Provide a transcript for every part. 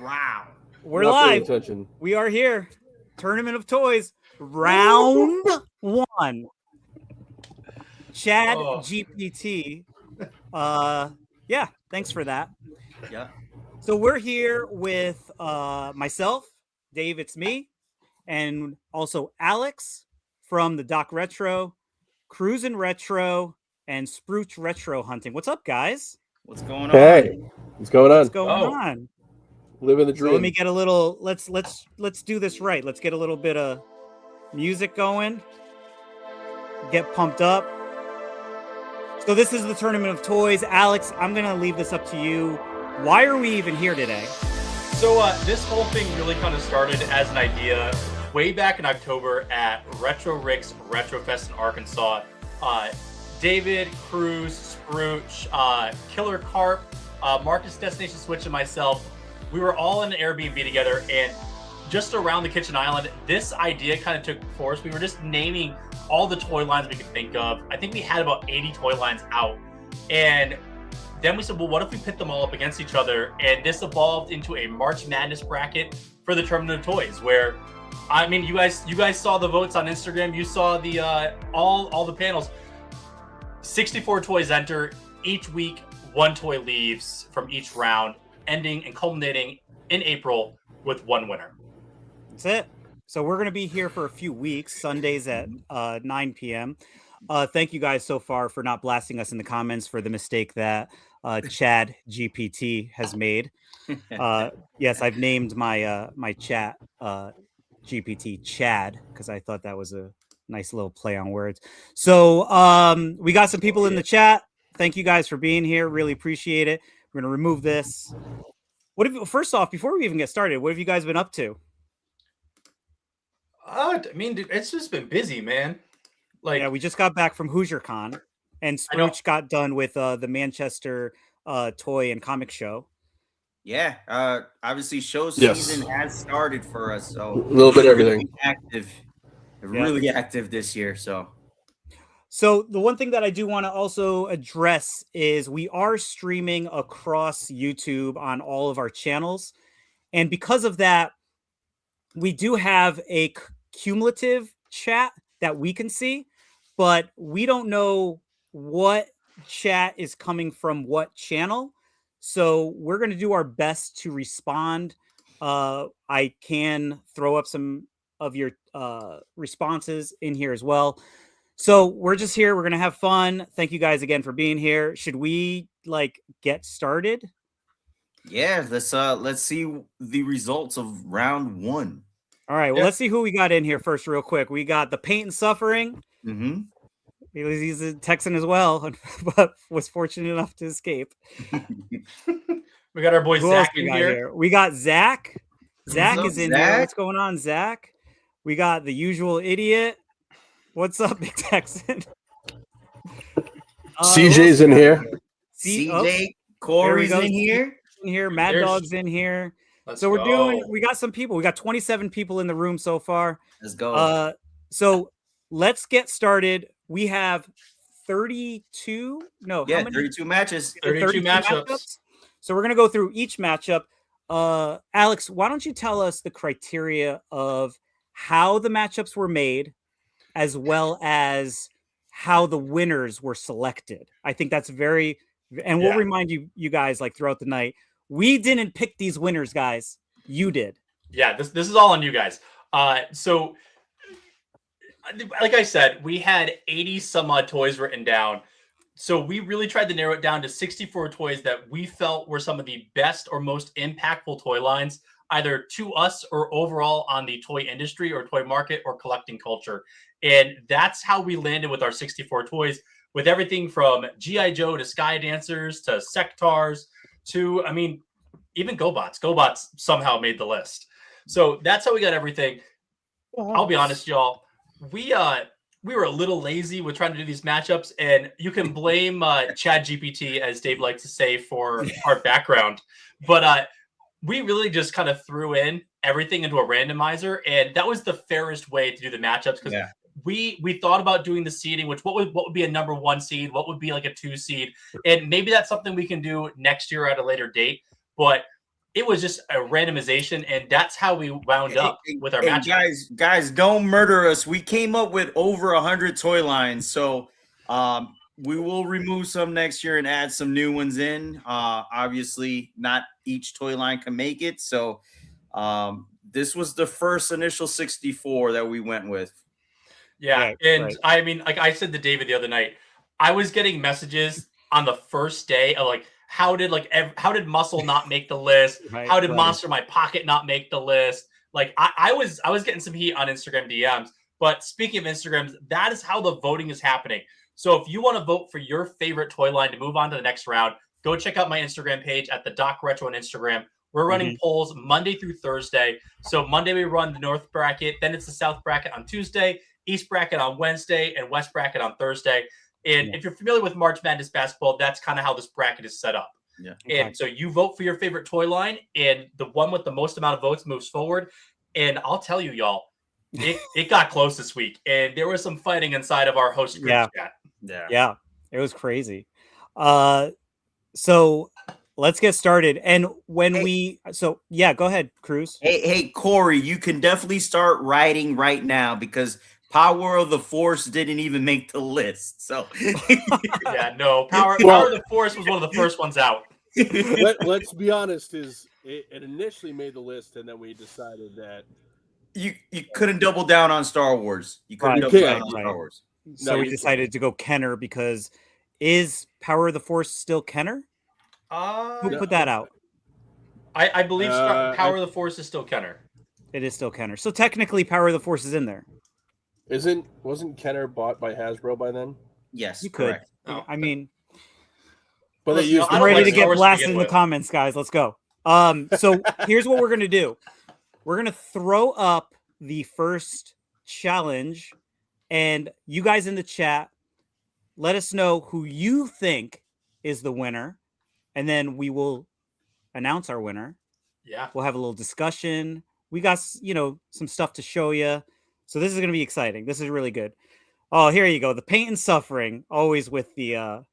round. We're live. We are here. Tournament of Toys, round 1. Chad GPT. Yeah, thanks for that. Yeah. So we're here with myself, Dave, it's me, and also Alex from the Doc Retro, Cruisin' Retro, and Sprooch Retro Hunting. What's up, guys? What's going on? Hey, what's going on? What's going on? Living the dream. So let me get a little. Let's do this right. Let's get a little bit of music going. Get pumped up. So this is the Tournament of Toys. Alex, I'm gonna leave this up to you. Why are we even here today? So this whole thing really kind of started as an idea way back in October at Retro Rick's Retro Fest in Arkansas. David, Cruz, Sprooch, Killer Carp, Marcus Destination Switch, and myself, we were all in an Airbnb together, and just around the kitchen island, this idea kind of took force. We were just naming all the toy lines we could think of. I think we had about 80 toy lines out, and then we said, well, what if we pit them all up against each other? And this evolved into a March Madness bracket for the Tournament of Toys, where, I mean, you guys saw the votes on Instagram. You saw the all the panels. 64 toys enter each week. 1 toy leaves from each round, ending and culminating in April with 1 winner. That's it. So we're going to be here for a few weeks, Sundays at 9 p.m. Thank you guys so far for not blasting us in the comments for the mistake that Chad GPT has made. Yes, I've named my my chat GPT Chad because I thought that was a nice little play on words. So we got some people in the chat. Thank you guys for being here. Really appreciate it. We're going to remove this. First off, before we even get started, what have you guys been up to? I mean, dude, it's just been busy, man. Like, yeah, we just got back from Hoosier Con, and Sprooch got done with the Manchester toy and comic show. Yeah, obviously show season has started for us, so a little bit of everything. Really active this year. So the one thing that I do want to also address is we are streaming across YouTube on all of our channels, and because of that, we do have a cumulative chat that we can see, but we don't know what chat is coming from what channel. So we're going to do our best to respond. I can throw up some of your responses in here as well. So we're just here. We're going to have fun. Thank you guys again for being here. Should we get started? Yeah, let's see the results of round 1. All right, well, let's see who we got in here first real quick. We got the Pain and Suffering. Mm-hmm. He's a Texan as well, but was fortunate enough to escape. We got our boy Zach in here. We got Zach. Zach is in here. What's going on, Zach? We got the Usual Idiot. What's up, Big Texan? CJ's in here. CJ, Corey's in here. Mad Dog's in here. We got some people. We got 27 people in the room so far. Let's go. So let's get started. We have 32. No, yeah, 32 matches. 32 matchups. So we're gonna go through each matchup. Alex, why don't you tell us the criteria of how the matchups were made, as well as how the winners were selected? I think that's very, and we'll remind you guys throughout the night. We didn't pick these winners, guys. You did. Yeah, this is all on you guys. So, like I said, we had 80 some odd toys written down. So we really tried to narrow it down to 64 toys that we felt were some of the best or most impactful toy lines, either to us or overall on the toy industry or toy market or collecting culture. And that's how we landed with our 64 toys, with everything from G.I. Joe to Sky Dancers to Sectars to, I mean, even Gobots. Gobots somehow made the list. So that's how we got everything. I'll be honest, y'all. We were a little lazy with trying to do these matchups, and you can blame Chad GPT, as Dave likes to say, for our background. But we really just kind of threw in everything into a randomizer, and that was the fairest way to do the matchups, because we thought about doing the seeding, which what would be a number 1 seed, what would be like a 2 seed, and maybe that's something we can do next year at a later date. But it was just a randomization, and that's how we wound up with our match. Guys, don't murder us. We came up with over 100 toy lines, so we will remove some next year and add some new ones in. Obviously, not each toy line can make it, so this was the first initial 64 that we went with. Yeah, and right. I mean, like I said to David the other night, I was getting messages on the first day of like, how did Muscle not make the list? Right, how did Monster My Pocket not make the list? Like I was getting some heat on Instagram DMs. But speaking of Instagrams, that is how the voting is happening. So if you want to vote for your favorite toy line to move on to the next round, go check out my Instagram page at the Doc Retro on Instagram. We're running polls Monday through Thursday. So Monday we run the North bracket, then it's the South bracket on Tuesday, East bracket on Wednesday, and West bracket on Thursday. And if you're familiar with March Madness basketball, that's kind of how this bracket is set up. Yeah. And so you vote for your favorite toy line, and the one with the most amount of votes moves forward. And I'll tell you, y'all, it got close this week, and there was some fighting inside of our host group chat. Yeah, it was crazy. So let's get started. And when go ahead, Cruz. Hey, Corey, you can definitely start writing right now because Power of the Force didn't even make the list. So Power of the Force was one of the first ones out. Let's be honest, it initially made the list, and then we decided that you couldn't double down on Star Wars. You couldn't double down on Star Wars. So we decided to go Kenner because is Power of the Force still Kenner? Who put that out? I believe Power of the Force is still Kenner. It is still Kenner. So technically Power of the Force is in there. Wasn't Kenner bought by Hasbro by then? Yes, you could. Oh. I mean, but I'm ready to get blasted in the comments, guys. Let's go. So here's what we're gonna do. We're gonna throw up the first challenge, and you guys in the chat, let us know who you think is the winner, and then we will announce our winner. Yeah, we'll have a little discussion. We got some stuff to show you. So this is going to be exciting. This is really good. Oh, here you go. The pain and suffering, always with the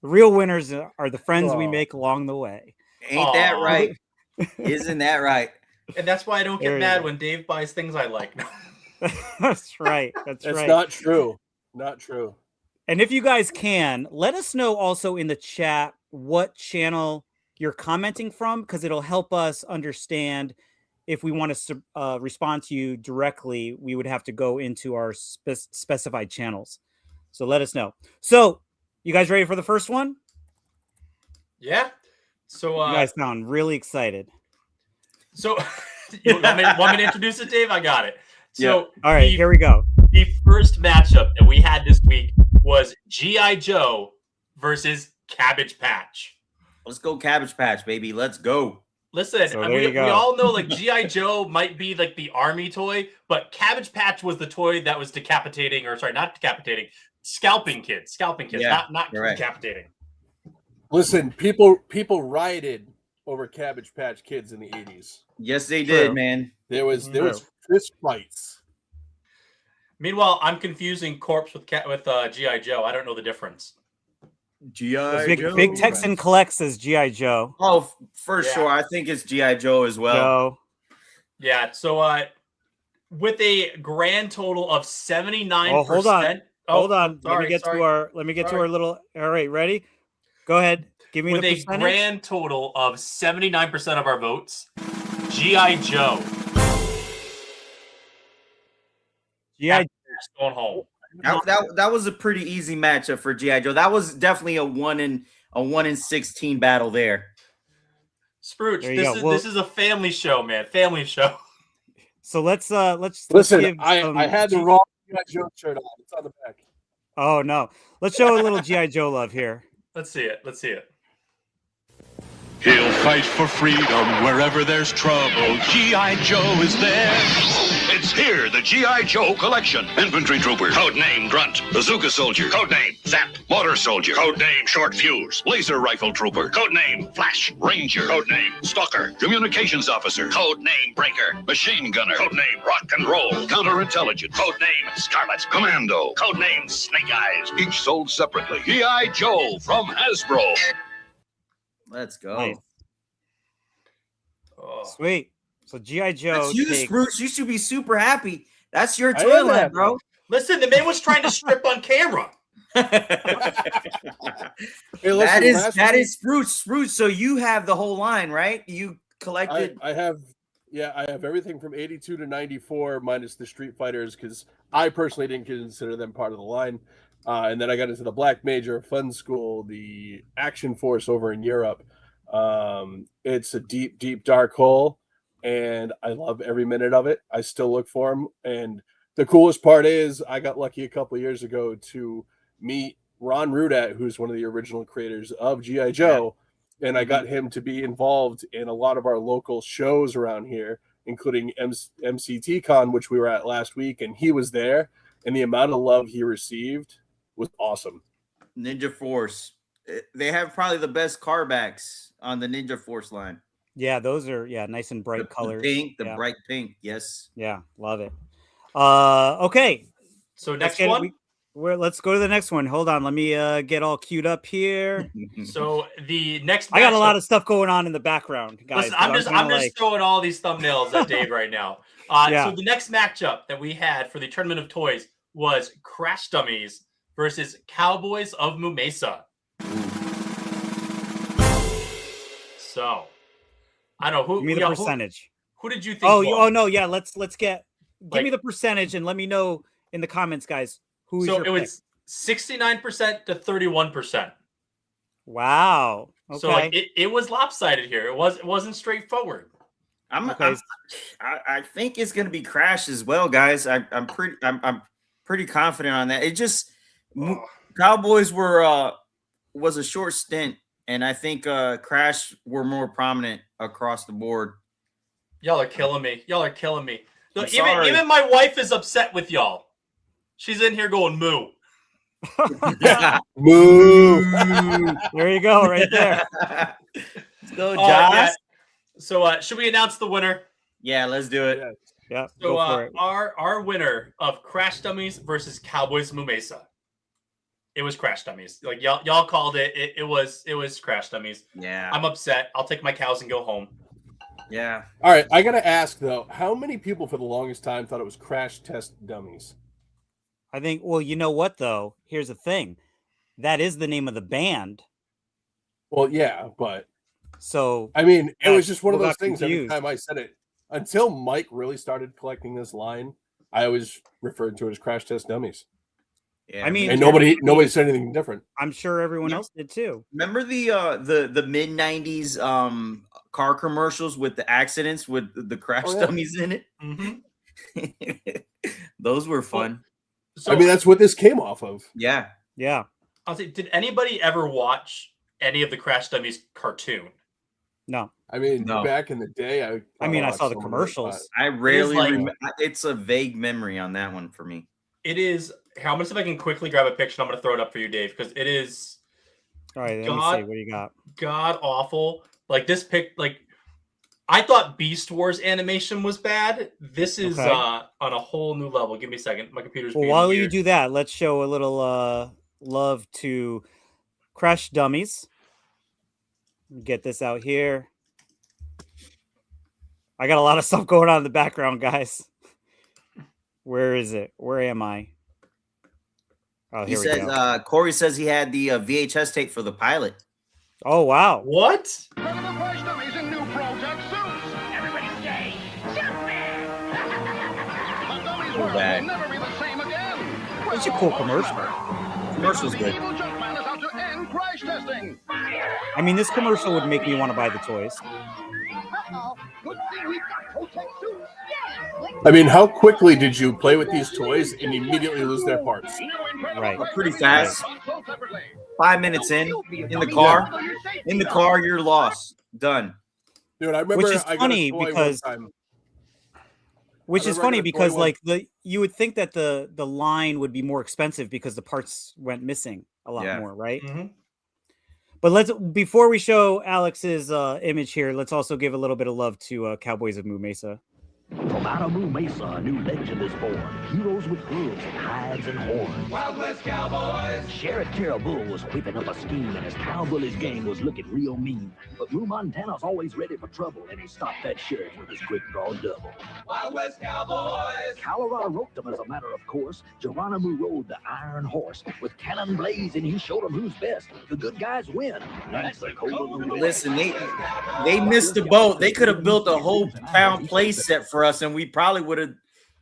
real winners are the friends we make along the way. Ain't that right? Isn't that right? And that's why I don't get mad when Dave buys things I like. That's right. That's right. Not true. Not true. And if you guys can, let us know also in the chat what channel you're commenting from, because it'll help us understand. If we want to respond to you directly, we would have to go into our specified channels. So let us know. So you guys ready for the first one? Yeah. So you guys sound really excited. So you want me to introduce it, Dave? I got it. So all right, here we go. The first matchup that we had this week was G.I. Joe versus Cabbage Patch. Let's go Cabbage Patch, baby. Let's go. Listen, so we all know like G.I. Joe might be like the army toy, but Cabbage Patch was the toy that was scalping kids, not decapitating. Listen, people rioted over Cabbage Patch Kids in the 80s. Yes, they did, man. There was fist fights. Meanwhile, I'm confusing Corpse with G.I. Joe. I don't know the difference. G.I. Joe. Big Texan collects as G.I. Joe. Oh, for sure. I think it's G.I. Joe as well. Yeah. So with a grand total of 79%. Oh, hold on. Let me get to our little. All right, ready? Go ahead. Give me with the percentage. With a grand total of 79% of our votes, G.I. Joe. G.I. Joe going home. That was a pretty easy matchup for G.I. Joe. That was definitely a 1 in 16 battle there. Scrooge, this is a family show, man. Family show. So let's listen. I had the wrong G.I. Joe shirt on. It's on the back. Oh no. Let's show a little G.I. Joe love here. Let's see it. He'll fight for freedom wherever there's trouble. G.I. Joe is there. It's here, the G.I. Joe collection. Infantry Trooper, codename Grunt. Bazooka Soldier, codename Zap. Mortar Soldier, codename Short Fuse. Laser Rifle Trooper, codename Flash. Ranger, codename Stalker. Communications Officer, codename Breaker. Machine Gunner, codename Rock and Roll. Counterintelligence, codename Scarlet. Commando, codename Snake Eyes. Each sold separately. G.I. Joe from Hasbro. Let's go. Nice. Sweet. So G.I. Joe. That's you, takes- Spruce. You should be super happy. That's your I toy am line, happy. bro. Listen, the man was trying to strip on camera. Hey, listen, that is Spruce. So you have the whole line, right? You collected. I have everything from 82 to 94 minus the Street Fighters because I personally didn't consider them part of the line. And then I got into the Black Major, Fun School, the Action Force over in Europe. It's a deep, deep, dark hole, and I love every minute of it. I still look for them. And the coolest part is I got lucky a couple of years ago to meet Ron Rudat, who's one of the original creators of G.I. Joe. And I got him to be involved in a lot of our local shows around here, including MCT Con, which we were at last week, and he was there. And the amount of love he received was awesome. Ninja Force. They have probably the best carbacks on the Ninja Force line. Yeah, those are nice and bright colors. The Yeah. bright pink. Yes. Yeah, love it. Okay. So Let's next one. let's go to the next one. Hold on, let me get all queued up here. So the next. I got a matchup- lot of stuff going on in the background, guys. Listen, I'm just throwing all these thumbnails at Dave right now. Yeah. So the next matchup that we had for the Tournament of Toys was Crash Dummies versus Cowboys of Mesa. So I don't know who. Give me the yeah, percentage. Who did you think? Oh, won? no, yeah. Let's get. Give Like- me the percentage and let me know in the comments, guys. Who is So your it pick? was 69% to 31%. Wow. Okay. So like it was lopsided here. It wasn't straightforward. Okay. I think it's gonna be Crash as well, guys. I'm pretty confident on that. It just Cowboys was a short stint, and I think Crash were more prominent across the board. Y'all are killing me. Look, I'm sorry. even my wife is upset with y'all. She's in here going moo. Moo. There you go, right there. Let's go, Josh. Yeah. So should we announce the winner? Yeah, let's do it. Yeah. So Go for it. our winner of Crash Dummies versus Cowboys Mesa. It was Crash Dummies. Like y'all called it. It was Crash Dummies. Yeah. I'm upset. I'll take my cows and go home. Yeah. All right, I gotta ask though, how many people for the longest time thought it was Crash Test Dummies? I think. Well, you know what though? Here's the thing. That is the name of the band. Well, yeah, but So I mean, it Yeah, was just one of people those got things. Every confused. time I said it, until Mike really started collecting this line, I always referred to it as Crash Test Dummies, Yeah. I mean, and nobody said anything different. I'm sure everyone Yeah. else did too. Remember the mid '90s car commercials with the accidents with the Crash Oh, yeah. Dummies in it? Mm-hmm. Those were fun. So I mean, that's what this came off of. Yeah. Yeah. I'll say, did anybody ever watch any of the Crash Dummies cartoon? No. I mean, No. back in the day, I mean, I watched saw the some of it, commercials. I rarely like- it's a vague memory on that one for me. It is. How much if I can quickly grab a picture? I'm going to throw it up for you, Dave, because it is All right. Let me God- see what you got. god awful. Like this I thought Beast Wars animation was bad. This is Okay. on a whole new level. Give me a second. My computer's Well, being while you weird. do that, let's show a little love to Crash Dummies. Get this out here. I got a lot of stuff going on in the background, guys. Where is it? Where am I? Oh, He here we says go. Corey says he had the VHS tape for the pilot. Oh, wow. What? Too bad. It's a cool commercial. Commercial's good. I mean, this commercial would make me want to buy the toys. I mean, how quickly did you play with these toys and immediately lose their parts? Right. Pretty fast. 5 minutes in the car. In the car, you're lost. Done. Dude, I remember Which is I got a funny toy one because- time. Which I is remember funny I got a because toy like you would think that the line would be more expensive because the parts went missing a lot Yeah. more, right? Mhm. But before we show Alex's image here, let's also give a little bit of love to Cowboys of Mesa. From Alamu Mesa, a new legend is born. Heroes with hooves and hides and horns. Wild West Cowboys! Sheriff Terrible was whipping up a scheme, and his cowboys gang was looking real mean. But Lou Montana's always ready for trouble, and he stopped that sheriff with his quick draw double. Wild West Cowboys! Colorado roped him as a matter of course. Geronimo rode the iron horse. With cannon blazing, he showed him who's best. The good guys win. That's the code of the Listen, they missed the boat. They could have built a whole pound play set for us, and we probably would have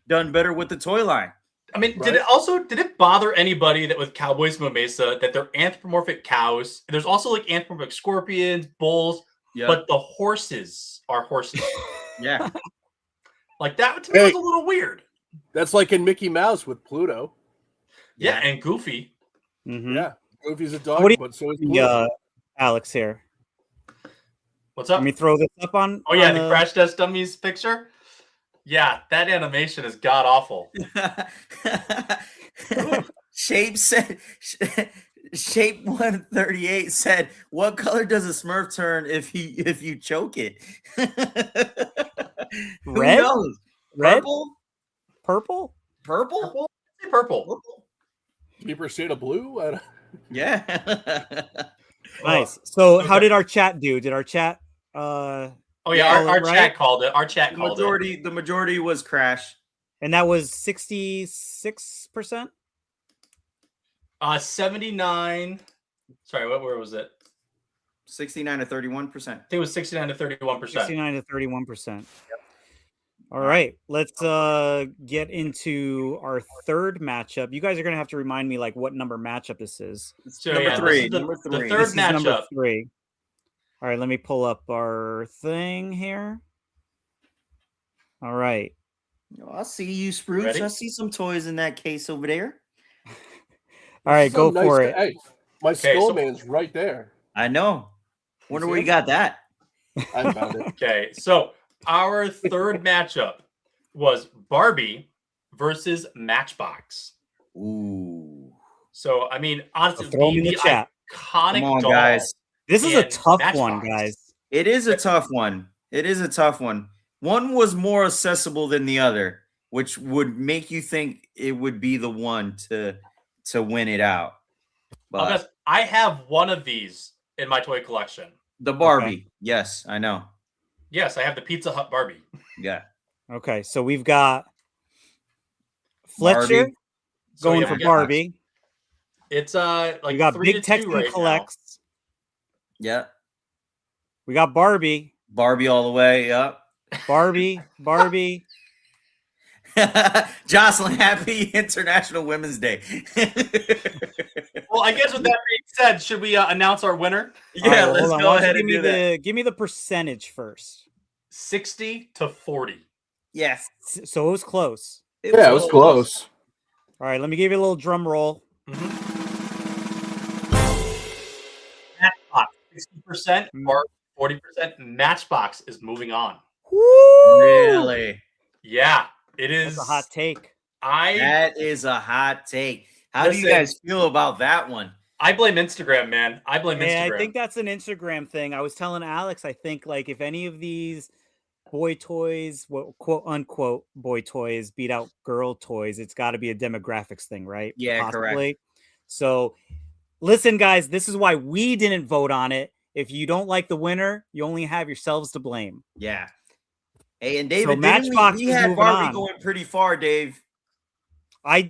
done better with the toy line. I mean, did it bother anybody that with Cowboys from Mesa that they're anthropomorphic cows? There's also like anthropomorphic scorpions, bulls, but the horses are horses. Yeah. Like that to me was a little weird. That's like in Mickey Mouse with Pluto. Yeah, and Goofy. Mm-hmm. Yeah, Goofy's a dog, but so is Pluto. Alex here. What's up? Let me throw this up on. Oh yeah, the Crash Test Dummies picture. Yeah, that animation is god awful. Shape 138 said, "What color does a Smurf turn if you choke it?" Red? Who knows? Red? Purple? Purple? Purple. Deeper shade of blue? Yeah. Nice. So how did our chat do? Did our chat our chat called it. Our chat called it. The majority was Crash. And that was 66%? 79. Sorry, where was it? 69 to 31%. I think it was 69 to 31%. 69 to 31%. Yep. All right, let's get into our third matchup. You guys are gonna have to remind me like what number matchup this is. So number three. The third matchup. Number 3. All right, let me pull up our thing here. All right. I see you, Spruce. Ready? I see some toys in that case over there. All right, go for it. Hey, my Skullman's right there. I know. Wonder where you got that. I found it. Okay, so our third matchup was Barbie versus Matchbox. Ooh. So I mean, honestly, throw them in the chat. Iconic Come on, doll. guys. This is a tough Matchbox. one, guys. It is a tough one. It is a tough one. One was more accessible than the other, which would make you think it would be the one to win it out. But I have one of these in my toy collection. The Barbie. Yes, I know. Yes, I have the Pizza Hut Barbie. Yeah. Okay, so we've got Fletcher Barbie. going for Barbie. It's like we got 3 Big to 2 Texan right Collects. Yeah. We got Barbie. Barbie all the way. Yep. Barbie. Jocelyn, happy International Women's Day. Well, I guess with that being said, should we announce our winner? Yeah, right, let's hold on. go Why don't ahead you and do that. Give me the percentage first. 60 to 40. Yes. So it was close. It was close. All right, let me give you a little drum roll. Matchbox 60%, or 40%. Matchbox is moving on. Woo! Really? Yeah, it is. That's a hot take. That is a hot take. How do you guys feel about that one? I blame Instagram, man. I blame Yeah, Instagram. I think that's an Instagram thing. I was telling Alex, I think like if any of these boy toys, quote unquote boy toys, beat out girl toys, it's got to be a demographics thing, right? Yeah, correct. So listen, guys, this is why we didn't vote on it. If you don't like the winner, you only have yourselves to blame. Yeah. Hey, and David, Matchbox we is had moving Barbie on. going pretty far, Dave. I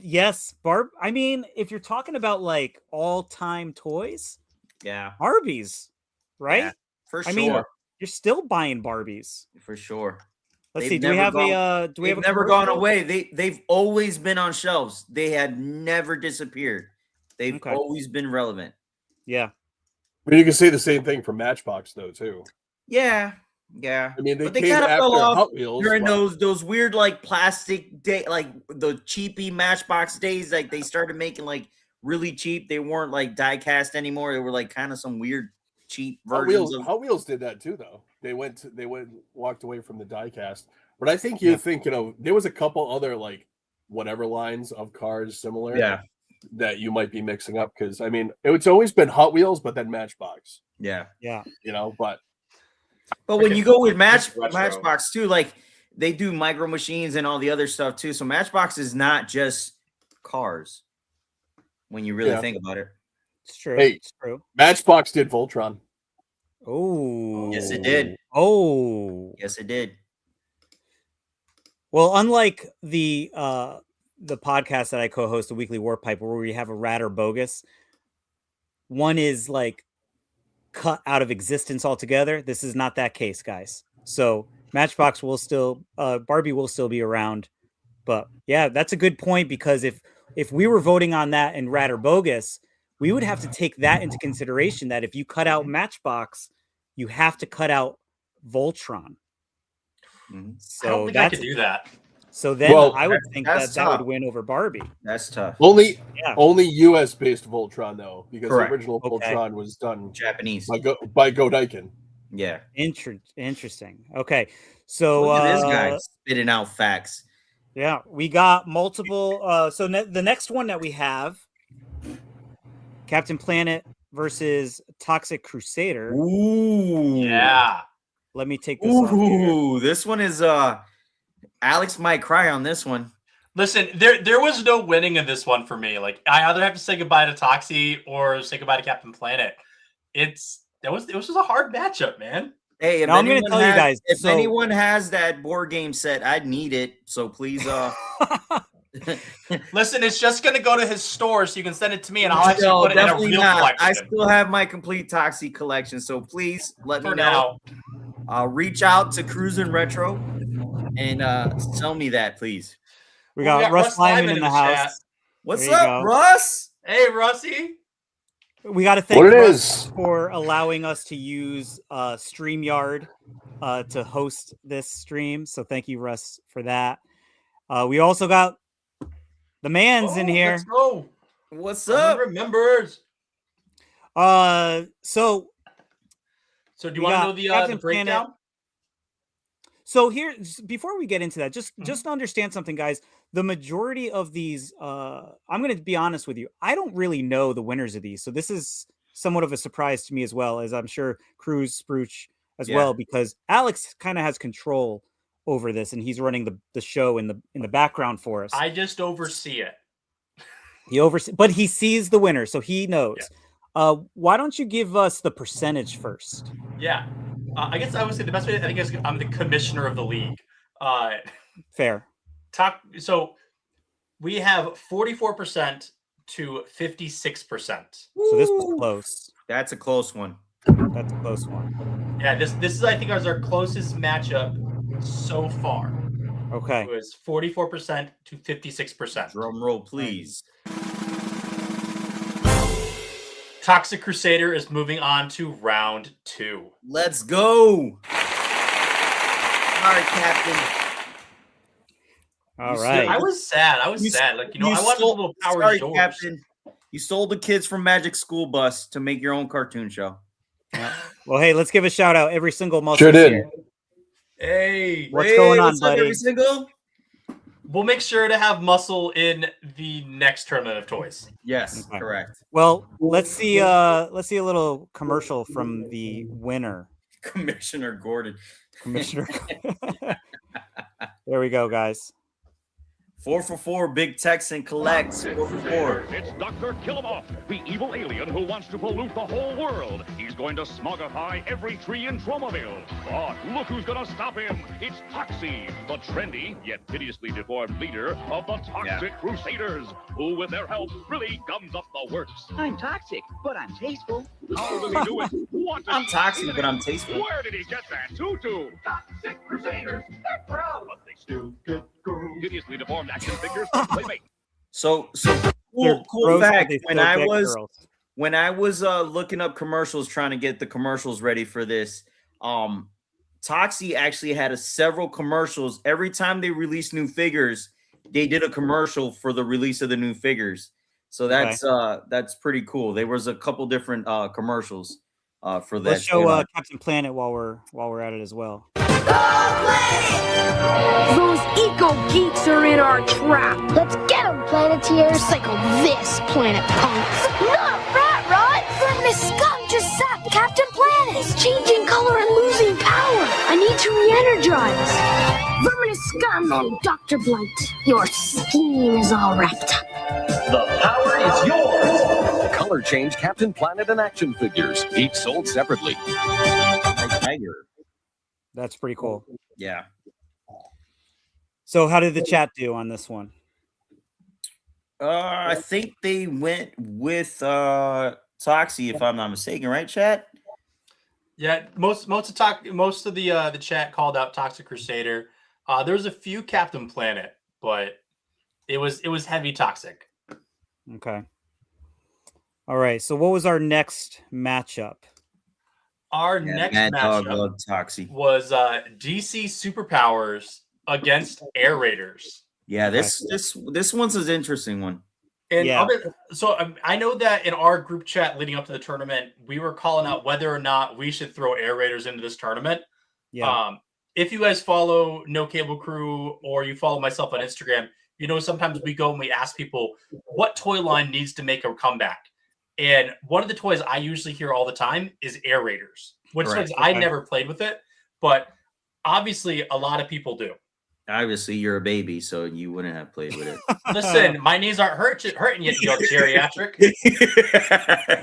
mean, if you're talking about like all-time toys, Yeah. Barbies, right? Yeah, for sure. I mean, you're still buying Barbies. For sure. Let's They've see. Do we never have gone- do we have They've a never gone commercial? away. They've always been on shelves. They had never disappeared. They've Okay. always been relevant. Yeah. I mean, you can say the same thing for Matchbox, though, too. Yeah. Yeah. I mean, But they they came kind of after fell off Hot Wheels. during but- those weird like plastic day, like the cheapy Matchbox days. Like they started making like really cheap. They weren't like die cast anymore. They were like kind of some weird cheap versions of. Hot Wheels did that too, though. They walked away from the diecast. But I think you think, there was a couple other like whatever lines of cars similar that you might be mixing up, because I mean it's always been Hot Wheels, but then Matchbox. Yeah. Yeah. But when you go with retro. Matchbox too, like they do micro machines and all the other stuff too. So Matchbox is not just cars when you really think about it. It's true. Hey. It's true. Matchbox did Voltron. Oh, Yes, it did. Oh, Yes, it did. well, unlike the podcast that I co-host, the Weekly Warp Pipe, where we have a rat or bogus, one is like cut out of existence altogether. This is not that case, guys. So Matchbox will still, Barbie will still be around. But yeah, that's a good point, because if we were voting on that in rat or bogus, we would have to take that into consideration, that if you cut out Matchbox, you have to cut out Voltron. So I don't think I could do that. So then I would think that's that would tough. win over Barbie. That's tough. Only Yeah. US based Voltron though, because Correct. the original Okay. Voltron was done Japanese. by Godaiken. Yeah. Interesting. Okay. So Look at this guy spitting out facts. yeah, we got multiple. So the next one that we have, Captain Planet versus Toxic Crusader. Ooh. Yeah. Let me take this off here. Ooh, this one is Alex might cry on this one. Listen, there was no winning in this one for me. Like, I either have to say goodbye to Toxie or say goodbye to Captain Planet. It was just a hard matchup, man. Hey, if Now I'm gonna anyone tell you has- guys, if so- anyone has that board game set, I'd need it. So please Listen, it's just gonna go to his store, so you can send it to me, and I'll actually No, put it in a definitely real not. collection. I still have my complete Toxic collection, so please let me for know. now. Reach out to Cruisin' Retro and sell me that, please. We Well, got Russ Lyman in the house. chat. What's There you up, go. Russ? Hey, Russie. We got to thank What it Russ is. for allowing us to use StreamYard to host this stream. So thank you, Russ, for that. We also got the man's in here. Let's go. What's Someone up? remembers. So So do you We want to got know the Captain breakdown? So here, before we get into that, just Mm-hmm. to understand something, guys. The majority of these, I'm going to be honest with you, I don't really know the winners of these. So this is somewhat of a surprise to me, as well, as I'm sure Cruz, Spruch as Yeah. well, because Alex kind of has control over this, and he's running the show in the background for us. I just oversee it. But he sees the winner, so he knows. Why don't you give us the percentage first? Yeah. I guess I would say the best way, I think, is I'm the commissioner of the league. Fair. So we have 44% to 56%. So this was close. That's a close one. That's a close one. Yeah, this is, I think, is our closest matchup so far. Okay. It was 44% to 56%. Drum roll, please. Toxic Crusader is moving on to round 2. Let's go. All right, Captain. All You right. I was sad. I was sad. Like, I wanted a little power Sorry, yours. Captain. You stole the kids from Magic School Bus to make your own cartoon show. Well, hey, let's give a shout out. Every single muscle. Sure did. Here. Hey, What's going on, what's up, buddy? every single? we'll make sure to have Muscle in the next tournament of toys. Yes, Okay. correct. Well, let's see a little commercial from the winner, Commissioner Gordon. Commissioner. There we go, guys. 4 for 4, Big Texan collects. 4 for 4. It's Dr. Killamoff, the evil alien who wants to pollute the whole world. He's going to smogify every tree in Tromaville. But look who's going to stop him. It's Toxie, the trendy yet hideously deformed leader of the Toxic Crusaders, who with their help really gums up the works. I'm toxic, but I'm tasteful. How does he do it? What does I'm he toxic, do? but I'm tasteful. Where did he get that tutu? Toxic Crusaders, they're proud. But they still get girls. Hideously deformed action figures. Playmate. So They're cool gross, but fact. they When still I get was girls. looking up commercials, trying to get the commercials ready for this, Toxie actually had several commercials. Every time they released new figures, they did a commercial for the release of the new figures. So that's pretty cool. There was a couple different commercials for that. Let's show Captain Planet while we're at it as well. Those eco geeks are in our trap. Let's get them, Planeteers. Cycle this, Planet Punks. Not rat rot. Verminous scum just sapped Captain Planet. It's changing color and losing power. I need to re-energize. Verminous Miss Scum and Dr. Blight. Your scheme is all wrapped up. The power is yours. Color change Captain Planet and action figures, each sold separately. Tiger. That's pretty cool. Yeah. So how did the chat do on this one? I think they went with Toxie, if I'm not mistaken, right, chat? Yeah, most of the chat called out Toxic Crusader. There was a few Captain Planet, but it was heavy Toxic. Okay. All right. So what was our next matchup? Our next matchup was DC Superpowers against Air Raiders. Yeah, this one's an interesting one. And I know that in our group chat leading up to the tournament, we were calling out whether or not we should throw Air Raiders into this tournament. Yeah. If you guys follow No Cable Crew or you follow myself on Instagram, you know sometimes we go and we ask people what toy line needs to make a comeback. And one of the toys I usually hear all the time is Air Raiders, which means I never played with it, but obviously a lot of people do. Obviously, you're a baby, so you wouldn't have played with it. Listen, my knees aren't hurting yet, you geriatric.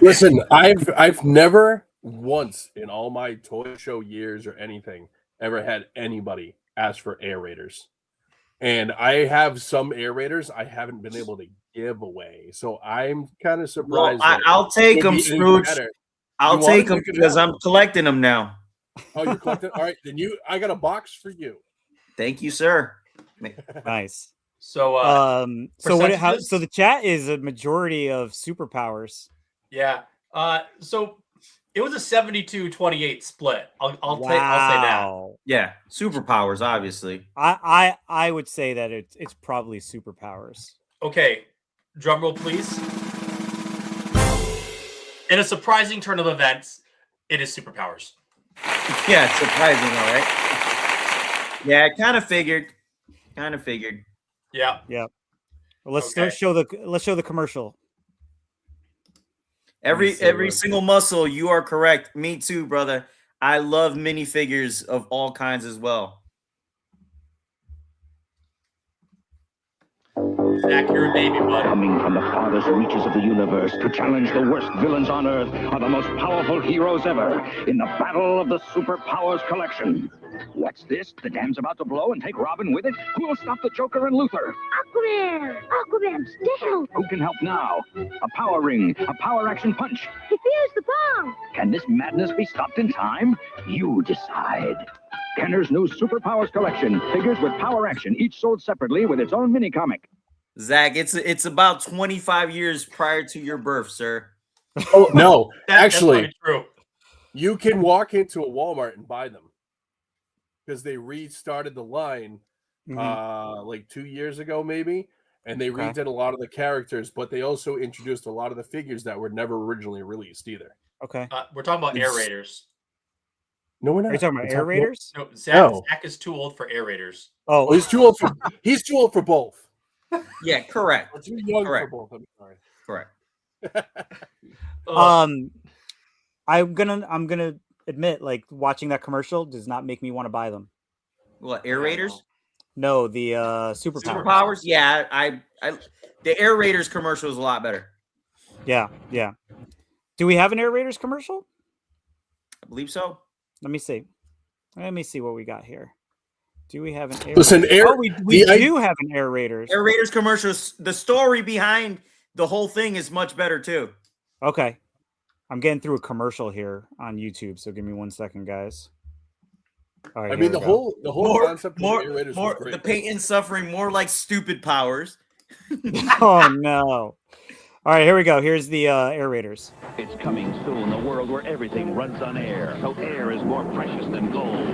Listen, I've never once in all my toy show years or anything ever had anybody ask for Air Raiders. And I have some Air Raiders I haven't been able to give away. So I'm kind of surprised. Well, I'll take them, Scrooge. I'll take them because I'm collecting them now. Oh, you're collecting? All right, then I got a box for you. Thank you, sir. Nice. So, so the chat is a majority of Superpowers. Yeah. So it was a 72-28 split. I'll say that. Yeah, Superpowers, obviously. I would say that it's probably Superpowers. Okay, drum roll, please. In a surprising turn of events, it is Superpowers. Yeah, it's surprising, all right. Yeah, I kind of figured. Yeah. Yeah. Well, let's show the commercial. Every single muscle, you are correct. Me too, brother. I love minifigures of all kinds as well. Zach, you're a baby, bud. Coming from the farthest reaches of the universe to challenge the worst villains on Earth are the most powerful heroes ever in the battle of the Superpowers collection. What's this? The dam's about to blow and take Robin with it? Who will stop the Joker and Luther? Aquaman! Aquaman's down! Who can help now? A power ring, a power action punch. Defuse the bomb! Can this madness be stopped in time? You decide. Kenner's new Superpowers collection. Figures with power action, each sold separately with its own mini-comic. Zach, it's about 25 years prior to your birth, sir. Oh, no. Actually, that's true. You can walk into a Walmart and buy them because they restarted the line like 2 years ago, maybe. And they redid a lot of the characters, but they also introduced a lot of the figures that were never originally released either. Okay. We're talking about Air Raiders. No, we're not. Are you talking about Air Raiders? No, Zach is too old for Air Raiders. Oh, he's too old for both. Yeah, correct. Or too young correct. for both. I'm sorry. Correct. I'm gonna admit, like, watching that commercial does not make me want to buy them. What, Air Raiders? No, the Superpowers. Yeah, I the Air Raiders commercial is a lot better. Yeah. Do we have an Air Raiders commercial? I believe so. Let me see what we got here. Do we have an Air? Listen, we do have an Air Raiders. Air Raiders commercial. The story behind the whole thing is much better too. Okay, I'm getting through a commercial here on YouTube, so give me 1 second, guys. All right, I mean, the whole concept of Air Raiders was great. The pain and suffering, more like stupid powers. Oh no! All right, here we go. Here's the Air Raiders. It's coming soon, a world where everything runs on air. So air is more precious than gold.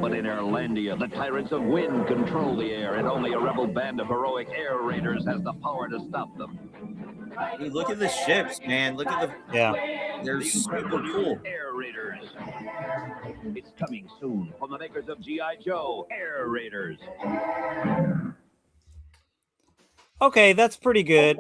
But in Airlandia, the tyrants of wind control the air, and only a rebel band of heroic air raiders has the power to stop them. Dude, look at the ships, man. Look at they're super cool. Air Raiders. It's coming soon from the makers of G.I. Joe, Air Raiders. Okay, that's pretty good.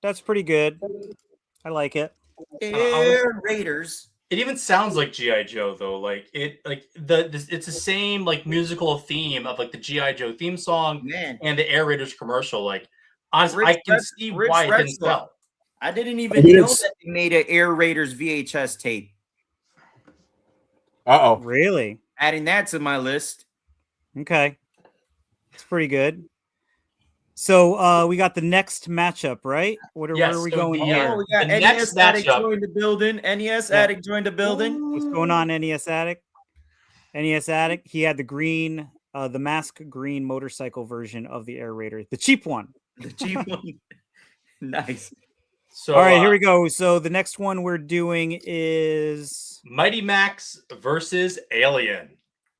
I like it. Air Raiders. It even sounds like G.I. Joe though. Like it's the same like musical theme of like the G.I. Joe theme song and the Air Raiders commercial. Like honestly, I can see why it didn't sell. I didn't even know that they made an Air Raiders VHS tape. Uh-oh. Really? Adding that to my list. Okay. It's pretty good. So we got the next matchup, right? Where are we going here? Oh, we got The NES next Addict matchup. joined the building. NES Addict joined the building. What's going on, NES Addict? NES Addict. He had the green, the mask green motorcycle version of the Air Raider, the cheap one. The cheap one. Nice. So all right, here we go. So the next one we're doing is Mighty Max versus Alien.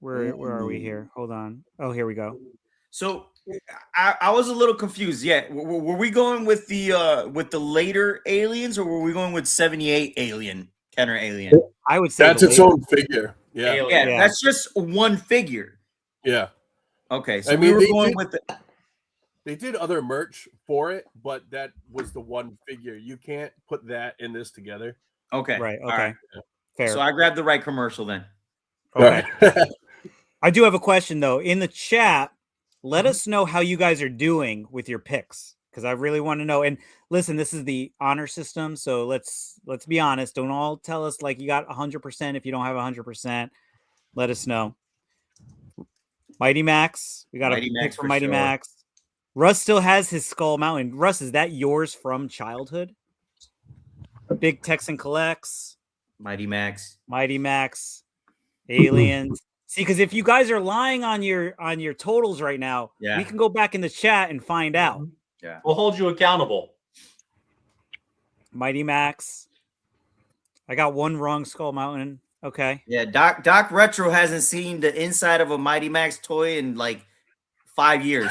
Where are we here? Hold on. Oh, here we go. So I was a little confused. Yeah, were we going with the later aliens, or were we going with 78 Alien, Kenner Alien? I would say that's its own figure. Yeah. Yeah, that's just one figure. Yeah. Okay, so I mean, we were going with the. They did other merch for it, but that was the one figure. You can't put that and this together. Okay. Right. Okay. All right. Fair. So I grabbed the right commercial then. Okay. I do have a question though. In the chat, let us know how you guys are doing with your picks, because I really want to know. And listen, this is the honor system, so let's be honest. Don't all tell us like you got 100% if you don't have 100%. Let us know. Mighty Max, we got a pick for Mighty Max. Russ still has his Skull Mountain. Russ, is that yours from childhood? Big Texan Collects. Mighty Max. Aliens. See, because if you guys are lying on your totals right now, we can go back in the chat and find out. Yeah, we'll hold you accountable. Mighty Max. I got one wrong, Skull Mountain. Okay. Yeah, Doc Retro hasn't seen the inside of a Mighty Max toy in like 5 years.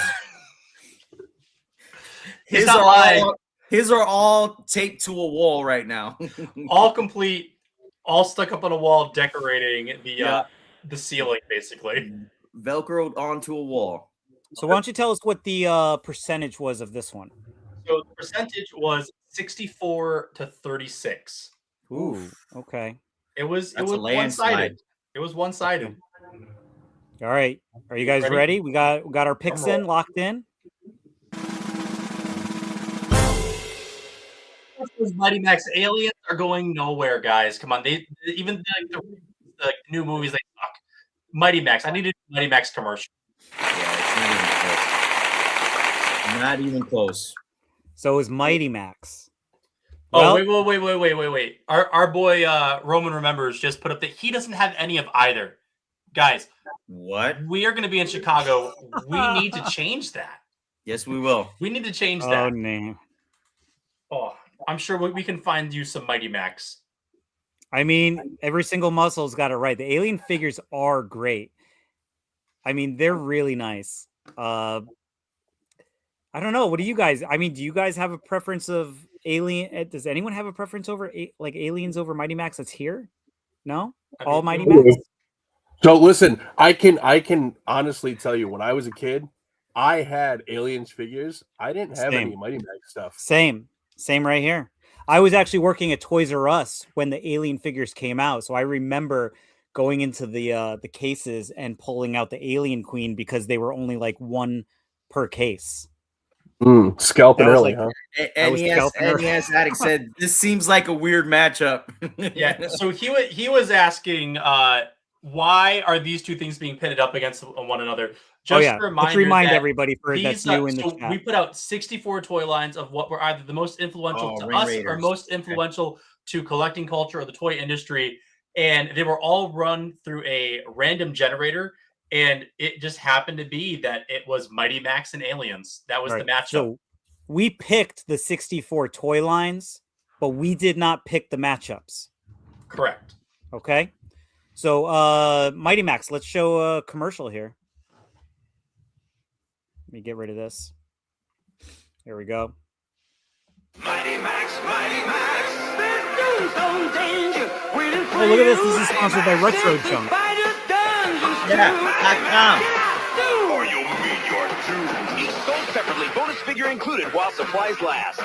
His are all taped to a wall right now. All complete, all stuck up on a wall, decorating the ceiling, basically. Velcroed onto a wall. So why don't you tell us what the percentage was of this one? So the percentage was 64 to 36. Ooh, okay. It was one-sided. It was one-sided. All right. Are you guys ready? We got our picks in, locked in. Mighty Max Aliens are going nowhere, guys. Come on, they even the new movies they suck. Mighty Max. I need a Mighty Max commercial. Yeah, it's not even close. So is Mighty Max. Oh, wait. Our boy Roman Remembers just put up that he doesn't have any of either. Guys, what? We are going to be in Chicago. We need to change that. Yes, we will. We need to change that. Oh, no. Oh, I'm sure we can find you some Mighty Max. I mean, every single muscle's got it right. The alien figures are great. I mean, they're really nice. I don't know. What do you guys? I mean, do you guys have a preference of alien? Does anyone have a preference over like aliens over Mighty Max that's here? No, all Mighty Max. So listen, I can honestly tell you, when I was a kid, I had aliens figures. I didn't have any Mighty Max stuff. Same right here. I was actually working at Toys R Us when the alien figures came out, so I remember going into the cases and pulling out the Alien Queen because they were only like one per case. Scalping early, huh? NES Addict said this seems like a weird matchup. Yeah. So he was asking, why are these two things being pitted up against one another? Just a reminder, let's remind everybody for that's new in the chat. We put out 64 toy lines of what were either the most influential to us or most influential to collecting culture or the toy industry, and they were all run through a random generator. And it just happened to be that it was Mighty Max and Aliens. That was the matchup. So we picked the 64 toy lines, but we did not pick the matchups. Correct. Okay. So Mighty Max, let's show a commercial here. Let me get rid of this. Here we go. Mighty Max, there's danger. Oh, look at this. This is sponsored by Retro Junk. Or you'll meet your doom. Each sold separately, bonus figure included while supplies last.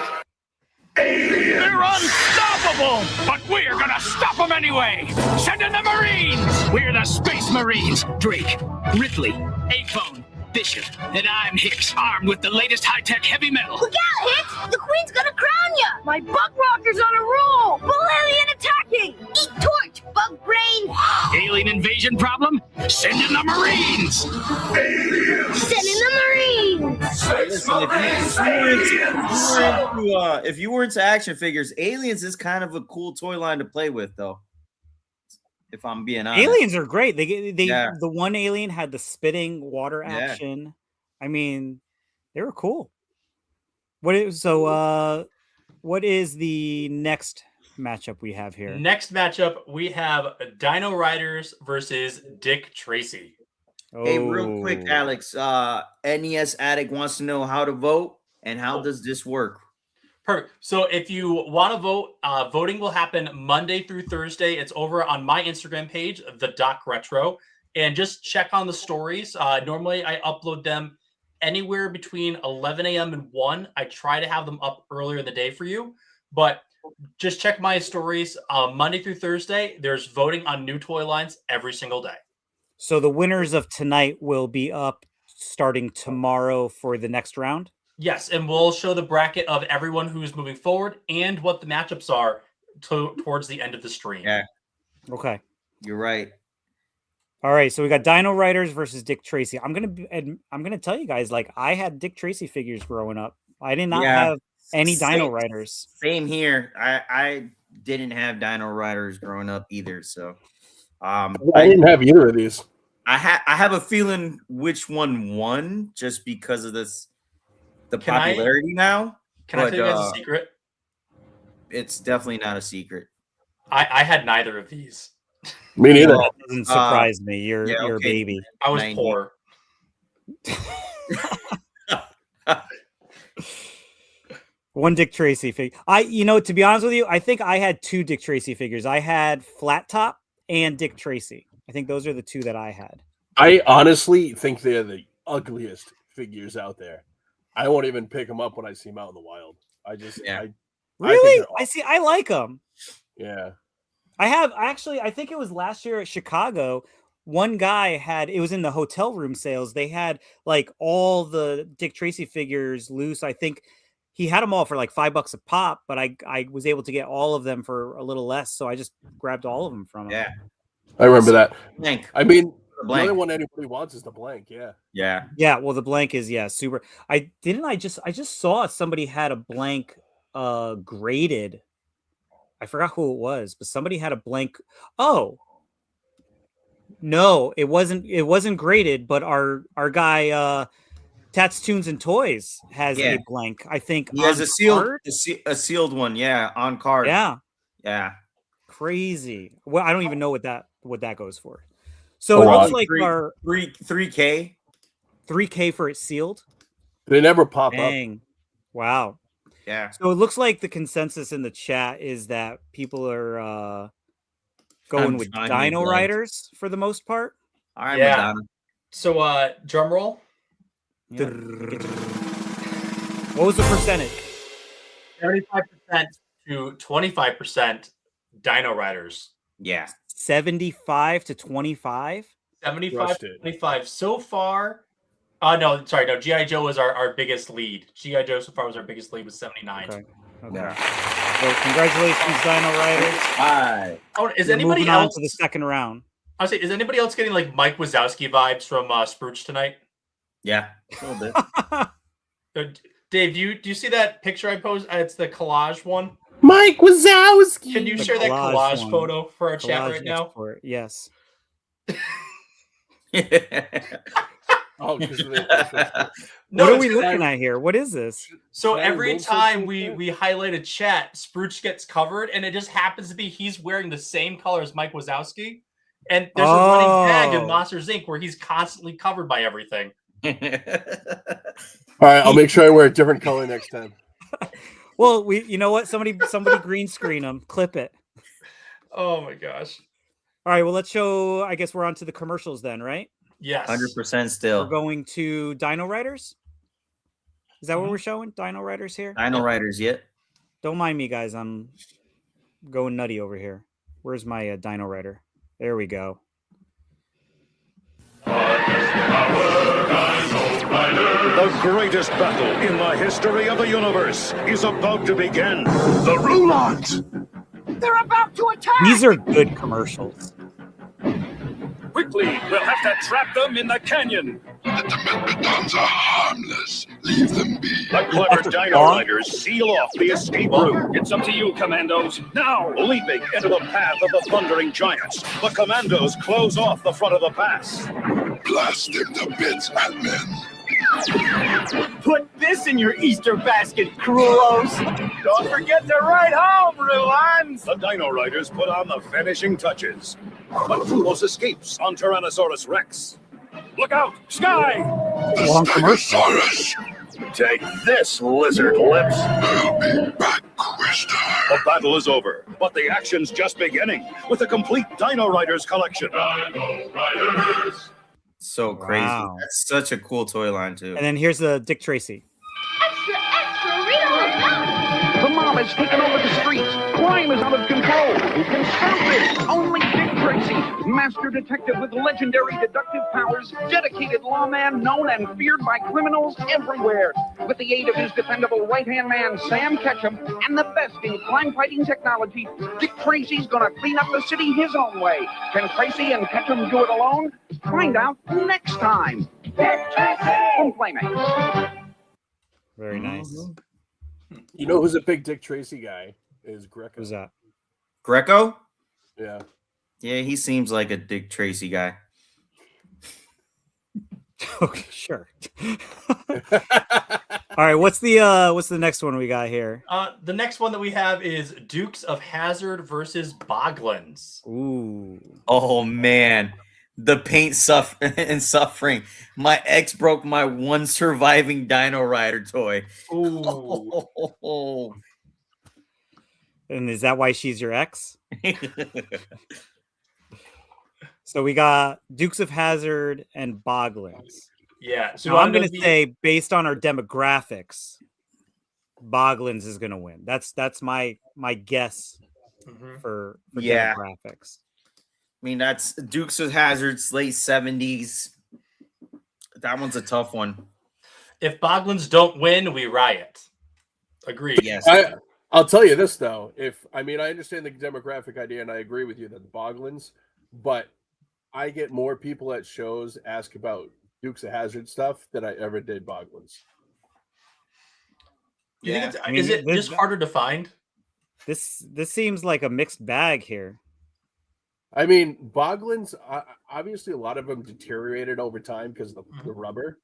Aliens! They're unstoppable! But we're gonna stop them anyway! Send in the Marines! We're the Space Marines! Drake, Ripley, Eightbone, Bishop, and I'm Hicks, armed with the latest high-tech heavy metal. Look out, Hicks! The Queen's gonna crown ya! My bug rocker's on a roll! Bull alien attacking! Eat torch, bug brain! Alien invasion problem? Send in the Marines! Send in the Marines! Listen, if you were into action figures, Aliens is kind of a cool toy line to play with, though. If I'm being honest, Aliens are great. The one alien had the spitting water action. I mean, they were cool. What is the next matchup we have here? Next matchup, we have Dino Riders versus Dick Tracy. Hey, real quick, Alex. NES Addict wants to know how to vote and how does this work? Perfect. So if you want to vote, voting will happen Monday through Thursday. It's over on my Instagram page, the Doc Retro, and just check on the stories. Normally, I upload them anywhere between 11 a.m. and 1. I try to have them up earlier in the day for you, but just check my stories Monday through Thursday. There's voting on new toy lines every single day. So the winners of tonight will be up starting tomorrow for the next round? Yes, and we'll show the bracket of everyone who's moving forward and what the matchups are towards the end of the stream. Yeah. Okay. You're right. All right, so we got Dino Riders versus Dick Tracy. I'm gonna tell you guys, like, I had Dick Tracy figures growing up. I did not have any Dino Riders. Same here. I didn't have Dino Riders growing up either. So I didn't have either of these. I have a feeling which one won just because of the popularity now. Can I tell you guys a secret? It's definitely not a secret. I had neither of these. Me neither. That doesn't surprise me. You're a baby. I was poor. One Dick Tracy figure. To be honest with you, I think I had two Dick Tracy figures. I had Flat Top and Dick Tracy. I think those are the two that I had. I honestly think they're the ugliest figures out there. I won't even pick them up when I see them out in the wild. Really? I like them. Yeah. I think it was last year at Chicago. One guy it was in the hotel room sales. They had like all the Dick Tracy figures loose. I think he had them all for like $5 a pop, but I was able to get all of them for a little less. So I just grabbed all of them from him. Yeah. I remember that. Blank. I mean, the blank. only one anybody wants is the blank. Yeah. Yeah. Yeah. Well, the blank is super. I just saw somebody had a blank graded. I forgot who it was, but somebody had a blank. Oh, no, it wasn't graded, but our guy Tats Tunes and Toys has a blank. I think he has a sealed one. Yeah, on card. Yeah. Crazy. Well, I don't even know what that goes for. So it looks like our 3K for it sealed. They never pop up. Wow. Yeah. So it looks like the consensus in the chat is that people are going with Dino Riders for the most part. All right, yeah. So drum roll. Yeah. What was the percentage? 75% to 25% Dino Riders. Yeah. 75 to 25? 75 to 25. So far. No, G.I. Joe was our biggest lead. G.I. Joe so far was our biggest lead with 79. Okay. Well, congratulations, Dino Riders. Hi. Oh, is anybody moving else on to the second round? I was saying, is anybody else getting like Mike Wazowski vibes from Sprooch tonight? Yeah, a little bit. Dave, do you see that picture I posted? It's the collage one. Mike Wazowski. Can you share that collage photo for our chat right now? Yes. Oh, what are we looking at here? What is this? So every time we highlight a chat, Sprooch gets covered, and it just happens to be he's wearing the same color as Mike Wazowski. And there's a running tag in Monsters Inc. where he's constantly covered by everything. All right, I'll make sure I wear a different color next time. Well, you know what? Somebody green screen them, clip it. Oh my gosh! All right, well, let's show. I guess we're on to the commercials then, right? Yes, 100% still. We're going to Dino Riders. Is that what we're showing? Dino Riders here. Dino Riders, yet. Don't mind me, guys. I'm going nutty over here. Where's my Dino Rider? There we go. The greatest battle in the history of the universe is about to begin. The Rulons! They're about to attack! These are good commercials. Quickly, we'll have to trap them in the canyon. The Myrmidons are harmless. Leave them be. The clever Dino Riders seal off the escape route. It's up to you, Commandos. Now! Leaping into the path of the thundering giants, the Commandos close off the front of the pass. Blast them to bits, Ant-Man. Put this in your Easter basket, Cruelos! Don't forget to ride home, Rulons! The Dino Riders put on the finishing touches. But Cruelos escapes on Tyrannosaurus Rex. Look out! Sky! Long commercial. Take this, lizard lips. I'll be back, Questa. The battle is over, but the action's just beginning with the complete Dino Riders collection. Dino Riders. So crazy. Wow. That's such a cool toy line too. And then here's the Dick Tracy. Extra, extra, read all about it. The mob has taken over the streets. Crime is out of control. Who can stop this? Only Dick Tracy, master detective with legendary deductive powers, dedicated lawman known and feared by criminals everywhere. With the aid of his dependable right-hand man, Sam Ketchum, and the best in crime-fighting technology, Dick Tracy's gonna clean up the city his own way. Can Tracy and Ketchum do it alone? Find out next time. Dick Tracy! From Playmates. Very nice. You know who's a big Dick Tracy guy? Is Greco. Who's that? Greco? Yeah. Yeah, he seems like a Dick Tracy guy. Okay, sure. All right, what's the next one we got here? The next one that we have is Dukes of Hazzard versus Boglins. Ooh. Oh man, the paint and suffering. My ex broke my one surviving Dino Rider toy. Ooh. And is that why she's your ex? So we got Dukes of Hazzard and Boglins. Yeah. So I'm going to say, based on our demographics, Boglins is going to win. That's my guess for demographics. I mean, that's Dukes of Hazzard's late 70s. That one's a tough one. If Boglins don't win, we riot. Agreed. Yes. I'll tell you this though. I understand the demographic idea, and I agree with you that the Boglins, but I get more people at shows ask about Dukes of Hazzard stuff than I ever did Boglins. You think is it just harder to find? This seems like a mixed bag here. I mean, Boglins, obviously a lot of them deteriorated over time because of the rubber.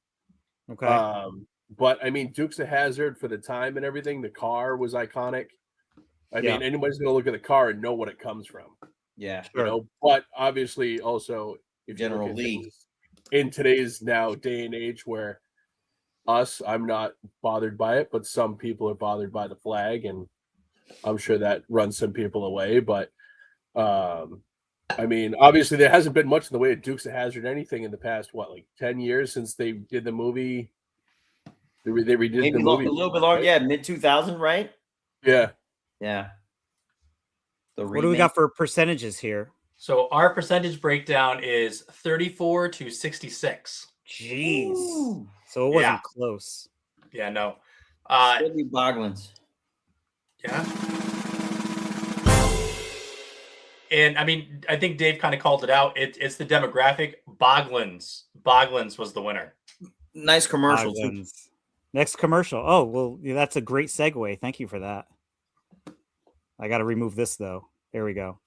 Okay. But I mean, Dukes of Hazzard for the time and everything, the car was iconic. I mean, anybody's going to look at the car and know what it comes from. Yeah. You know, but obviously also if General you look at Lee in today's now day and age where I'm not bothered by it, but some people are bothered by the flag, and I'm sure that runs some people away. But I mean, obviously there hasn't been much in the way of Dukes of Hazzard anything in the past, 10 years since they did the movie. They redid maybe the movie a little bit longer. Yeah, mid 2000, right? Yeah. Yeah. What do we got for percentages here? So our percentage breakdown is 34 to 66. Jeez. Ooh. So it wasn't close. Yeah, no. Boglins. Yeah. And I mean, I think Dave kind of called it out. It's the demographic. Boglins was the winner. Nice commercial too. Next commercial. Oh, well, that's a great segue. Thank you for that. I got to remove this though. There we go.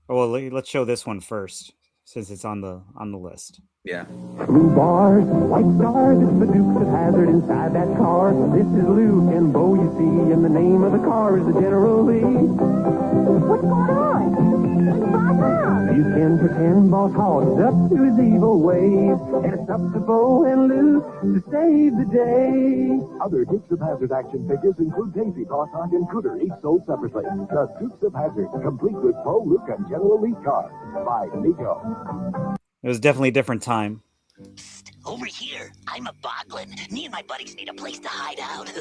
Oh, well, let's show this one first, since it's on the list. Yeah. Blue bars, white stars, it's the Dukes of Hazzard inside that car. This is Luke and Bo, you see, and the name of the car is the General Lee. What's going on? You can pretend Boss Hogg is up to his evil ways, and it's up to Bo and Luke to save the day. Other Dukes of Hazzard action figures include Daisy, Boss Hogg, and Cooter, each sold separately. The Dukes of Hazzard, complete with Bo, Luke, and General Lee cars by Nico. It was definitely a different time. Over here, I'm a Boglin. Me and my buddies need a place to hide out.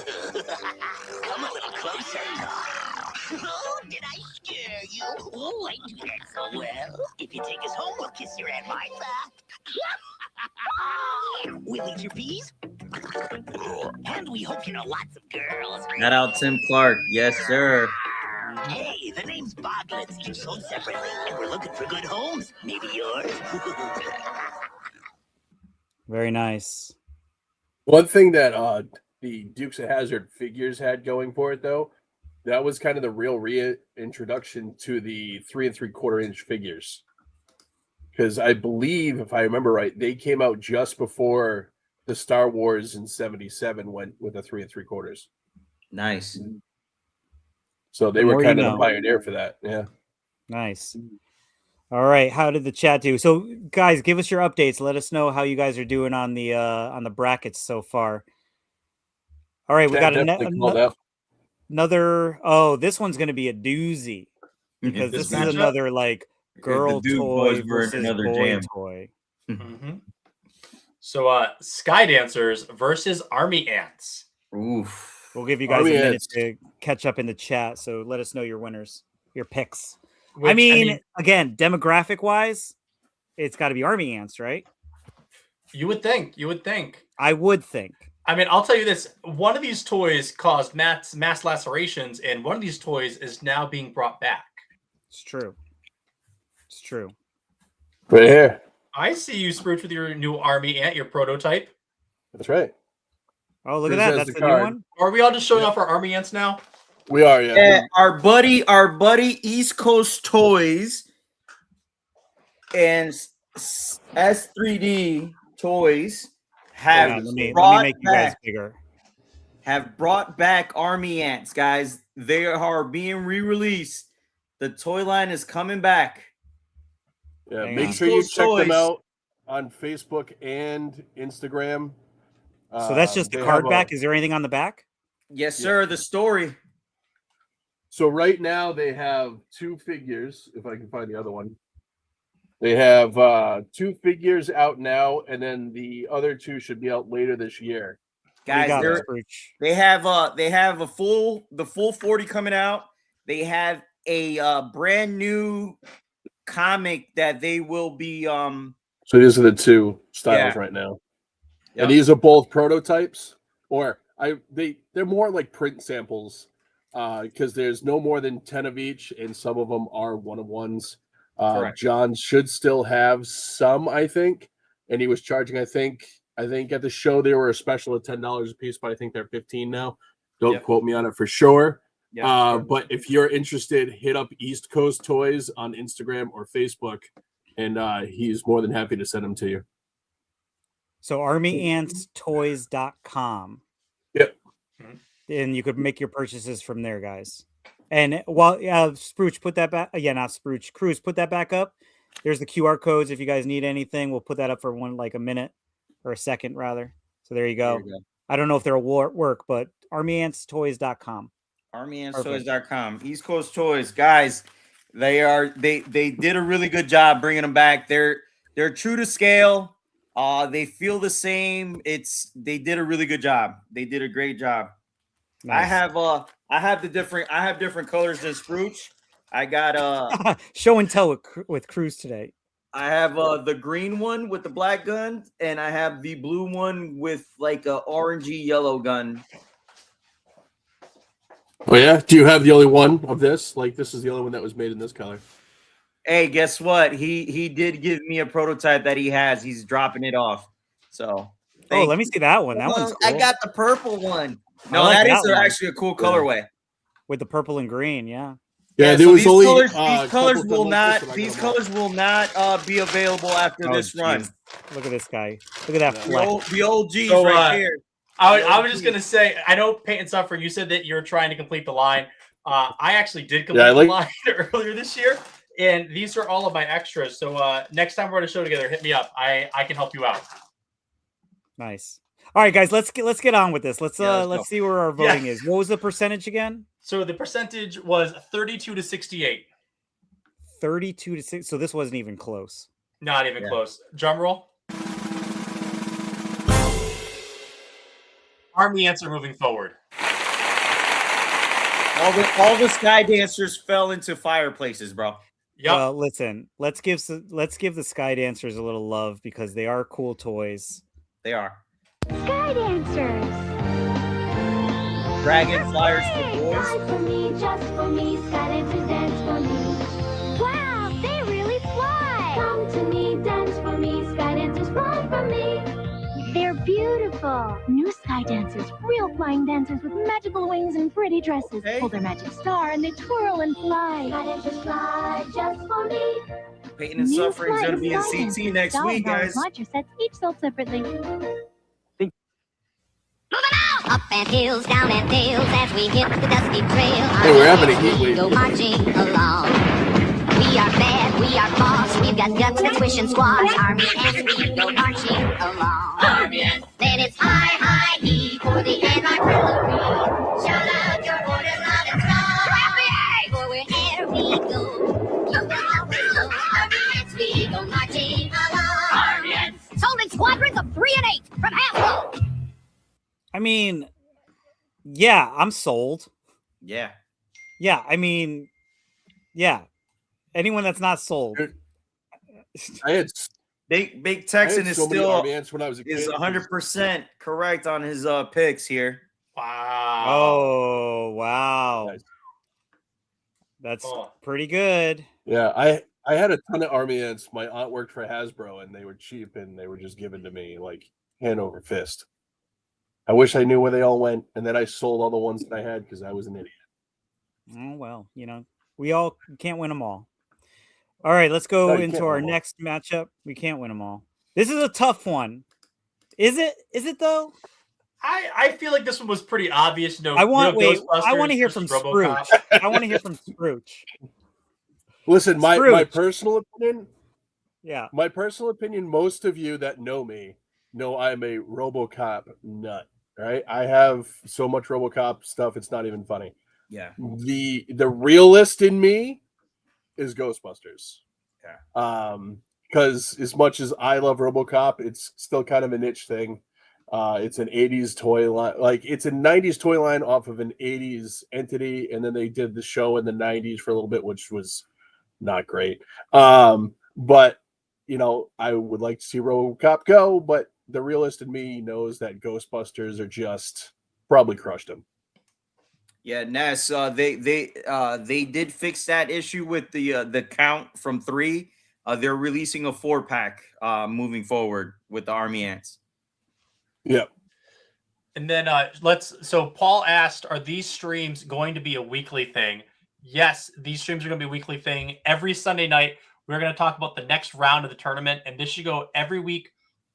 Come a little closer. Oh, did I scare you? Oh, I do that so well. If you take us home, we'll kiss your Aunt Martha. We'll eat your peas. And we hope you know lots of girls. Shout out Tim Clark. Yes, sir. Hey, the name's Boglins, each sold separately, and we're looking for good homes. Maybe yours. Very nice. One thing that the Dukes of Hazzard figures had going for it, though, that was kind of the real reintroduction to the 3 3/4 inch figures. Because I believe, if I remember right, they came out just before the Star Wars in '77 went with the 3 3/4. Nice. So they were kind of the pioneer for that. Yeah. Nice. All right. How did the chat do? So, guys, give us your updates. Let us know how you guys are doing on the brackets so far. All right, we got another. Oh, this one's going to be a doozy because this is another like girl toy versus another boy toy. So, Sky Dancers versus Army Ants. Oof. We'll give you guys a minute to catch up in the chat. So let us know your winners, your picks. I mean, again, demographic wise, it's got to be Army Ants, right? You would think. You would think. I would think. I mean, I'll tell you this. One of these toys caused mass lacerations, and one of these toys is now being brought back. It's true. It's true. Right here. I see you, Spruce, with your new Army Ant, your prototype. That's right. Oh, look at that. That's the new one. Are we all just showing off our Army Ants now? We are, yeah. Yeah, our buddy East Coast Toys and S3D Toys have let me make you guys bigger. Have brought back Army Ants, guys. They are being re-released. The toy line is coming back. Yeah, make sure you check them out on Facebook and Instagram. So that's just the card back. Is there anything on the back? Yes, sir. The story. So right now they have 2 figures. If I can find the other one, they have 2 figures out now, and then the other 2 should be out later this year. Guys, they have the full 40 coming out. They have a brand new comic that they will be. So these are the 2 styles right now. Yep. And these are both prototypes, or they're more like print samples, because there's no more than 10 of each, and some of them are 1-of-1s. John should still have some, I think, and he was charging, I think at the show they were a special at $10 a piece, but I think they're 15 now. Don't quote me on it for sure. But if you're interested, hit up East Coast Toys on Instagram or Facebook, and he's more than happy to send them to you. So armyantstoys.com. Yep. And you could make your purchases from there, guys. And while Spruce, put that back. Yeah, not Spruce. Cruz, put that back up. There's the QR codes. If you guys need anything, we'll put that up for a minute or a second, rather. So there you go. I don't know if they'll work, but armyantstoys.com. Armyantstoys.com. East Coast Toys, guys. They did a really good job bringing them back. They're true to scale. They feel the same. They did a really good job. They did a great job. Nice. I have different colors than Spruce. I got show and tell with Cruz today. I have the green one with the black gun, and I have the blue one with like a orangey yellow gun. Oh yeah? Do you have the only one of this? Like this is the only one that was made in this color. Hey, guess what? He did give me a prototype that he has. He's dropping it off. So let me see that one. That one's cool. I got the purple one. No, that is actually a cool colorway. With the purple and green, yeah. Yeah, there was only these colors will not be available after this run. Look at this guy. Look at that flex. The OGs right here. I was just gonna say, I know Paint and Suffer, you said that you're trying to complete the line. I actually did complete the line earlier this year, and these are all of my extras. So next time we're on a show together, hit me up. I can help you out. Nice. All right, guys, let's get on with this. Let's see where our voting is. What was the percentage again? So the percentage was 32 to 68. 32 to 6. So this wasn't even close. Not even close. Drum roll. Army Ants are moving forward. All the Sky Dancers fell into fireplaces, bro. Yep. Well, listen, let's give the Sky Dancers a little love because they are cool toys. They are. Sky Dancers. Dragon Flyers for boys. Fly for me, just for me. Sky Dancers dance for me. Wow, they really fly. Come to me, dance for me. Sky Dancers fly for me. They're beautiful. New Sky Dancers, real flying dancers with magical wings and pretty dresses. Pull their magic star and they twirl and fly. Sky Dancers fly just for me. Pain and Suffering is going to be in CT next week, guys. Launcher sets each sold separately. Up and hills, down and dales, as we hit the dusty trail. Hey, we're having a heat wave. Go marching along. We are bad, we are boss. We've got guts that swish and squash. Army ants, we go marching along. Army ants. Then it's high, high, he for the anti-artillery. Shout out your orders loud and strong. For wherever we go, you will always know. Army ants, we go marching along. Army ants. Sold in squadrons of 3 and 8 from Hasbro. I mean, yeah, I'm sold. Yeah. Yeah, I mean, yeah. Anyone that's not sold. I had Big Texan is so many still Army Ants when I was a kid. is 100% correct on his picks here. Wow. Oh, wow. That's pretty good. Yeah, I had a ton of Army Ants. My aunt worked for Hasbro, and they were cheap, and they were just given to me like hand over fist. I wish I knew where they all went, and then I sold all the ones that I had because I was an idiot. Oh, well, you know, we all can't win them all. All right, let's go into our next matchup. We can't win them all. This is a tough one. Is it? Is it though? I feel like this one was pretty obvious. You know, I want Ghostbusters to hear from versus Scrooge. Robocop. I want to hear from Scrooge. Listen, my Scrooge. personal opinion. Yeah. My personal opinion. Most of you that know me know I'm a RoboCop nut. Right? I have so much RoboCop stuff. It's not even funny. Yeah. The realist in me is Ghostbusters. Yeah. Because as much as I love RoboCop, it's still kind of a niche thing. It's an 80s toy line. Like, it's a 90s toy line off of an 80s entity, and then they did the show in the 90s for a little bit, which was not great. But, you know, I would like to see RoboCop go, but the realist in me knows that Ghostbusters are just probably crushed him. Yeah, Ness, they did fix that issue with the count from 3. They're releasing a 4-pack moving forward with the Army Ants. Yep. And then so Paul asked, are these streams going to be a weekly thing? Yes, these streams are going to be a weekly thing. Every Sunday night, we're going to talk about the next round of the tournament, and this should go every week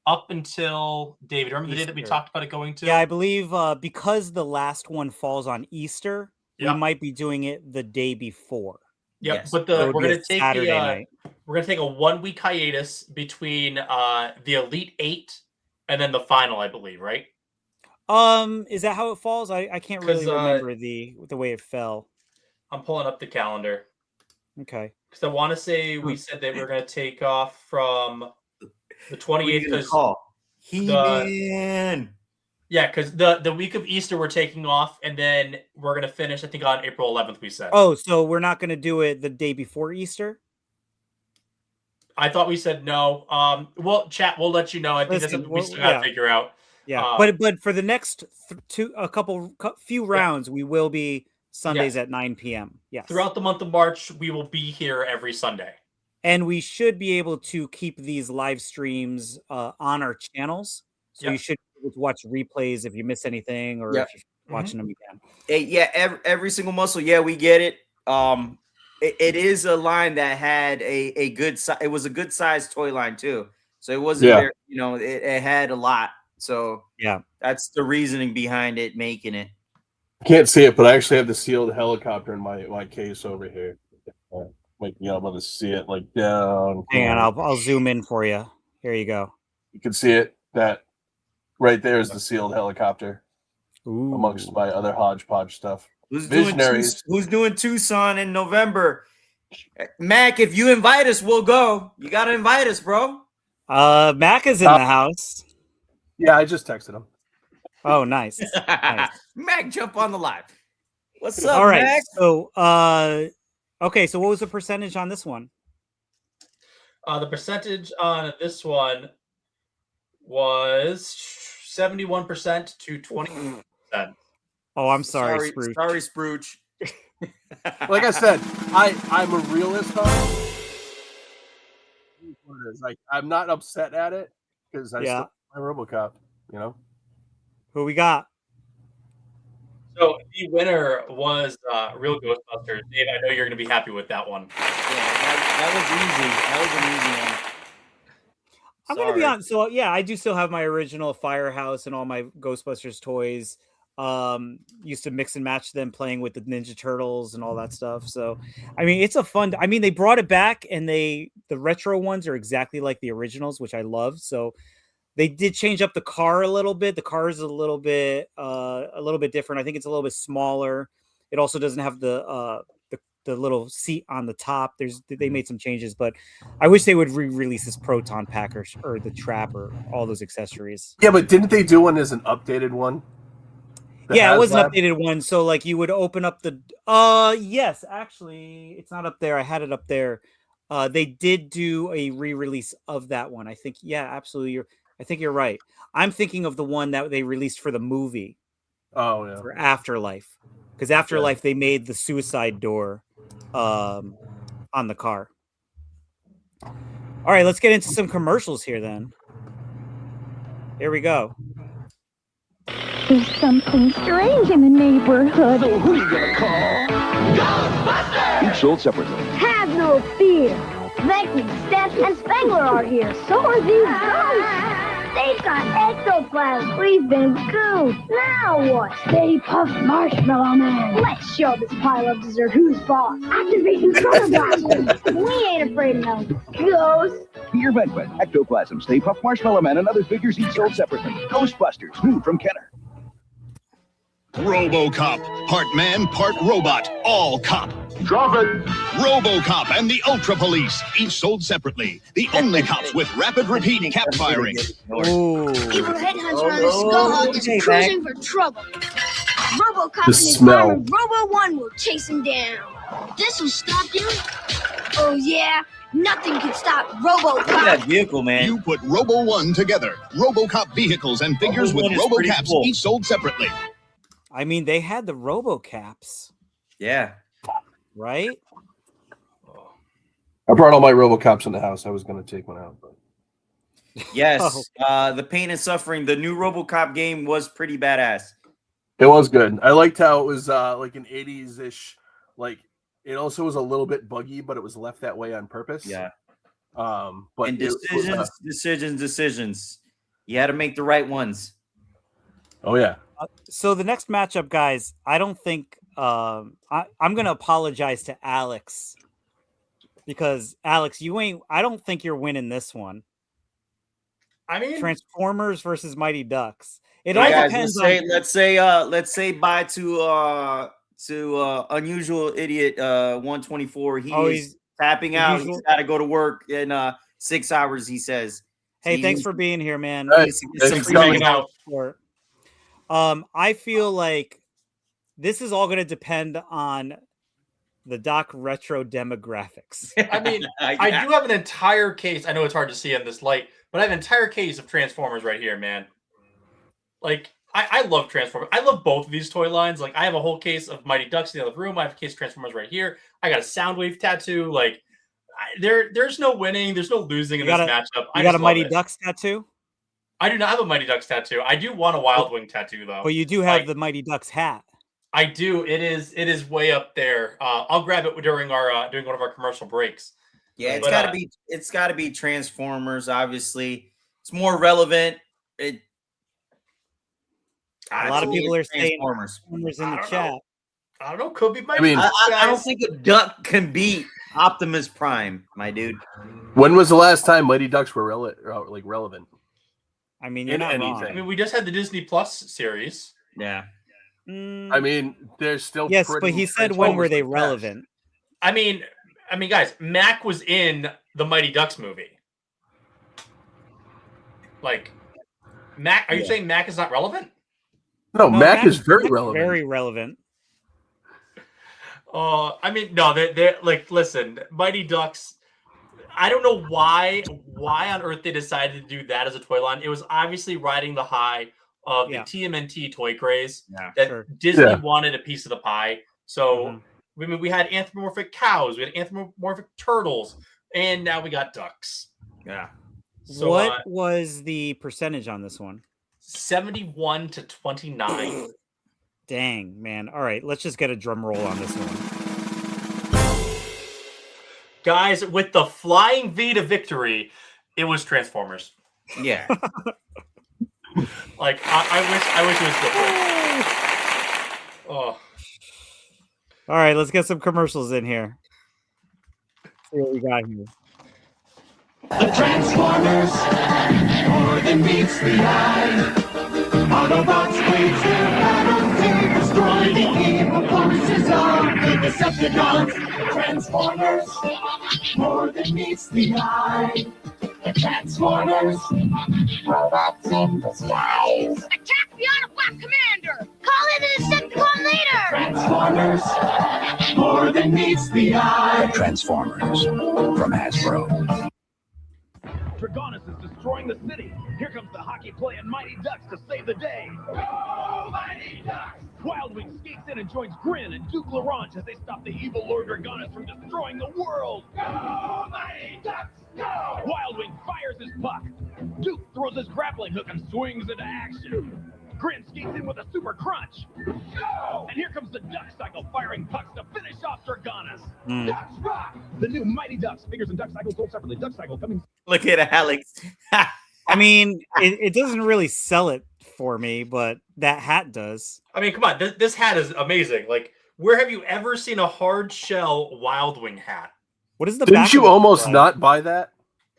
up until, David, remember the day that we talked about it going to? Yeah, I believe because the last one falls on Easter, we might be doing it the day before. Yep, Yes. but So it would we're be going a to take Saturday night. we're going to take a 1-week hiatus between the Elite 8 and then the final, I believe, right? Is that how it falls? I can't really 'Cause, remember the way it fell. I'm pulling up the calendar. Okay. Because I want to say we said that we're going to take off from the 28th. Because He-Man. yeah, because the week of Easter we're taking off, and then we're going to finish, I think, on April 11th, we said. Oh, so we're not going to do it the day before Easter? I thought we said no. Well, chat, we'll let you know. I think that's something we still got to figure out. Yeah, but for the next few rounds, we will be Sundays at 9 p.m. Yes. Throughout the month of March, we will be here every Sunday. And we should be able to keep these live streams on our channels. So you should be able to watch replays if you miss anything or if you're watching them again. Yeah, every single muscle. Yeah, we get it. It is a line that had a good size. It was a good sized toy line too. So it wasn't very, you know, it had a lot. So yeah, that's the reasoning behind it making it. Can't see it, but I actually have the sealed helicopter in my case over here. Like, I'm able to see it like down. Hang on, I'll zoom in for you. Here you go. You can see it. That right there is the sealed helicopter. Amongst my other hodgepodge stuff. Who's Visionaries. doing Tucson in November? Mac, if you invite us, we'll go. You gotta invite us, bro. Mac is in the house. Yeah, I just texted him. Oh, nice. Nice. Mac, jump on the live. What's up, All right. Mac? So, okay. So, what was the percentage on this one? The percentage on this one was 71% to 20%. Oh, I'm sorry, Spruce. Sorry, Spruce. Like I said, I'm a realist. Like I'm not upset at it because I still my RoboCop. You know. Who we got? So the winner was Real Ghostbusters. Dave, I know you're going to be happy with that one. Yeah, that was easy. That was an easy one. I'm going to be honest. So, yeah, I do still have my original Firehouse and all my Ghostbusters toys. Used to mix and match them playing with the Ninja Turtles and all that stuff. So, I mean, it's a fun. I mean, they brought it back, and the retro ones are exactly like the originals, which I love. So, they did change up the car a little bit. The car is a little bit different. I think it's a little bit smaller. It also doesn't have the little seat on the top. They made some changes, but I wish they would re-release this Proton Pack or the Trap or all those accessories. Yeah, but didn't they do one as an updated one? Yeah, it was an updated one. So like you would open up the yes, actually it's not up there. I had it up there. They did do a re-release of that one. I think, yeah, absolutely. I think you're right. I'm thinking of the one that they released for the movie. Oh yeah. For Afterlife. Because Afterlife they made the suicide door on the car. All right, let's get into some commercials here then. Here we go. There's something strange in the neighborhood. So who you gonna call? Ghostbusters! Each sold separately. Have no fear. Beckley, Steph, and Spengler are here. So are these ghosts. They've got ectoplasm. We've been goofed. Now what? Stay Puft Marshmallow Man. Let's show this pile of dessert who's boss. Activating Chronoblasting. We ain't afraid of no ghosts. Peter Benquet, Ectoplasm, Stay Puft Marshmallow Man, and other figures each sold separately. Ghostbusters, new from Kenner. Robocop, part man, part robot, all cop. Drop it! Robocop and the Ultra Police, each sold separately. The only cops with rapid repeat cap firing. Ooh. Evil headhunter on the Skullhawk is cruising for trouble. Robocop and his smell. armor Robo-1 will chase him down. This will stop you? Oh yeah? Nothing can stop Look at that Robocop. vehicle, man. You put Robo-1 together. Robocop vehicles and figures with Robo-1 is pretty Robocaps, cool. each sold separately. I mean, they had the RoboCaps, Yeah. right? I brought all my RoboCops in the house. I was going to take one out, but Yes. The Pain and Suffering, the new RoboCop game was pretty badass. it was good. I liked how it was like an 80s-ish, like it also was a little bit buggy, but it was left that way on purpose. Yeah. But And it was, decisions. You had to make the right ones. oh yeah. So the next matchup, guys, I don't think I'm going to apologize to Alex because Alex, I don't think you're winning this one. I mean, Transformers versus Mighty Ducks. It Hey, all guys, depends let's say bye to Unusual Idiot 124. He's tapping out. Unusual- He's got to go to work in 6 hours, he says. Hey, He thanks needs- for being here, man. Hey, needs to get thanks some for free coming out. Support. I feel like this is all going to depend on the Doc Retro demographics. I mean, I do have an entire case. I know it's hard to see in this light, but I have an entire case of Transformers right here, man. Like, I love Transformers. I love both of these toy lines. Like, I have a whole case of Mighty Ducks in the other room. I have a case of Transformers right here. I got a Soundwave tattoo. Like, there's no winning. There's no losing in this matchup. You got a Mighty Ducks tattoo? I do not have a Mighty Ducks tattoo. I do want a Wild Wing tattoo, though. But you do have the Mighty Ducks hat. I do. It is way up there. I'll grab it during one of our commercial breaks. Yeah, But, it's gotta be Transformers, obviously. It's more relevant. A lot of people are saying Transformers. Transformers in the I don't chat. know. I don't know. Could be my. I mean, I don't think a duck can beat Optimus Prime, my dude. When was the last time Mighty Ducks were relevant? I mean, you're In not anything. wrong. I mean, we just had the Disney Plus series. Yeah. I mean, there's still Yes, pretty but he said when were Transformers they like that. relevant? I mean, guys, Mac was in the Mighty Ducks movie. Like, Mac, are you saying Mac is not relevant? No, Mac is very Mac's relevant. Very relevant. I mean, no, they're like, listen, Mighty Ducks. I don't know why on earth they decided to do that as a toy line. It was obviously riding the high of the TMNT toy craze that Disney wanted a piece of the pie. So I mean, we had anthropomorphic cows, we had anthropomorphic turtles, and now we got ducks. Yeah. So, what was the percentage on this one? 71 to 29. Dang, man. All right, let's just get a drum roll on this one. Guys, with the flying V to victory, it was Transformers. Yeah. Like I wish it was different. Oh. All right, let's get some commercials in here. See what we got here. The Transformers, more than meets the eye. Autobots wage their battles to destroy the evil forces of the Decepticons. Transformers, more than meets the eye. The Transformers, robots in disguise. Attack the Autobot commander! Call in the Decepticon leader! Transformers, more than meets the eye. Transformers from Hasbro. Dragonis is destroying the city. Here comes the hockey-playing Mighty Ducks to save the day. Go, Mighty Ducks! Wildwing skates in and joins Grin and Duke LaRange as they stop the evil Lord Dragonis from destroying the world. Go, Mighty Ducks! Go! Wildwing fires his puck. Duke throws his grappling hook and swings into action. Grin skates in with a super crunch. Go! And here comes the Duck Cycle firing pucks to finish off Dragonis. Ducks rock! The new Mighty Ducks figures and Duck Cycle sold separately. Duck Cycle coming. Look at Alex. I mean, it doesn't really sell it for me, but that hat does. I mean, come on, this hat is amazing. Like, where have you ever seen a hard shell Wildwing hat? What is the? Didn't you almost not buy that?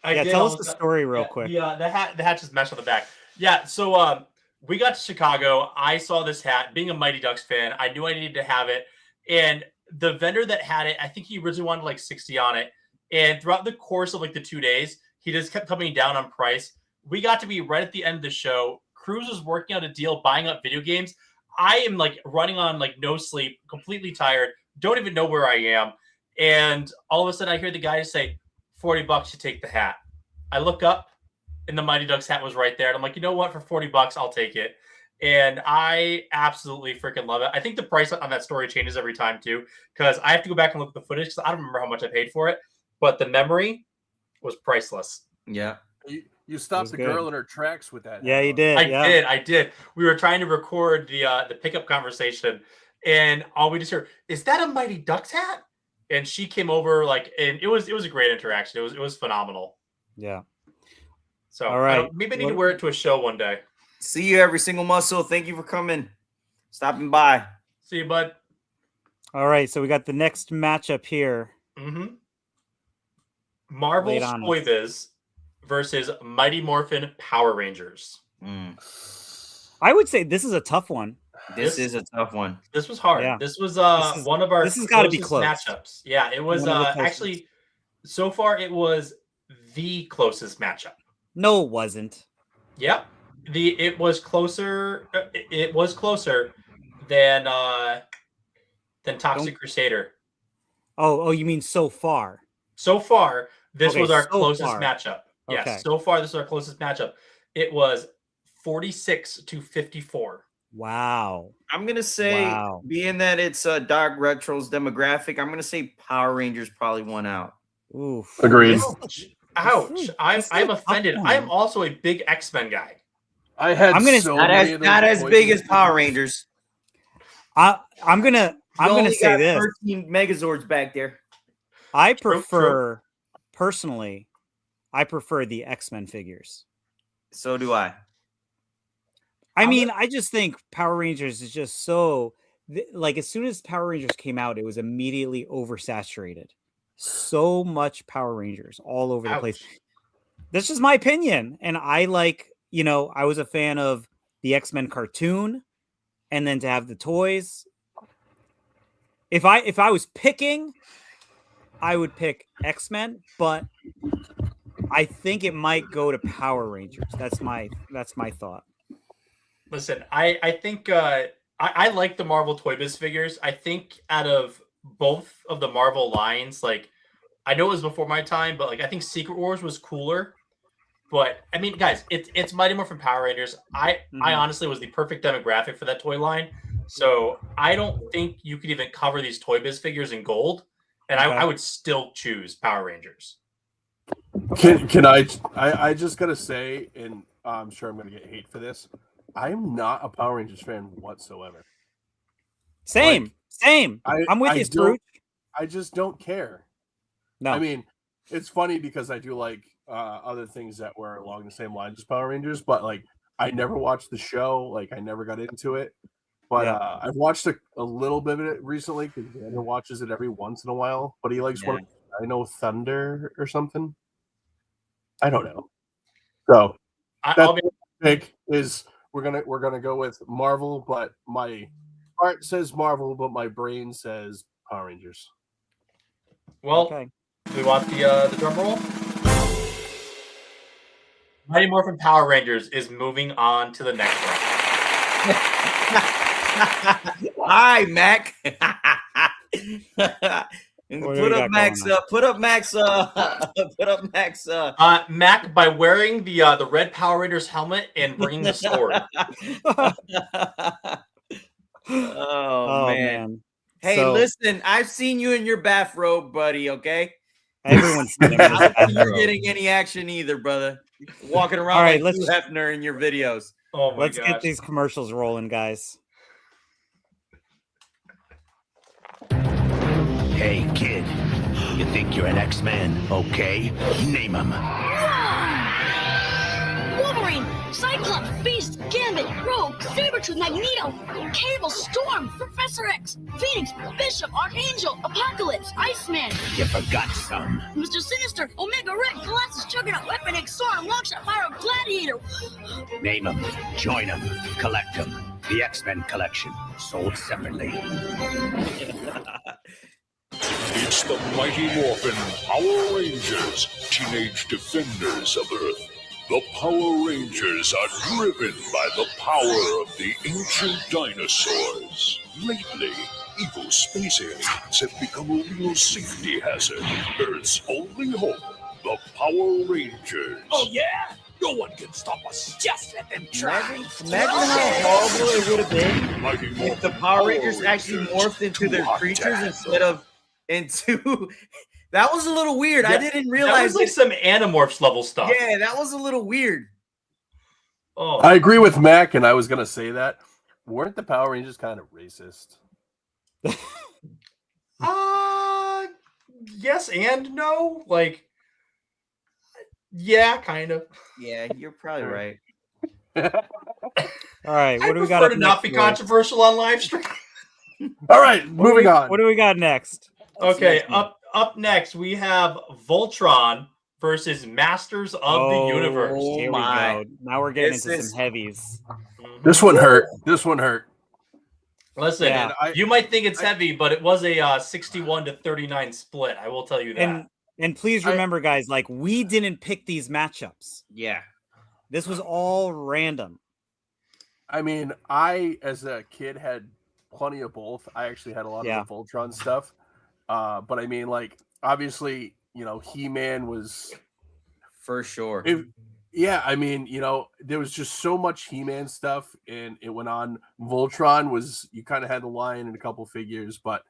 Yeah, tell us the story real quick. Yeah, the hat just meshed on the back. Yeah, so we got to Chicago. I saw this hat. Being a Mighty Ducks fan, I knew I needed to have it. And the vendor that had it, I think he originally wanted like 60 on it. And throughout the course of like the 2 days, he just kept coming down on price. We got to be right at the end of the show. Cruz was working out a deal, buying up video games. I am like running on like no sleep, completely tired, don't even know where I am. And all of a sudden I hear the guy say, $40 to take the hat. I look up and the Mighty Ducks hat was right there. And I'm like, you know what? For $40, I'll take it. And I absolutely freaking love it. I think the price on that story changes every time too, because I have to go back and look at the footage because I don't remember how much I paid for it. But the memory was priceless. Yeah. You stopped the girl in her tracks with that. Yeah, you did. I did. We were trying to record the pickup conversation, and all we just heard, is that a Mighty Ducks hat? And she came over and it was a great interaction. It was phenomenal. Yeah. So all right, maybe I need to wear it to a show one day. See you, every single muscle. Thank you for coming, stopping by. See you, bud. All right, so we got the next matchup here. Marvel's Toy Biz versus Mighty Morphin Power Rangers. I would say this is a tough one. This is a tough one. This was hard. Yeah. This was one of our this has got to be close matchups. Yeah, it was actually so far it was the closest matchup. No, it wasn't. Yep. It was closer. It was closer than Toxic Crusader. Oh, you mean so far? So far, this was our so closest far. matchup. Yes, Okay. so far this is our closest matchup. It was 46 to 54. Wow. I'm gonna say, being that it's Dark Retro's demographic, I'm gonna say Power Rangers probably won out. Oof. Agreed. Ouch! I'm offended. I am also a big X-Men guy. I had I'm gonna not as big as Power Rangers. I'm gonna say this. 13 Megazords back there. I prefer personally. I prefer the X-Men figures. So do I. I mean, I just think Power Rangers is just so like as soon as Power Rangers came out, it was immediately oversaturated. So much Power Rangers all over the place. That's just my opinion. And I like, I was a fan of the X-Men cartoon, and then to have the toys. If I was picking, I would pick X-Men, but I think it might go to Power Rangers. That's my thought. Listen, I think I like the Marvel Toy Biz figures. I think out of both of the Marvel lines, like I know it was before my time, but like I think Secret Wars was cooler. But I mean, guys, it's Mighty Morphin Power Rangers. I honestly was the perfect demographic for that toy line. So I don't think you could even cover these Toy Biz figures in gold, and I would still choose Power Rangers. Can I just gotta say, and I'm sure I'm gonna get hate for this. I'm not a Power Rangers fan whatsoever. Same. I'm with you, Scrooge. I just don't care. No, I mean, it's funny because I do like other things that were along the same lines as Power Rangers, but like I never watched the show. Like I never got into it. But I've watched a little bit of it recently because Daniel watches it every once in a while. But he likes one. I know Thunder or something. I don't know. So that pick is we're gonna go with Marvel, but my heart says Marvel, but my brain says Power Rangers. Well, do we want the drum roll? Mighty Morphin Power Rangers is moving on to the next round. Hi, Mac. Put up Max. Put up Max. Mac, by wearing the Red Power Rangers helmet and bringing the sword. Oh man. Hey, listen, I've seen you in your bathrobe, buddy. Okay. Everyone's seen him in his bathrobe. You're getting any action either, brother. You're walking around like Hugh Hefner in your videos. Oh my Let's get these commercials rolling, guys. Hey, kid. You think you're an X-Man? Okay. Name him. Wolverine, Cyclops, Beast, Gambit, Rogue, Sabretooth, Magneto, Cable, Storm, Professor X, Phoenix, Bishop, Archangel, Apocalypse, Iceman. You forgot some. Mr. Sinister, Omega Red, Colossus, Juggernaut, Weapon X, Storm, Longshot, Pyro, Gladiator. Name them, join them, collect them. The X-Men collection, sold separately. It's the Mighty Morphin Power Rangers, teenage defenders of Earth. The Power Rangers are driven by the power of the ancient dinosaurs. Lately, evil space aliens have become a real safety hazard. Earth's only hope, the Power Rangers. Oh yeah? No one can stop us. Just let them try. Imagine how horrible it would have been if the Power Rangers actually morphed into their creatures instead of into. That was a little weird. I didn't realize that was like some Animorphs level stuff. Yeah, that was a little weird. Oh, I agree with Mac, and I was gonna say that. Weren't the Power Rangers kind of racist? Yes and no. Like, yeah, kind of. Yeah, you're probably right. All right, what do we got? To not be controversial on live stream. All right, moving on. What do we got next? Okay, up next we have Voltron versus Masters of the Universe. Here we go. Now we're getting into some heavies. This one hurt. This one hurt. Listen, you might think it's heavy, but it was a 61-39 split. I will tell you that. And please remember, guys, like we didn't pick these matchups. Yeah, this was all random. I mean, I as a kid had plenty of both. I actually had a lot of the Voltron stuff. But I mean, like, obviously, you know, He-Man was for sure. I mean, you know, there was just so much He-Man stuff, and it went on. Voltron was, you kind of had the line and a couple figures, but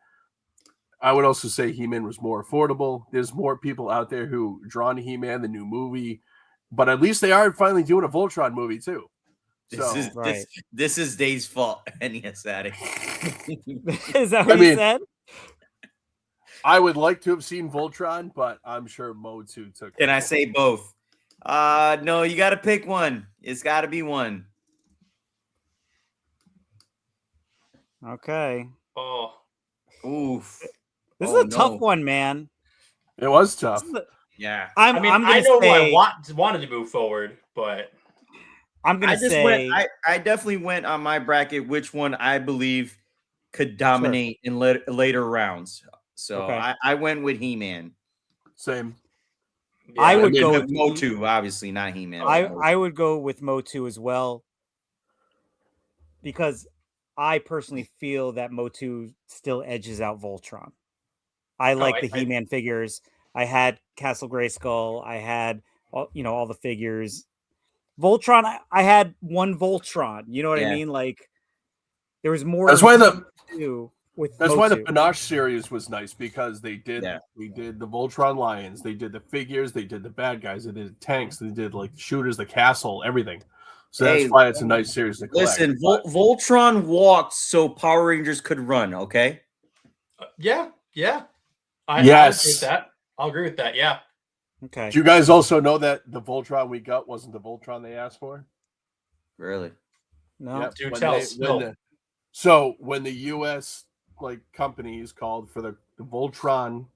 I would also say He-Man was more affordable. There's more people out there who drawn He-Man, the new movie, but at least they are finally doing a Voltron movie too. This is Dave's fault, and he has at it. Is that what he said? I would like to have seen Voltron, but I'm sure Mo2 took it. Can I say both? No, you got to pick one. It's got to be one. Okay. Oh. Oof. This is a tough one, man. It was tough. Yeah. I know who I wanted to move forward, but I'm going to say... I definitely went on my bracket which one I believe could dominate in later rounds. So I went with He-Man. Same. Yeah, I would go with Mo2, obviously not He-Man. I would go with Mo2 as well. because I personally feel that Motu still edges out Voltron. I like the He-Man figures. I had Castle Grayskull. I had all the figures. Voltron. I had one Voltron. You know what I mean? Like there was more. That's why That's why the Motu. Panache series was nice because they did the Voltron Lions, they did the figures, they did the bad guys, they did tanks, they did like shooters, the castle, everything. So that's why it's a nice series to collect. Listen, Voltron walked so Power Rangers could run. Okay. Yeah. I'll agree with that. Yeah. Okay. Do you guys also know that the Voltron we got wasn't the Voltron they asked for? Really? No. Yep. Do tell. So when the U.S. companies called for the Voltron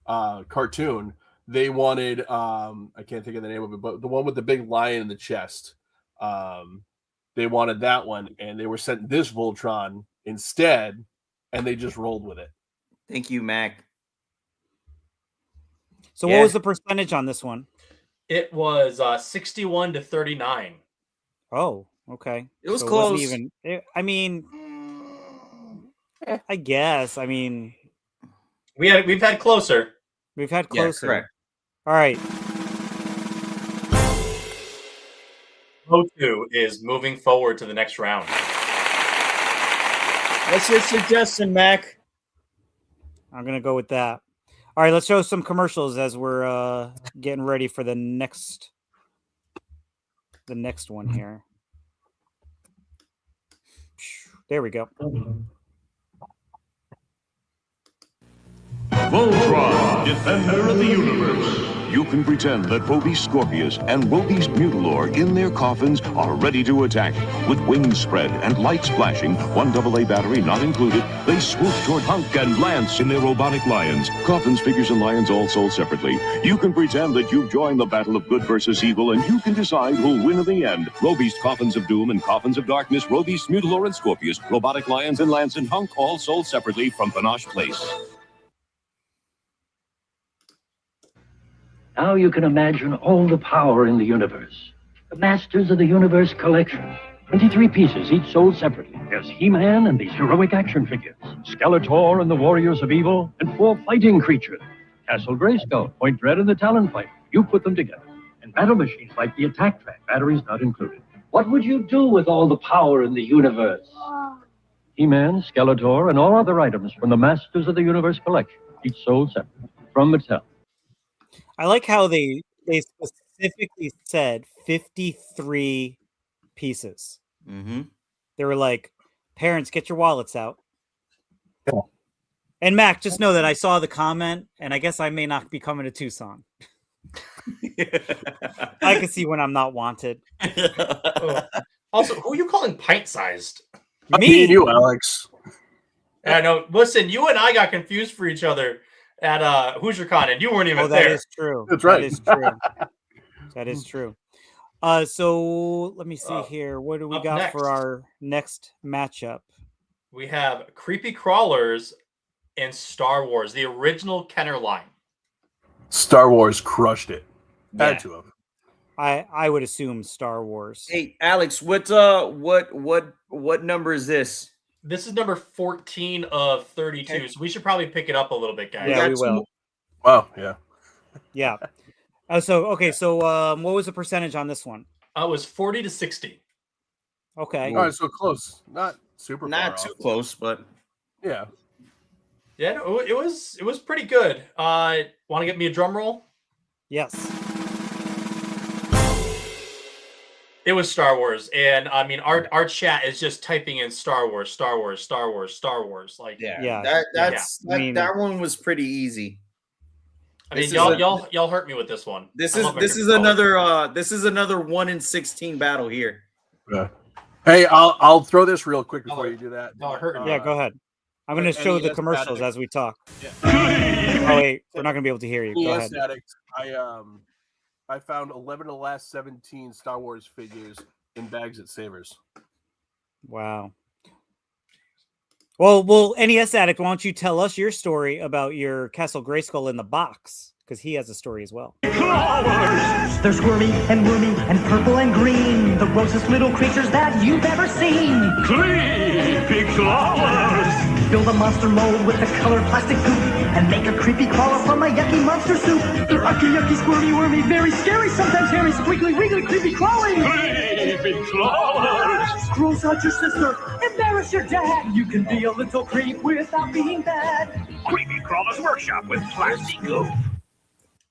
cartoon, they wanted I can't think of the name of it, but the one with the big lion in the chest. They wanted that one, and they were sent this Voltron instead, and they just rolled with it. Thank you, Mac. So what was the percentage on this one? It was 61-39. Oh, okay. It was So close. wasn't even. I mean, I guess. I mean, we've had closer. We've had Yeah, closer. correct. All right. Motu is moving forward to the next round. What's your suggestion, Mac? I'm gonna go with that. All right, let's show some commercials as we're getting ready for the next one here. There we go. Voltron, defender of the universe. You can pretend that Phobie Scorpius and Wobies Mutilor in their coffins are ready to attack. With wings spread and lights flashing, one AA battery not included, they swoop toward Hunk and Lance in their robotic lions. Coffins, figures, and lions all sold separately. You can pretend that you've joined the battle of good versus evil, and you can decide who'll win in the end. Robies, Coffins of Doom, and Coffins of Darkness, Robies, Mutilor, and Scorpius, robotic lions and Lance and Hunk all sold separately from Panache Place. Now you can imagine all the power in the universe. The Masters of the Universe collection. 23 pieces, each sold separately. There's He-Man and these heroic action figures. Skeletor and the Warriors of Evil, and 4 fighting creatures. Castle Grayskull, Point Dread, and the Talonfighter. You put them together. And battle machines like the Attack Track, batteries not included. What would you do with all the power in the universe? He-Man, Skeletor, and all other items from the Masters of the Universe collection, each sold separately. From Mattel. I like how they specifically said 53 pieces. Mm-hmm. They were like, parents, get your wallets out. Yeah. And Mac, just know that I saw the comment, and I guess I may not be coming to Tucson. I can see when I'm not wanted. Also, who are you calling pint-sized? Me and you, Alex. I know. Listen, you and I got confused for each other at HoosierCon, and you weren't even there. That is true. That's right. That is true. That is true. So let me see here. What do we got next for our next matchup? We have Creepy Crawlers and Star Wars, the original Kenner line. Star Wars crushed it. Had to have. I would assume Star Wars. Hey, Alex, what number is this? This is number 14 of 32, okay. So we should probably pick it up a little bit, guys. Yeah, we will. Wow, yeah. Yeah. So what was the percentage on this one? It was 40-60. Okay. All right, so close. Not super Not far too off. close, but yeah. Yeah, it was pretty good. Want to get me a drum roll? Yes. It was Star Wars, and I mean, our chat is just typing in Star Wars, Star Wars, Star Wars, Star Wars. Like, that one was pretty easy. I mean, y'all hurt me with this one. This is another 1 in 16 battle here. Yeah. Hey, I'll throw this real quick before you do that. No, it hurt. Yeah, go ahead. I'm going to show the commercials as we talk. Yeah. Oh wait, we're not going to be able to hear you. Go ahead. Addict, I found 11 of the last 17 Star Wars figures in bags at Savers. Wow. Well, NES Addict, why don't you tell us your story about your Castle Grayskull in the box? because he has a story as well. They're squirmy and wormy and purple and green, the grossest little creatures that you've ever seen. Creepy crawlers! Build a monster mold with the colored plastic goop and make a creepy crawler from a yucky monster soup. They're yucky, squirmy, wormy, very scary, sometimes hairy, squiggly, wiggly, creepy crawling. Creepy crawlers! Gross out your sister, embarrass your dad. You can be a little creep without being bad. Creepy Crawler's Workshop with plastic goop.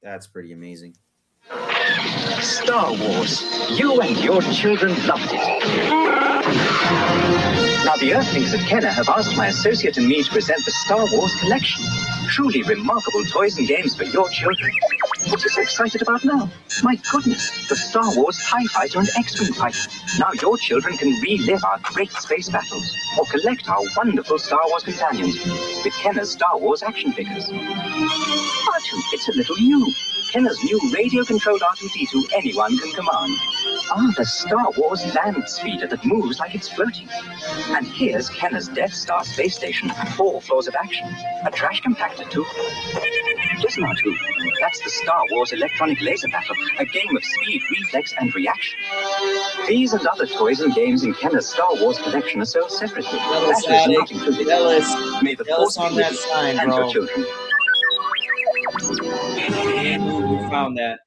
That's pretty amazing. Star Wars. You and your children loved it. Now, the Earthlings at Kenner have asked my associate and me to present the Star Wars collection. Truly remarkable toys and games for your children. What are you so excited about now? My goodness, the Star Wars TIE Fighter and X-Wing Fighter. Now your children can relive our great space battles or collect our wonderful Star Wars companions with Kenner's Star Wars action figures. R2, it's a little new. Kenner's new radio-controlled R2-D2 anyone can command. The Star Wars land speeder that moves like it's floating. And here's Kenner's Death Star space station, 4 floors of action. A trash compactor too. Listen, R2, that's the Star Wars electronic laser battle, a game of speed, reflex, and reaction. These and other toys and games in Kenner's Star Wars collection are sold separately. Ellis, That is not included. May the Ellis force on be that with you sign, and bro. your children. We found that.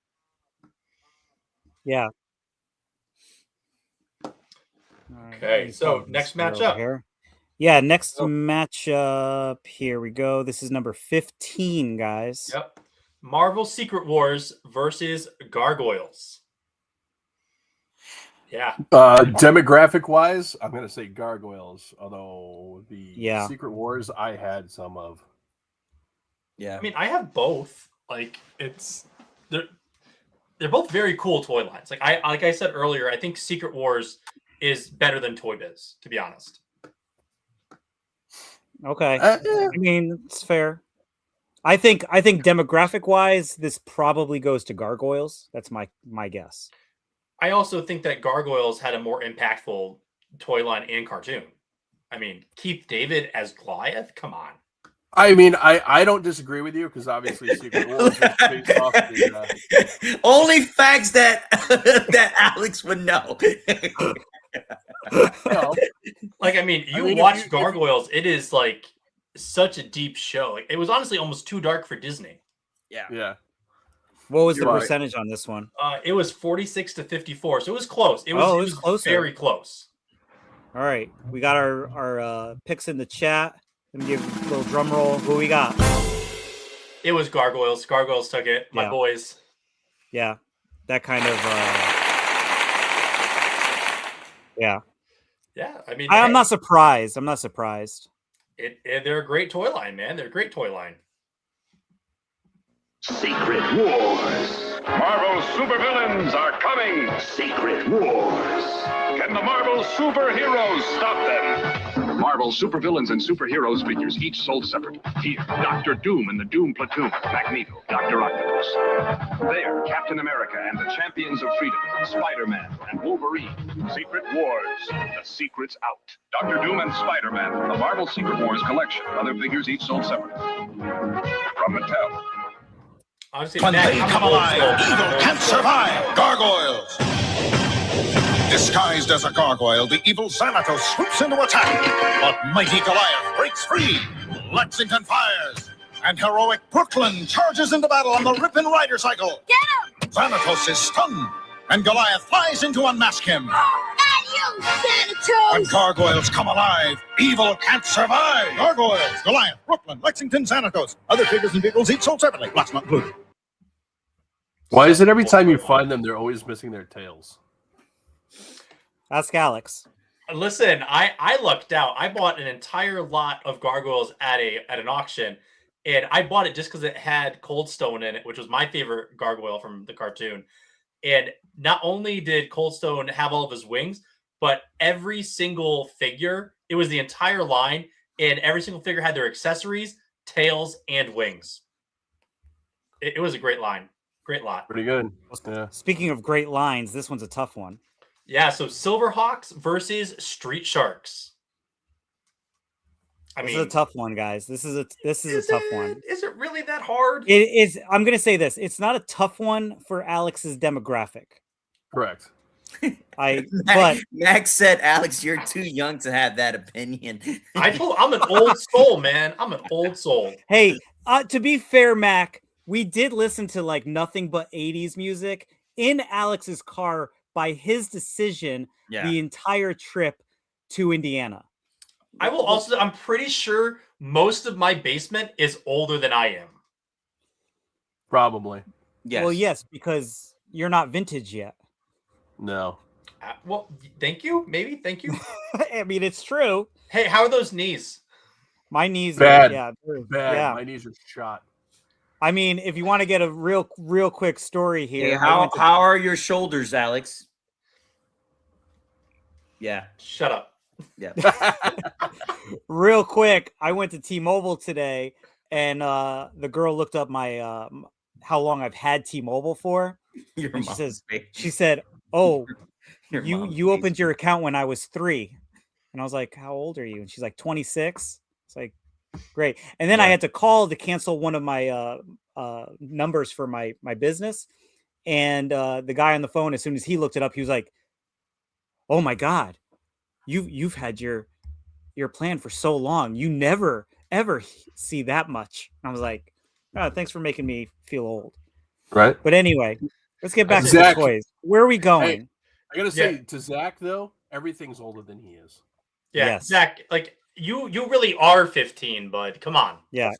Yeah. Okay, so next matchup. Here. Yeah, next matchup. Here we go. This is number 15, guys. Yep. Marvel Secret Wars versus Gargoyles. Yeah. Demographic wise, I'm gonna say Gargoyles, although the Secret Wars I had some of. Yeah. I mean, I have both. Like they're both very cool toy lines. Like I said earlier, I think Secret Wars is better than Toy Biz, to be honest. Okay. I mean, it's fair. I think demographic wise, this probably goes to Gargoyles. That's my guess. I also think that Gargoyles had a more impactful toy line and cartoon. I mean, Keith David as Goliath, come on. I mean, I don't disagree with you because obviously Secret Wars is based off the only facts that that Alex would know. Like, I mean, you watch Gargoyles, it is like such a deep show. Like, it was honestly almost too dark for Disney. Yeah. What was the percentage on this one? It was 46-54, so it was close. It was closer. Very close. All right, we got our picks in the chat. Let me give a little drum roll. Who we got? It was Gargoyles. Gargoyles took it. My boys. Yeah, that kind of. Yeah. Yeah, I mean, I'm not surprised. I'm not surprised. They're a great toy line, man. They're a great toy line. Secret Wars. Marvel supervillains are coming. Secret Wars. Can the Marvel superheroes stop them? Marvel supervillains and superheroes figures each sold separately. Here, Doctor Doom and the Doom Platoon, Magneto, Dr. Octopus. There, Captain America and the Champions of Freedom, Spider-Man and Wolverine. Secret Wars. The secret's out. Dr. Doom and Spider-Man, the Marvel Secret Wars collection. Other figures each sold separately. From Mattel. When they come alive, evil can't survive. Gargoyles. Disguised as a gargoyle, the evil Xanatos swoops into attack. But mighty Goliath breaks free. Lexington fires. And heroic Brooklyn charges into battle on the Ripon Rider cycle. Get him! Xanatos is stunned. And Goliath flies in to unmask him. At you, Xanatos! When gargoyles come alive, evil can't survive. Gargoyles, Goliath, Brooklyn, Lexington, Xanatos. Other figures and vehicles each sold separately. Last not included. Why is it every time you find them, they're always missing their tails? Ask Alex. Listen, I lucked out. I bought an entire lot of Gargoyles at an auction, and I bought it just because it had Cold Stone in it, which was my favorite gargoyle from the cartoon. And not only did Cold Stone have all of his wings, but every single figure, it was the entire line, and every single figure had their accessories, tails, and wings. It was a great line. Great lot. Pretty good. Yeah. Speaking of great lines, this one's a tough one. Yeah, so Silverhawks versus Street Sharks. This is a tough one, guys. This is a tough one. Is it really that hard? It is. I'm gonna say this. It's not a tough one for Alex's demographic. Correct. But Max said, "Alex, you're too young to have that opinion." I'm an old soul, man. I'm an old soul. Hey, to be fair, Mac, we did listen to like nothing but 80s music in Alex's car by his decision the entire trip to Indiana. I'm pretty sure most of my basement is older than I am. Probably. Yes. Well, yes, because you're not vintage yet. No. Well, thank you. Maybe. Thank you. I mean, it's true. Hey, how are those knees? My knees bad. Bad. Yeah. My knees are shot. I mean, if you want to get a real quick story here. Hey, how are your shoulders, Alex? Yeah. Shut up. Yeah. Real quick, I went to T-Mobile today, and the girl looked up my how long I've had T-Mobile for. And she said, "Oh, you opened your account when I was 3." And I was like, "How old are you?" And she's like, 26. It's like, great. And then I had to call to cancel one of my numbers for my business. And the guy on the phone, as soon as he looked it up, he was like, "Oh my God, you've had your plan for so long. You never ever see that much." And I was like, "Oh, thanks for making me feel old." Right. But anyway, let's get back to Zach, the toys. Where are we going? Hey, I gotta say to Zach though, everything's older than he is. Yeah, Yes. Zach, like you really are 15, bud. Come on. Yeah.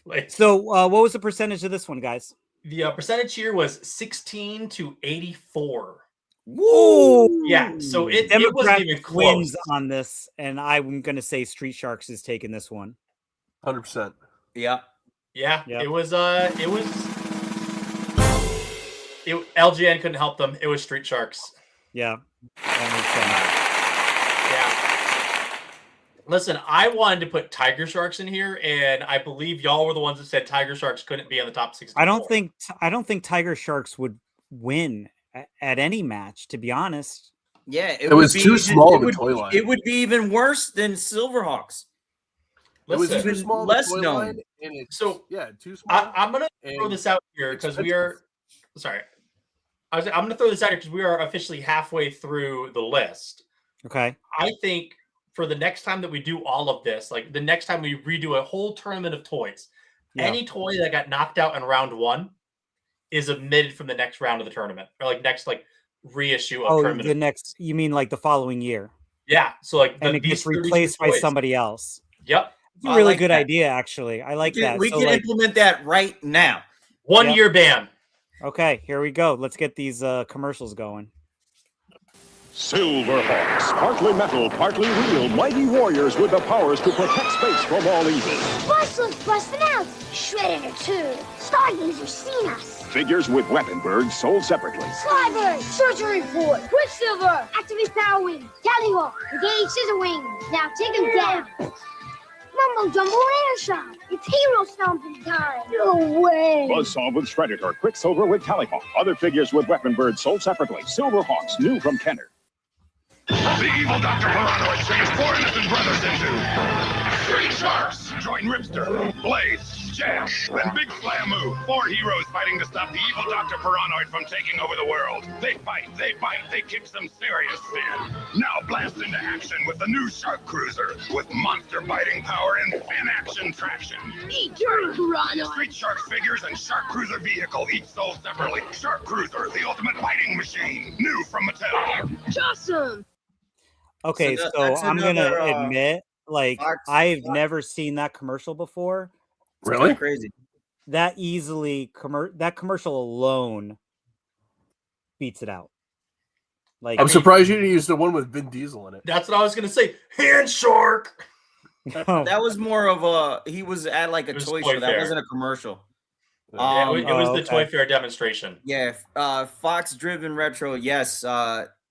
Like, So what was the percentage of this one, guys? the percentage here was 16 to 84. Woo! Yeah, so it wasn't Democrat even wins close. on this, and I'm going to say Street Sharks is taking this one. 100%. Yeah. Yeah, Yep. it was LGN couldn't help them. It was Street Sharks. Yeah, that makes sense. Listen, I wanted to put Tiger Sharks in here, and I believe y'all were the ones that said Tiger Sharks couldn't be on the top 64. I don't think Tiger Sharks would win at any match, to be honest. Yeah, It was would be too even- small it of a would- toy line. It would be even worse than Silverhawks. It was Listen, too small of a less toy known. line, and it's So, too small. I'm gonna throw and this out here because we are. Sorry, I'm gonna throw this out here because we are officially halfway through the list. Okay. I think for the next time that we do all of this, like the next time we redo a whole tournament of toys, Yeah. any toy that got knocked out in round 1 is omitted from the next round of the tournament, or like next reissue of Oh, tournament. the next, you mean like the following year? Yeah, so like And it these gets 32 replaced by toys. somebody else. Yep, It's a really like good that. idea, actually. I like that. We So, can like, implement that right now. 1 Yep. year ban. okay, here we go. Let's get these commercials going. Silverhawks, partly metal, partly real, mighty warriors with the powers to protect space from all evil. Wuzzles busting out. Shredder too. Stargazer's seen us. Figures with weapon birds sold separately. Skybird. Surgery Ford. Quicksilver. Activate Power Wing. Tallywhawk. Engage Scissor Wing. Now take him down. Mumbo Jumbo Air Shot. It's hero stomping time. No way. Buzzsaw with Shredditor, Quicksilver with Tallywhawk. Other figures with weapon birds sold separately. Silverhawks, new from Kenner. The evil Dr. Paranoid turns 4 innocent brothers into Street Sharks. Join Ripster, Blaze, Jam, and Big Slamu. 4 heroes fighting to stop the evil Dr. Paranoid from taking over the world. They fight, they bite, they kick some serious sin. Now blast into action with the new Shark Cruiser with monster biting power and fin action traction. Eat your Paranoid. Street Sharks figures and Shark Cruiser vehicle each sold separately. Shark Cruiser, the ultimate biting machine. New from Mattel. Awesome. Okay, So so that's I'm gonna another, admit, like, Fox- I've never seen that commercial before. It's Really? kinda crazy. That easily that commercial alone beats it out. Like, I'm surprised you didn't use the one with Vin Diesel in it. That's what I was gonna say. Hand Shark. That was more of a. He was at like a It was toy Toy show. That Fair. wasn't a commercial. Yeah, it was the okay. Toy Fair demonstration. Yeah, Fox Driven Retro. Yes,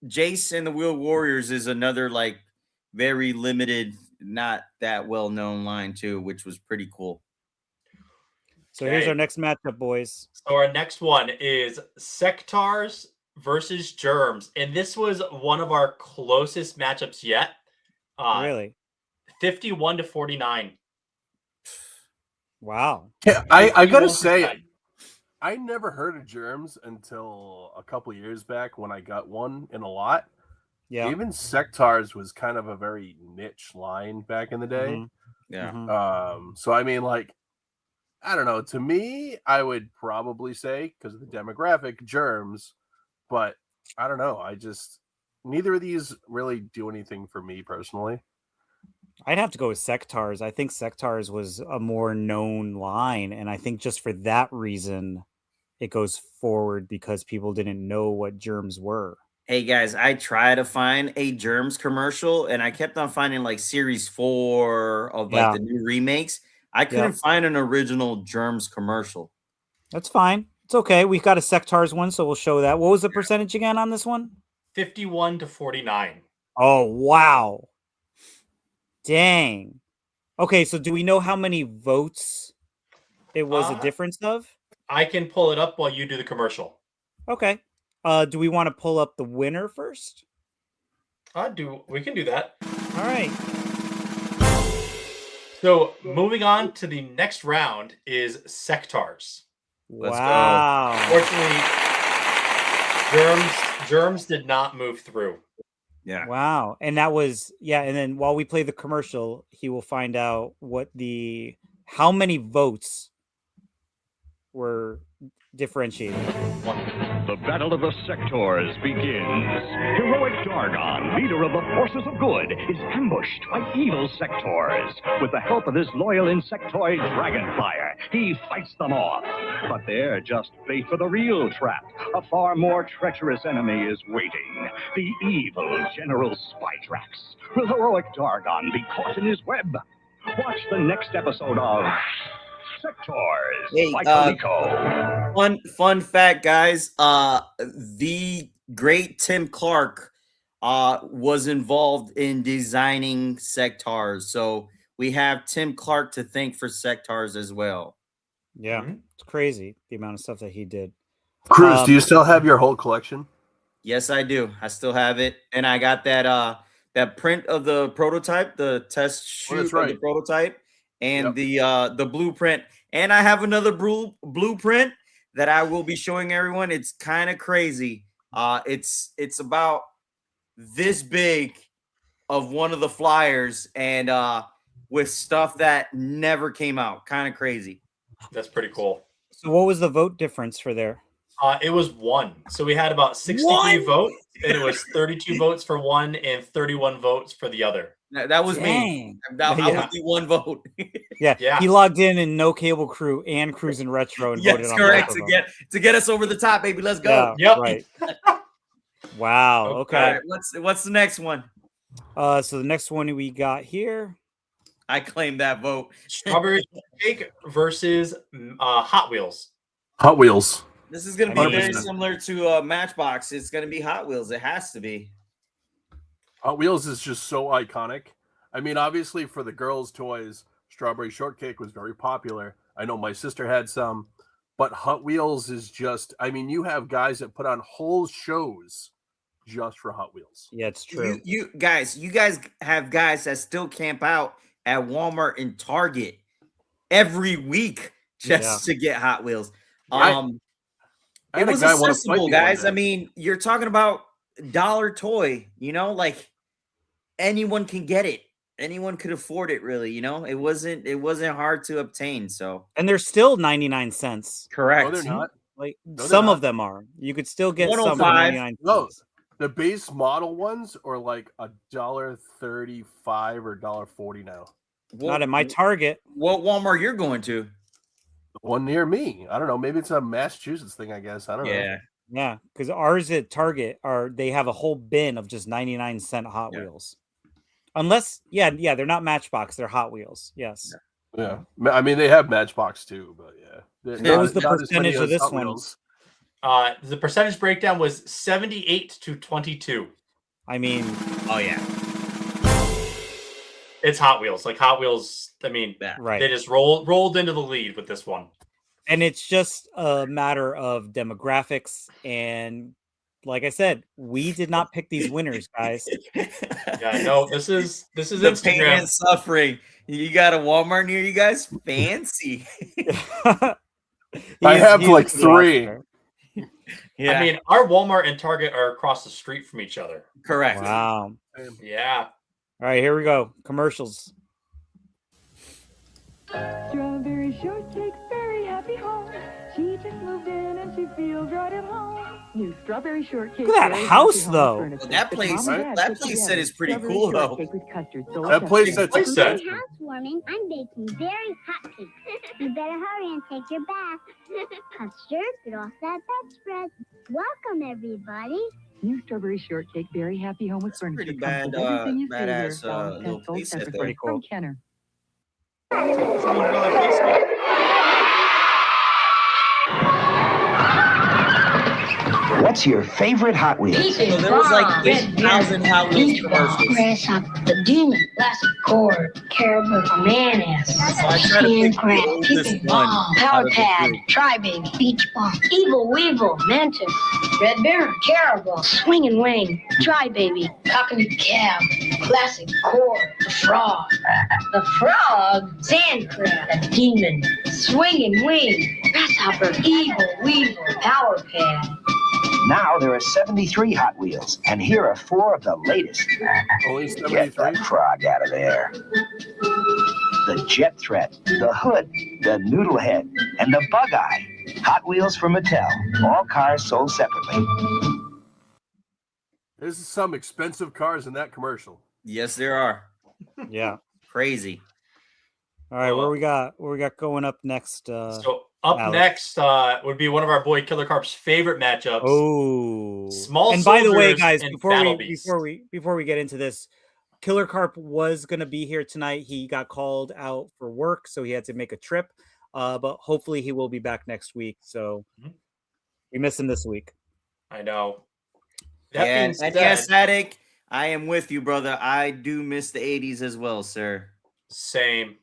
Jace and the Wheel Warriors is another like very limited, not that well known line too, which was pretty cool. So here's Okay. our next matchup, boys. So our next one is Sectars versus Germs, and this was one of our closest matchups yet. Really? 51-49. Wow. Yeah, I gotta 51%. say, I never heard of Germs until a couple years back when I got one in a lot. Yeah. Even Sectars was kind of a very niche line back in the day. Mhm. Yeah. Mhm. So I mean, like, I don't know. To me, I would probably say because of the demographic, Germs, but I don't know. Neither of these really do anything for me personally. I'd have to go with Sectars. I think Sectars was a more known line, and I think just for that reason, it goes forward because people didn't know what germs were. Hey guys, I tried to find a Germs commercial and I kept on finding like series 4 of like Yeah. the new remakes. I couldn't find an original Germs commercial. That's fine. It's okay. We've got a Sectars one, so we'll show that. What was the percentage again on this one? 51-49. Oh, wow. Dang. Okay, so do we know how many votes it was a difference of? I can pull it up while you do the commercial. Okay. Do we want to pull up the winner first? We can do that. All right. So moving on to the next round is Sectars. Wow. Unfortunately, Germs did not move through. Yeah. Wow. And that was, and then while we play the commercial, he will find out how many votes were differentiated. The Battle of the Sectors begins. Heroic Dargon, leader of the forces of good, is ambushed by evil Sectors. With the help of his loyal insectoid Dragonflyer, he fights them off. But they're just bait for the real trap. A far more treacherous enemy is waiting. The evil General Spytrax. Will heroic Dargon be caught in his web? Watch the next episode of Sectors. Hey, by Coleco. fun fact, guys. The great Tim Clark was involved in designing Sectars, so we have Tim Clark to thank for Sectars as well. Yeah, it's crazy the amount of stuff that he did. Cruz, do you still have your whole collection? Yes, I do. I still have it, and I got that print of the prototype, the test shoot of the prototype, and the blueprint. And I have another blueprint that I will be showing everyone. It's kind of crazy. It's about this big of one of the flyers, and with stuff that never came out. Kind of crazy. That's pretty cool. So what was the vote difference for there? It was 1. So we had about 63 votes, and it was 32 votes for one and 31 votes for the other. That was me. I was the one vote. Yeah. He logged in No Cable Crew and Cruisin' Retro and voted on correct. both of them. To get us over the top, baby. Let's go. Yeah, right. Wow. Okay. All right, what's the next one? So the next one we got here. I claim that vote. Strawberry Shortcake versus Hot Wheels. Hot Wheels. This is going to be very similar to Matchbox. It's going to be Hot Wheels. It has to be. Hot Wheels is just so iconic. I mean, obviously for the girls' toys, Strawberry Shortcake was very popular. I know my sister had some, but Hot Wheels is just, I mean, you have guys that put on whole shows just for Hot Wheels. Yeah, it's true. You guys have guys that still camp out at Walmart and Target every week just to get Hot Wheels. It was accessible, guys. I mean, you're talking about dollar toy, like anyone can get it. Anyone could afford it, really, it wasn't hard to obtain. So, and they're still 99 cents. Correct. No, they're not. Like No, some they're of them are. You could still get some 105. 99 No, cents. the base model ones are like $1.35 or $1.40 now. Not at my Target. What Walmart you're going to? One near me. I don't know. Maybe it's a Massachusetts thing, I guess. I don't know. Yeah, because ours at Target they have a whole bin of just 99-cent Hot Wheels. Unless, they're not Matchbox, they're Hot Wheels. Yes. Yeah. I mean, they have Matchbox too, but yeah. What was the percentage of this one? The percentage breakdown was 78-22. I mean, oh yeah. It's Hot Wheels. Like Hot Wheels, I mean, right. They just rolled into the lead with this one. And it's just a matter of demographics and like I said, we did not pick these winners, guys. Yeah, no, this is The pain Instagram. and suffering. You got a Walmart near you guys? Fancy. I have he's like pretty 3. awesome. Yeah. I mean, our Walmart and Target are across the street from each other. Correct. Wow. Yeah. All right, here we go. Commercials. Strawberry shortcake, very happy home. She just moved in and she feels right at home. New strawberry shortcake. Look at that very house, happy home though. furniture. That It's place, Mom and Dad that put place together. set is pretty Strawberry cool, though. shortcake with custard, sold That place separately. that's Place set. Housewarming, I'm baking very hot cakes. You better hurry and take your bath. Custard, get off that bedspread. Welcome, everybody. New strawberry shortcake, very happy home with furniture. pretty Comes bad, with everything you see here. badass, Dollar little cents sold place set separately. there. From Kenner. What's your favorite Hot Wheels? So there was like 8,000 Hot Wheels commercials. Grasshopper, the Demon, Plastic Cord, Caribou, Bananas, So I try to pick the Handcraft, oldest Peeping one Bomb, out Power of the Pad, group. Tri-Baby, Beach Bomb, Evil Weevil, Mantis, Red Baron, Caribou, Swing and Wing, Tri-Baby, Cockney Cab, Classic Cord, the Frog, Sandcraft, the Demon, Swing and Wing, Grasshopper, Evil Weevil, Power Pad. Now there are 73 Hot Wheels, and here are 4 of the latest. Only Get 73. that frog out of there. The Jet Threat, the Hood, the Noodle Head, and the Bug Eye. Hot Wheels from Mattel. All cars sold separately. There's some expensive cars in that commercial. Yes, there are. Yeah. Crazy. All right, what we got going up next? So up Alex? next would be one of our boy Killer Carp's favorite matchups. Oh, Small and by the way, Soldiers guys, and before Battle we Beasts. before we get into this, Killer Carp was gonna be here tonight. He got called out for work, so he had to make a trip. But hopefully he will be back next week. So we miss him this week. I know. That Yeah, being and said, yes, Attic, I am with you, brother. I do miss the 80s as well, sir. same.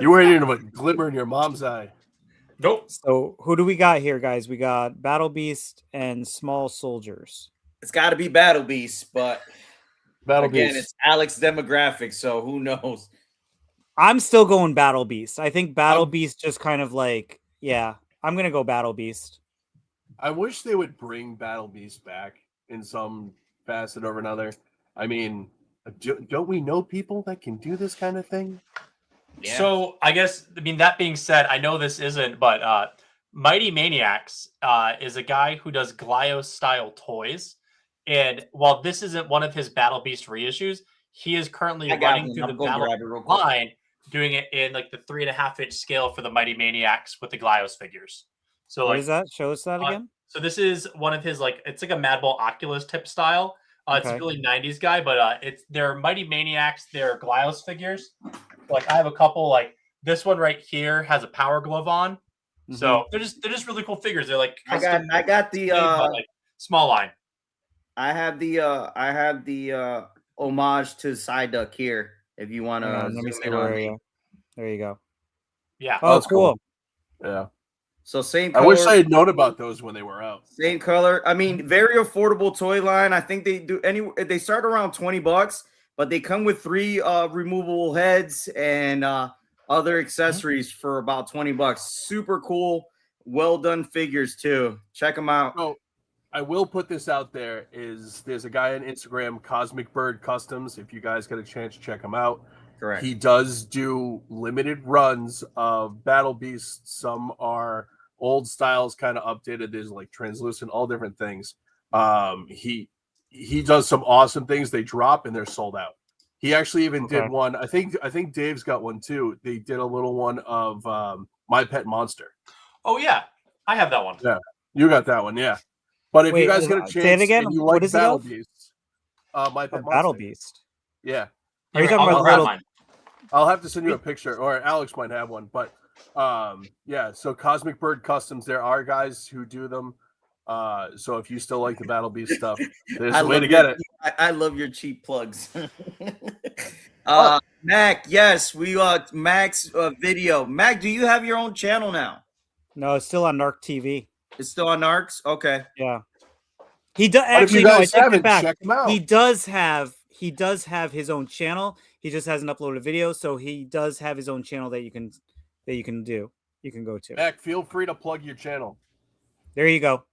You weren't even a glimmer in your mom's eye. Nope. So who do we got here, guys? We got Battle Beast and Small Soldiers. It's got to be Battle Beast, but Battle again, Beast. it's Alex demographic, so who knows? I'm still going Battle Beast. I think Battle Beast just kind of like, yeah, I'm gonna go Battle Beast. I wish they would bring Battle Beast back in some facet or another. I mean, don't we know people that can do this kind of thing? Yeah. So I guess, I mean, that being said, I know this isn't, but Mighty Maniacs is a guy who does Glyos style toys. And while this isn't one of his Battle Beast reissues, he is currently I got running one. through I'll the go Battle grab it real quick. line, doing it in like the 3.5-inch scale for the Mighty Maniacs with the Glyos figures. So What like, is that? Show us that again. so this is one of his it's like a Madball Oculus type style. It's Okay. a really 90s guy, but they're Mighty Maniacs, they're Glyos figures. Like I have a couple, like this one right here has a power glove on. So they're just really cool figures. They're like I custom got the made, but, like, small line. I have the homage to Psyduck here. If you want Hang to on, let me zoom see in where on you me. go. There you go. Yeah. Oh, That's cool. Yeah. So same I color. wish I had known about those when they were out. Same color. I mean, very affordable toy line. I think they do they start around $20, but they come with 3 removable heads and other accessories for about $20. Super cool, well done figures too. Check them out. Oh, I will put this out there. There's a guy on Instagram, Cosmic Bird Customs. If you guys get a chance, check him out. Correct. He does do limited runs of Battle Beasts. Some are old styles, kind of updated. There's like translucent, all different things. He does some awesome things. They drop and they're sold out. He actually even did one. I think Dave's got one too. They did a little one of My Pet Monster. Oh yeah, I have that one. Yeah, you got that one. Yeah, but if Wait, you guys get a chance, say it again. and you What like is it Battle of? Beasts, My Pet Battle Monster. Beast. Yeah. Are you talking I'll about grab little? mine. I'll have to send you a picture, or Alex might have one. But yeah, so Cosmic Bird Customs, there are guys who do them. So if you still like the Battle Beast stuff, there's a way to get it. I love your cheap plugs. Mac, yes, we Mac's video. Mac, do you have your own channel now? No, it's still on Narc TV. It's still on Narcs. Okay. Yeah. He does But if you actually. No, I guys take it haven't, back. check him out. He does have his own channel. He just hasn't uploaded videos, so he does have his own channel that you can go to. Mac, feel free to plug your channel. There you go.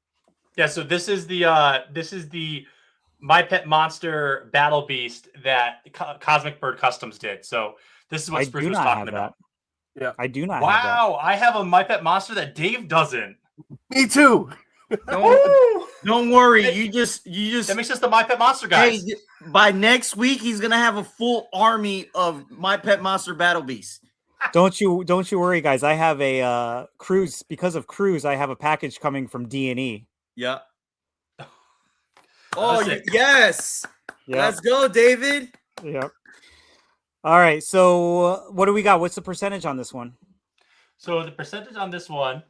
Yeah, so this is the My Pet Monster Battle Beast that Cosmic Bird Customs did. So this is what Spruce was talking about. Yeah, I do not. Wow, I have a My Pet Monster that Dave doesn't. Me too. Don't worry. You just that makes us the My Pet Monster guys. Hey, by next week, he's gonna have a full army of My Pet Monster Battle Beasts. Don't you worry, guys. I have a cruise because of cruise. I have a package coming from D&E. Yeah. Oh yes. Yeah. Let's go, David. Yep. All right. So what do we got? What's the percentage on this one? So the percentage on this one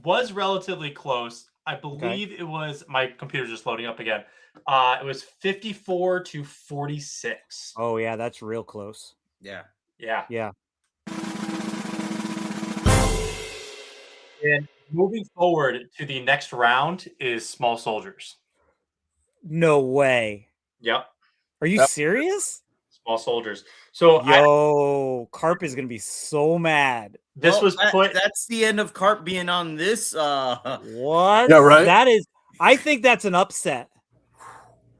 was relatively close. I believe it was, my computer's just loading up again. It was 54 to 46. Oh yeah, that's real close. Yeah. Yeah. Yeah. And moving forward to the next round is Small Soldiers. No way. Yep. Are you serious? Small Soldiers. So Carp is gonna be so mad. This was that's the end of Carp being on this. What? Yeah, right. That is. I think that's an upset.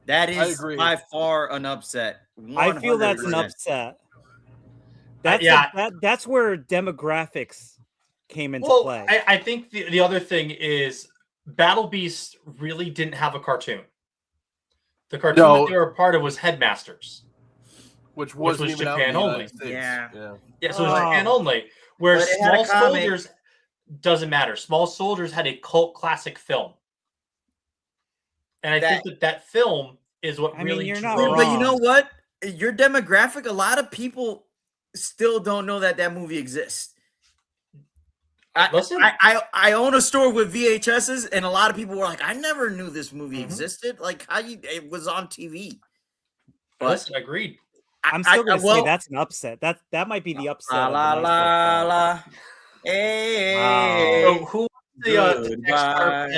That is by far an upset. 100%. I feel that's an upset. That's that's where demographics came into play. I think the other thing is Battle Beast really didn't have a cartoon. The cartoon that they were a part of was Headmasters, which was even out in Japan the only. United States. Yeah, so it was Japan only. Where But it had a Small comic. Soldiers doesn't matter. Small Soldiers had a cult classic film, and I think that film is what really you're drove. not But you know what? Your demographic, a lot of people still don't know that movie exists. I own a store with VHSs, and a lot of people were like, "I never knew this movie existed. Like, it was on TV." But Listen, agreed. I'm still gonna say that's an upset. That might be the upset. Hey, So who the next part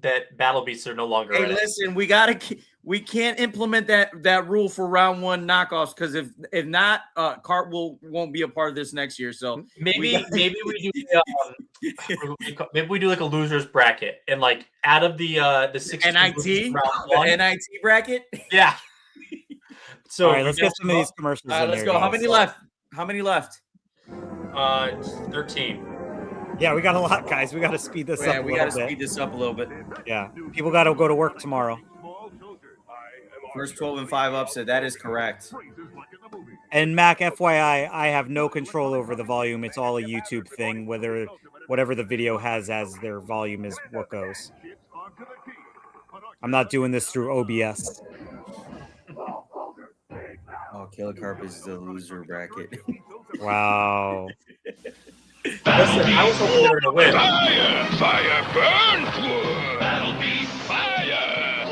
that Battle Beasts are no longer Hey, in it? listen, we can't implement that rule for round one knockoffs because if not, Cart won't be a part of this next year. So Maybe we do like a losers bracket, and like out of the 16 NIT round one, NIT bracket. Yeah. So all right, let's get some of these commercials. All right, let's go. How many left? How many left? 13. Yeah, we got a lot, guys. We got to speed this up. Yeah, we got to speed this up a little bit. Yeah, people got to go to work tomorrow. First 12 and 5 upset. That is correct. And Mac, FYI, I have no control over the volume. It's all a YouTube thing. Whatever the video has as their volume is what goes. I'm not doing this through OBS. Oh, Killer Carp is the loser bracket. Wow. Listen, I was hoping they were going to win. Fire burns wood. Battle Beast fire.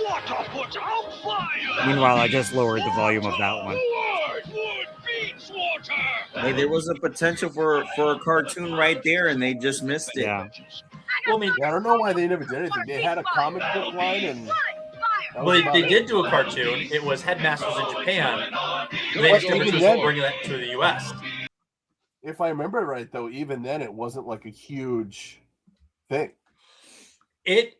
Water puts out fire. Meanwhile, I just lowered the volume of that one. Wood beats water. Hey, there was a potential for a cartoon right there, and they just missed it. Yeah. Well, I mean, I don't know why they never did anything. They had a comic book line, and Well, they did do a cartoon. It was Headmasters in Japan. They just never chose to bring that to the U.S. If I remember right, though, even then it wasn't like a huge thing. It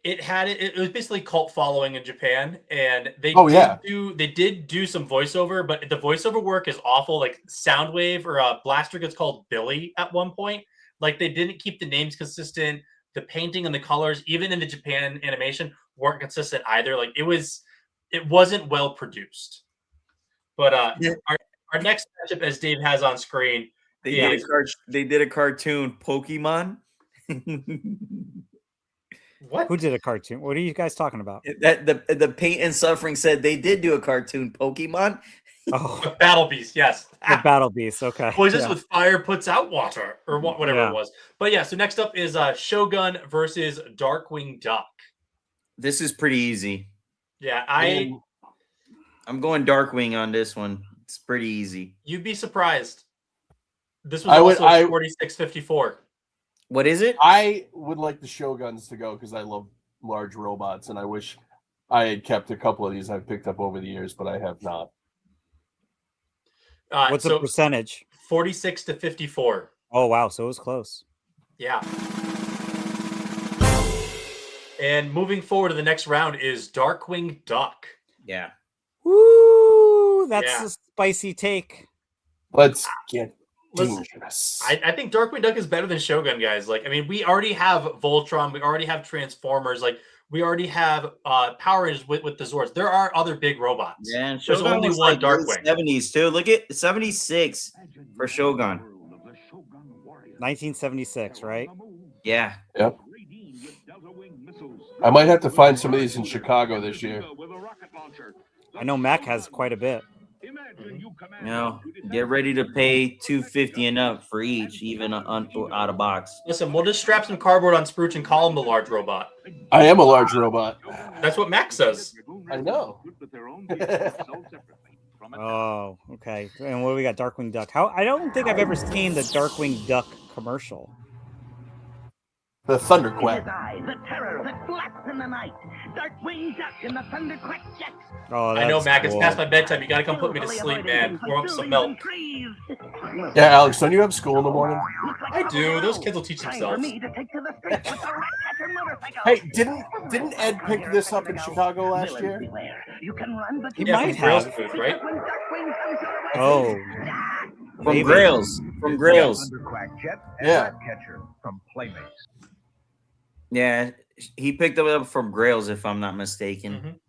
was basically cult following in Japan, and they did do some voiceover, but the voiceover work is awful. Like Soundwave or Blaster gets called Billy at one point. Like they didn't keep the names consistent. The painting and the colors, even in the Japan animation, weren't consistent either. Like it wasn't well produced. But our next matchup, as Dave has on screen, they did a cartoon, Pokemon. What? Who did a cartoon? What are you guys talking about? That the Pain and Suffering said they did do a cartoon, Pokemon. Oh, Battle Beast, yes. The Battle Beast, okay. Well, just with fire puts out water, or whatever it was. But yeah, so next up is Shogun versus Darkwing Duck. This is pretty easy. Yeah, I'm going Darkwing on this one. It's pretty easy. You'd be surprised. This was also 46-54. What is it? I would like the Shoguns to go because I love large robots, and I wish I had kept a couple of these I've picked up over the years, but I have not. What's the percentage? 46 to 54. Oh, wow. So it was close. Yeah. And moving forward to the next round is Darkwing Duck. Yeah. Woo! That's a spicy take. Let's get Listen, dangerous. I think Darkwing Duck is better than Shogun, guys. Like, I mean, we already have Voltron. We already have Transformers. Like, we already have Power Rangers with the Zords. There are other big robots. Yeah, and there's Shogun only was one like Darkwing. 70s too. Look at 76 for Shogun. 1976, right? Yeah. Yep. I might have to find some of these in Chicago this year. I know Mac has quite a bit. Get ready to pay $250 and up for each, even out of box. Listen, we'll just strap some cardboard on Spruce and call him the large robot. I am a large robot. That's what Max says. I know. Oh, okay. And what do we got? Darkwing Duck. I don't think I've ever seen the Darkwing Duck commercial. The Thunderquack. The terror that blasts in the night. Darkwing Duck and the Thunderquack Jet. Oh, I know, that's Mac. cool. It's past my bedtime. You gotta come put me to sleep, man. Warm up some milk. Yeah, Alex, don't you have school in the morning? I do. Those kids will teach themselves. Hey, didn't Ed pick this up in Chicago last year? He Yeah, might from Grail's have. booth, right? Oh. From Maybe. Grails. From Grails. Yeah. Catcher from Playmates. Yeah. He picked it up from Grails, if I'm not mistaken.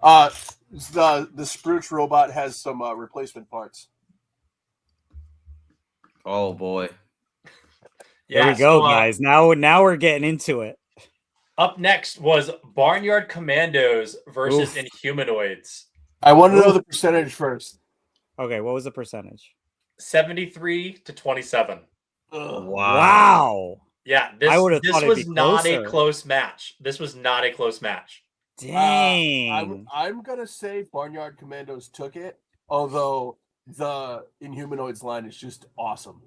The Spruce robot has some replacement parts. Oh boy. There we go, guys. Now we're getting into it. Up next was Barnyard Commandos versus Inhumanoids. I want to know the percentage first. Okay, what was the percentage? 73 to 27. Wow. Yeah, I would've this thought it'd was be not a closer. close match. This was not a close match. Dang. I'm gonna say Barnyard Commandos took it, although the Inhumanoids line is just awesome.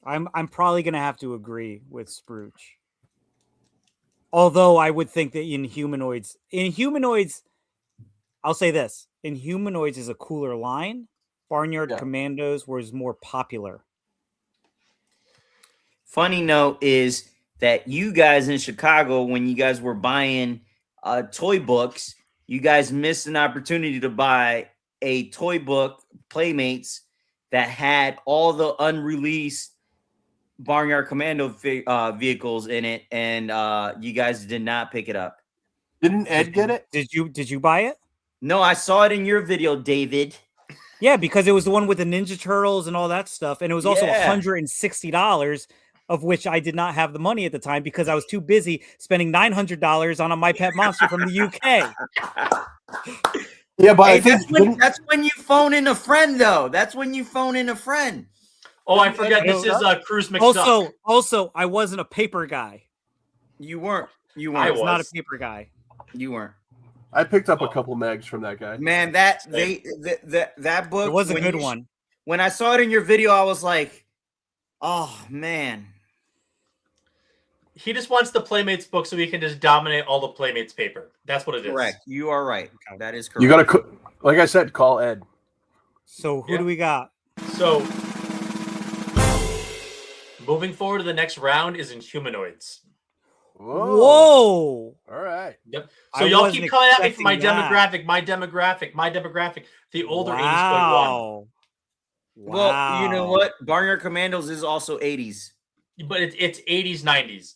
I'm probably gonna have to agree with Spruce. Although I would think that Inhumanoids, I'll say this: Inhumanoids is a cooler line. Barnyard Commandos was more popular. Funny note is that you guys in Chicago, when you guys were buying toy books, you guys missed an opportunity to buy a toy book, Playmates, that had all the unreleased Barnyard Commando vehicles in it, and you guys did not pick it up. Didn't Ed get it? Did you buy it? No, I saw it in your video, David. Yeah, because it was the one with the Ninja Turtles and all that stuff, and it was also $160, of which I did not have the money at the time because I was too busy spending $900 on a My Pet Monster from the UK. Yeah, but Hey, that's when you phone in a friend, though. That's when you phone in a friend. Oh, I forget. This is Cruz McSuck. Also, I wasn't a paper guy. You weren't. You I weren't. was not a paper guy. You weren't. I picked up a couple mags from that guy. Man, that book, It was a when good you- one. When I saw it in your video, I was like, "Oh man." He just wants the Playmates book so he can just dominate all the Playmates paper. That's what it is. Correct. You are right. That is correct. You gotta, like I said, call Ed. So who do we got? So moving forward to the next round is Inhumanoids. Whoa. All right. Yep. So I y'all wasn't keep coming at me for my expecting that. my demographic. The older 80s Wow. Well, you know what? Barnyard Commandos is also 80s. but it's 80s, 90s.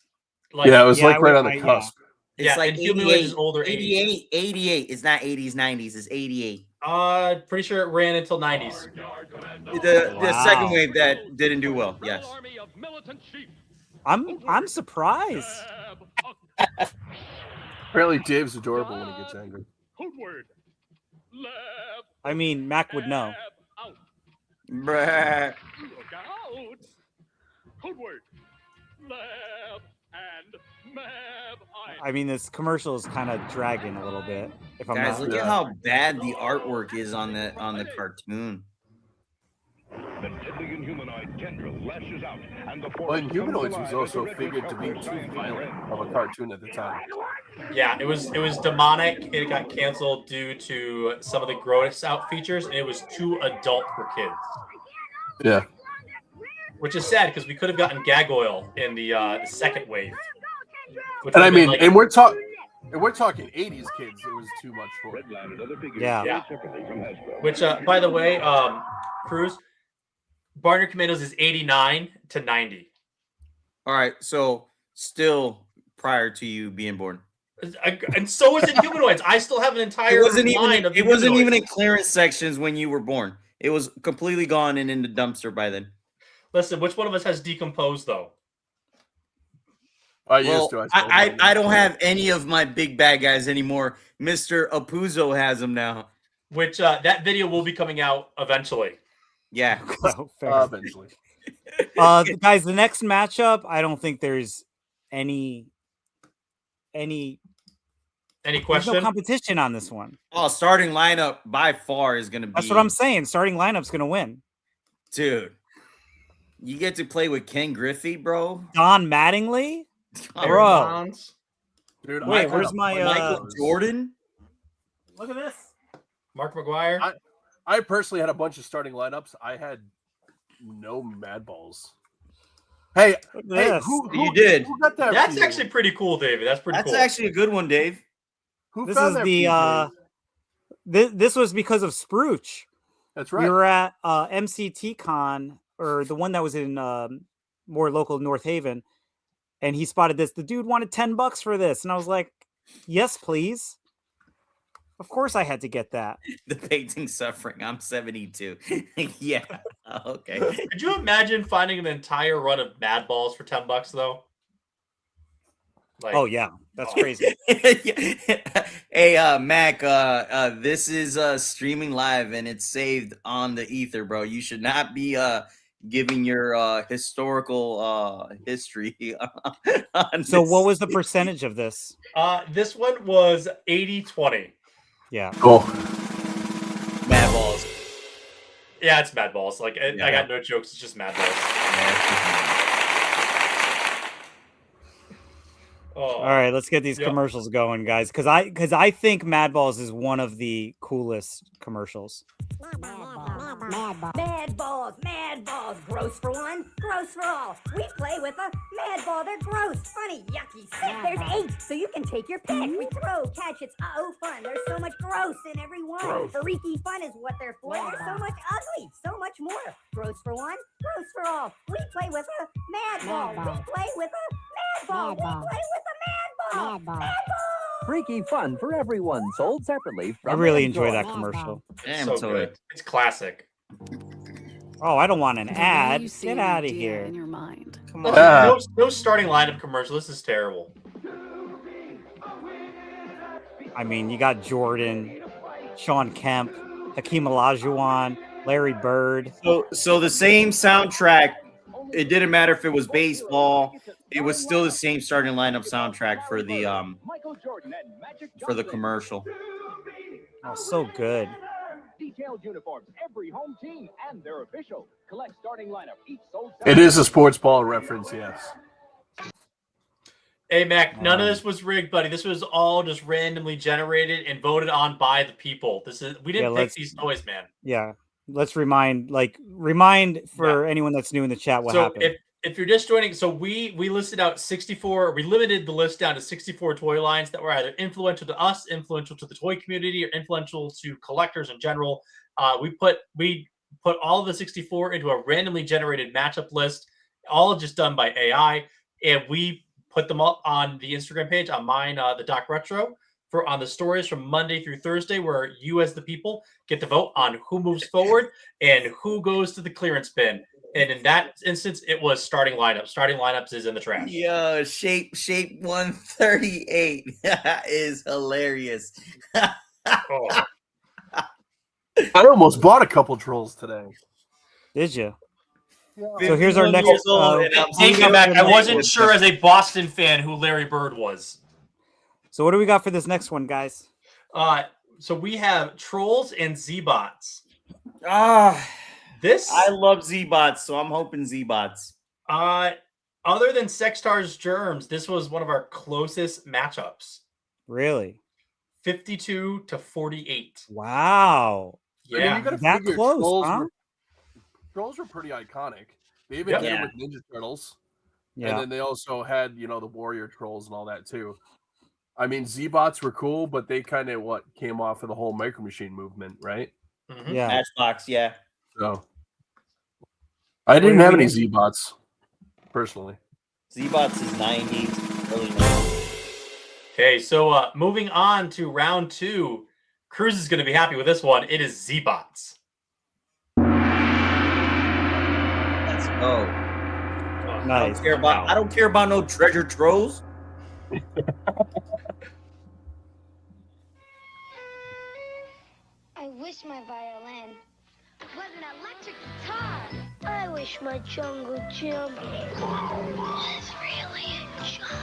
Yeah, it was like right on the cusp. It's Yeah, like Inhumanoids 88, is older 80s. 88. It's not 80s, 90s. It's 88. Pretty sure it ran until 90s. The second wave that didn't do well. Yes. I'm surprised. Apparently, Dave's adorable when he gets angry. I mean, Mac would know. Bruh. I mean, this commercial is kind of dragging a little bit. If I'm Guys, not look at how bad the artwork is on the cartoon. The deadly Inhumanoid tendril lashes out, and the Well, force Inhumanoids was also figured to be too violent of a cartoon at the time. Yeah, it was demonic. It got canceled due to some of the gross out features, and it was too adult for kids. Yeah. Which is sad because we could have gotten Gargoyle in the second wave. And I mean, and we're talking 80s kids. It was too much for it. Yeah. Which, by the way, Cruz, Barnyard Commandos is 89 to 90. All right, so still prior to you being born. And so was Inhumanoids. I still have an entire It wasn't line even in clearance sections when you were born. It was completely gone and in the dumpster by then. Listen, which one of us has decomposed though? I used to. I don't have any of my big bad guys anymore. Mr. Apuzzo has them now. Which that video will be coming out eventually. Yeah, eventually. Guys, the next matchup, I don't think there's any question. No competition on this one. Oh, starting lineup by far is going to be. That's what I'm saying. Starting lineup's going to win. Dude, you get to play with Ken Griffey, bro. Don Mattingly, bro. Dude, wait, where's my Michael Jordan? Look at this. Mark McGuire. I personally had a bunch of starting lineups. I had no Mad Balls. Hey, who you did? Who got that? That's actually pretty cool, David. That's pretty cool. That's actually a good one, Dave. Who this found is that the this was because of Sprooch. That's right. We were at MCT Con, or the one that was in more local North Haven, and he spotted this. The dude wanted $10 for this, and I was like, "Yes, please." Of course, I had to get that. The painting suffering. I'm 72. Yeah. Okay. Could you imagine finding an entire run of Mad Balls for $10 though? Like, oh yeah, that's crazy. Hey, Mac. This is streaming live and it's saved on the ether, bro. You should not be giving your historical history. So, what was the percentage of this? This one was 80-20. Yeah. Cool. Mad Balls. Yeah, it's Mad Balls. Like I Yeah. got no jokes. It's just Mad Balls. Oh. All right, let's get these commercials going, guys, because I think Mad Balls is one of the coolest commercials. Mad balls, gross for one, gross for all. We play with a mad ball, they're gross, funny, yucky, sick. There's 8, so you can take your pick. We throw, catch, it's fun. There's so much gross in every one. Freaky fun is what they're for. There's so much ugly, so much more. Gross for one, gross for all. We play with a mad ball. We play with a mad ball. We play with a mad ball. Mad ball. Freaky fun for everyone, sold separately. I really enjoy that commercial. Damn, so totally. good. It's classic. Oh, I don't want an ad. Get out of here. In your mind. Come on. No starting lineup commercial. This is terrible. I mean, you got Jordan, Sean Kemp, Hakeem Olajuwon, Larry Bird. So the same soundtrack. It didn't matter if it was baseball. It was still the same starting lineup soundtrack for the commercial. Oh, so good. Detailed uniforms, every home team, and they're official. Collect starting lineup. Each sold. It is a sports ball reference, yes. Hey, Mac, none of this was rigged, buddy. This was all just randomly generated and voted on by the people. We didn't pick these toys, man. Yeah. Let's remind for anyone that's new in the chat what happened. If you're just joining, so we listed out 64. We limited the list down to 64 toy lines that were either influential to us, influential to the toy community, or influential to collectors in general. We put all of the 64 into a randomly generated matchup list, all just done by AI, and we put them up on the Instagram page on mine, the Doc Retro, on the stories from Monday through Thursday, where you as the people get to vote on who moves forward and who goes to the clearance bin. And in that instance, it was starting lineups. Starting lineups is in the trash. Yo, shape 138 is hilarious. I almost bought a couple trolls today. Did you? So here's our next. Take it back. I wasn't sure as a Boston fan who Larry Bird was. So what do we got for this next one, guys? So we have Trolls and Zbots. I love Zbots, so I'm hoping Zbots. Other than Sectars Germs, this was one of our closest matchups. Really? 52-48. Wow. I mean, Yeah. you gotta That figure close, huh? Trolls were pretty iconic. They even did it with Ninja Turtles. Yeah. And then they also had, the Warrior Trolls and all that too. I mean, Zbots were cool, but they kind of came off of the whole Micro Machine movement, right? Mm-hmm. Yeah. Matchbox, yeah. So I didn't have any Zbots personally. Zbots is 90s, early 90s. Okay, so moving on to round 2. Cruz is going to be happy with this one. It is Zbots. Let's go. Nice. I don't care about no treasure trolls. I wish my violin was an electric guitar. I wish my jungle gym was really a jungle.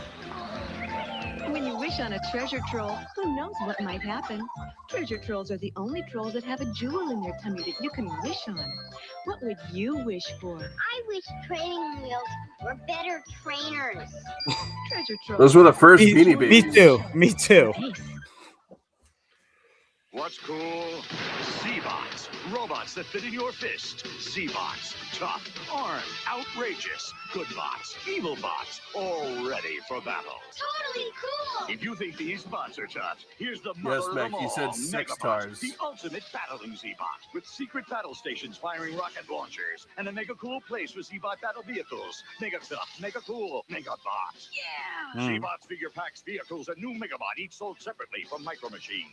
When you wish on a treasure troll, who knows what might happen? Treasure trolls are the only trolls that have a jewel in their tummy that you can wish on. What would you wish for? I wish training wheels were better trainers. Treasure trolls. Those were the first Beanie Babies. Me too. Me too. What's cool? Zbots. Robots that fit in your fist. Zbots. Tough, armed, outrageous. Good bots, evil bots, all ready for battle. Totally cool. If you think these bots are tough, here's the mother Yes, of Mac, them he all, said Megabots, Sectars. the ultimate battling Zbot, with secret battle stations firing rocket launchers, and a mega cool place for Zbot battle vehicles. Mega tough, mega cool, mega bots. Yeah! Zbots figure packs, vehicles, and new Megabot, each sold separately from Micro Machine.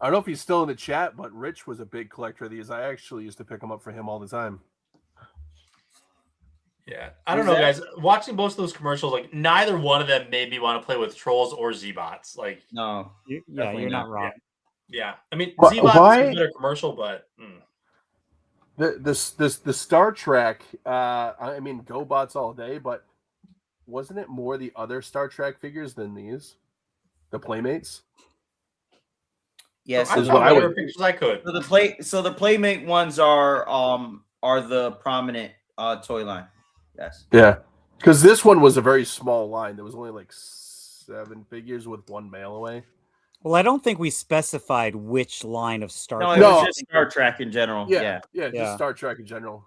I don't know if he's still in the chat, but Rich was a big collector of these. I actually used to pick them up for him all the time. Yeah, I don't know, guys. Watching most of those commercials, like neither one of them made me want to play with trolls or Zbots. Like, no, you're not wrong. Yeah, I mean, Why- Zbots is a better commercial, but The Star Trek. I mean, GoBots all day, but wasn't it more the other Star Trek figures than these? The Playmates. Yes, is what I would. pictures I could. So the Playmate ones are the prominent toy line. Yes. Yeah, because this one was a very small line. There was only like 7 figures with 1 mail away. Well, I don't think we specified which line of Star No, Trek. it was just Star Trek in general. Yeah, Yeah. just Star Trek in general.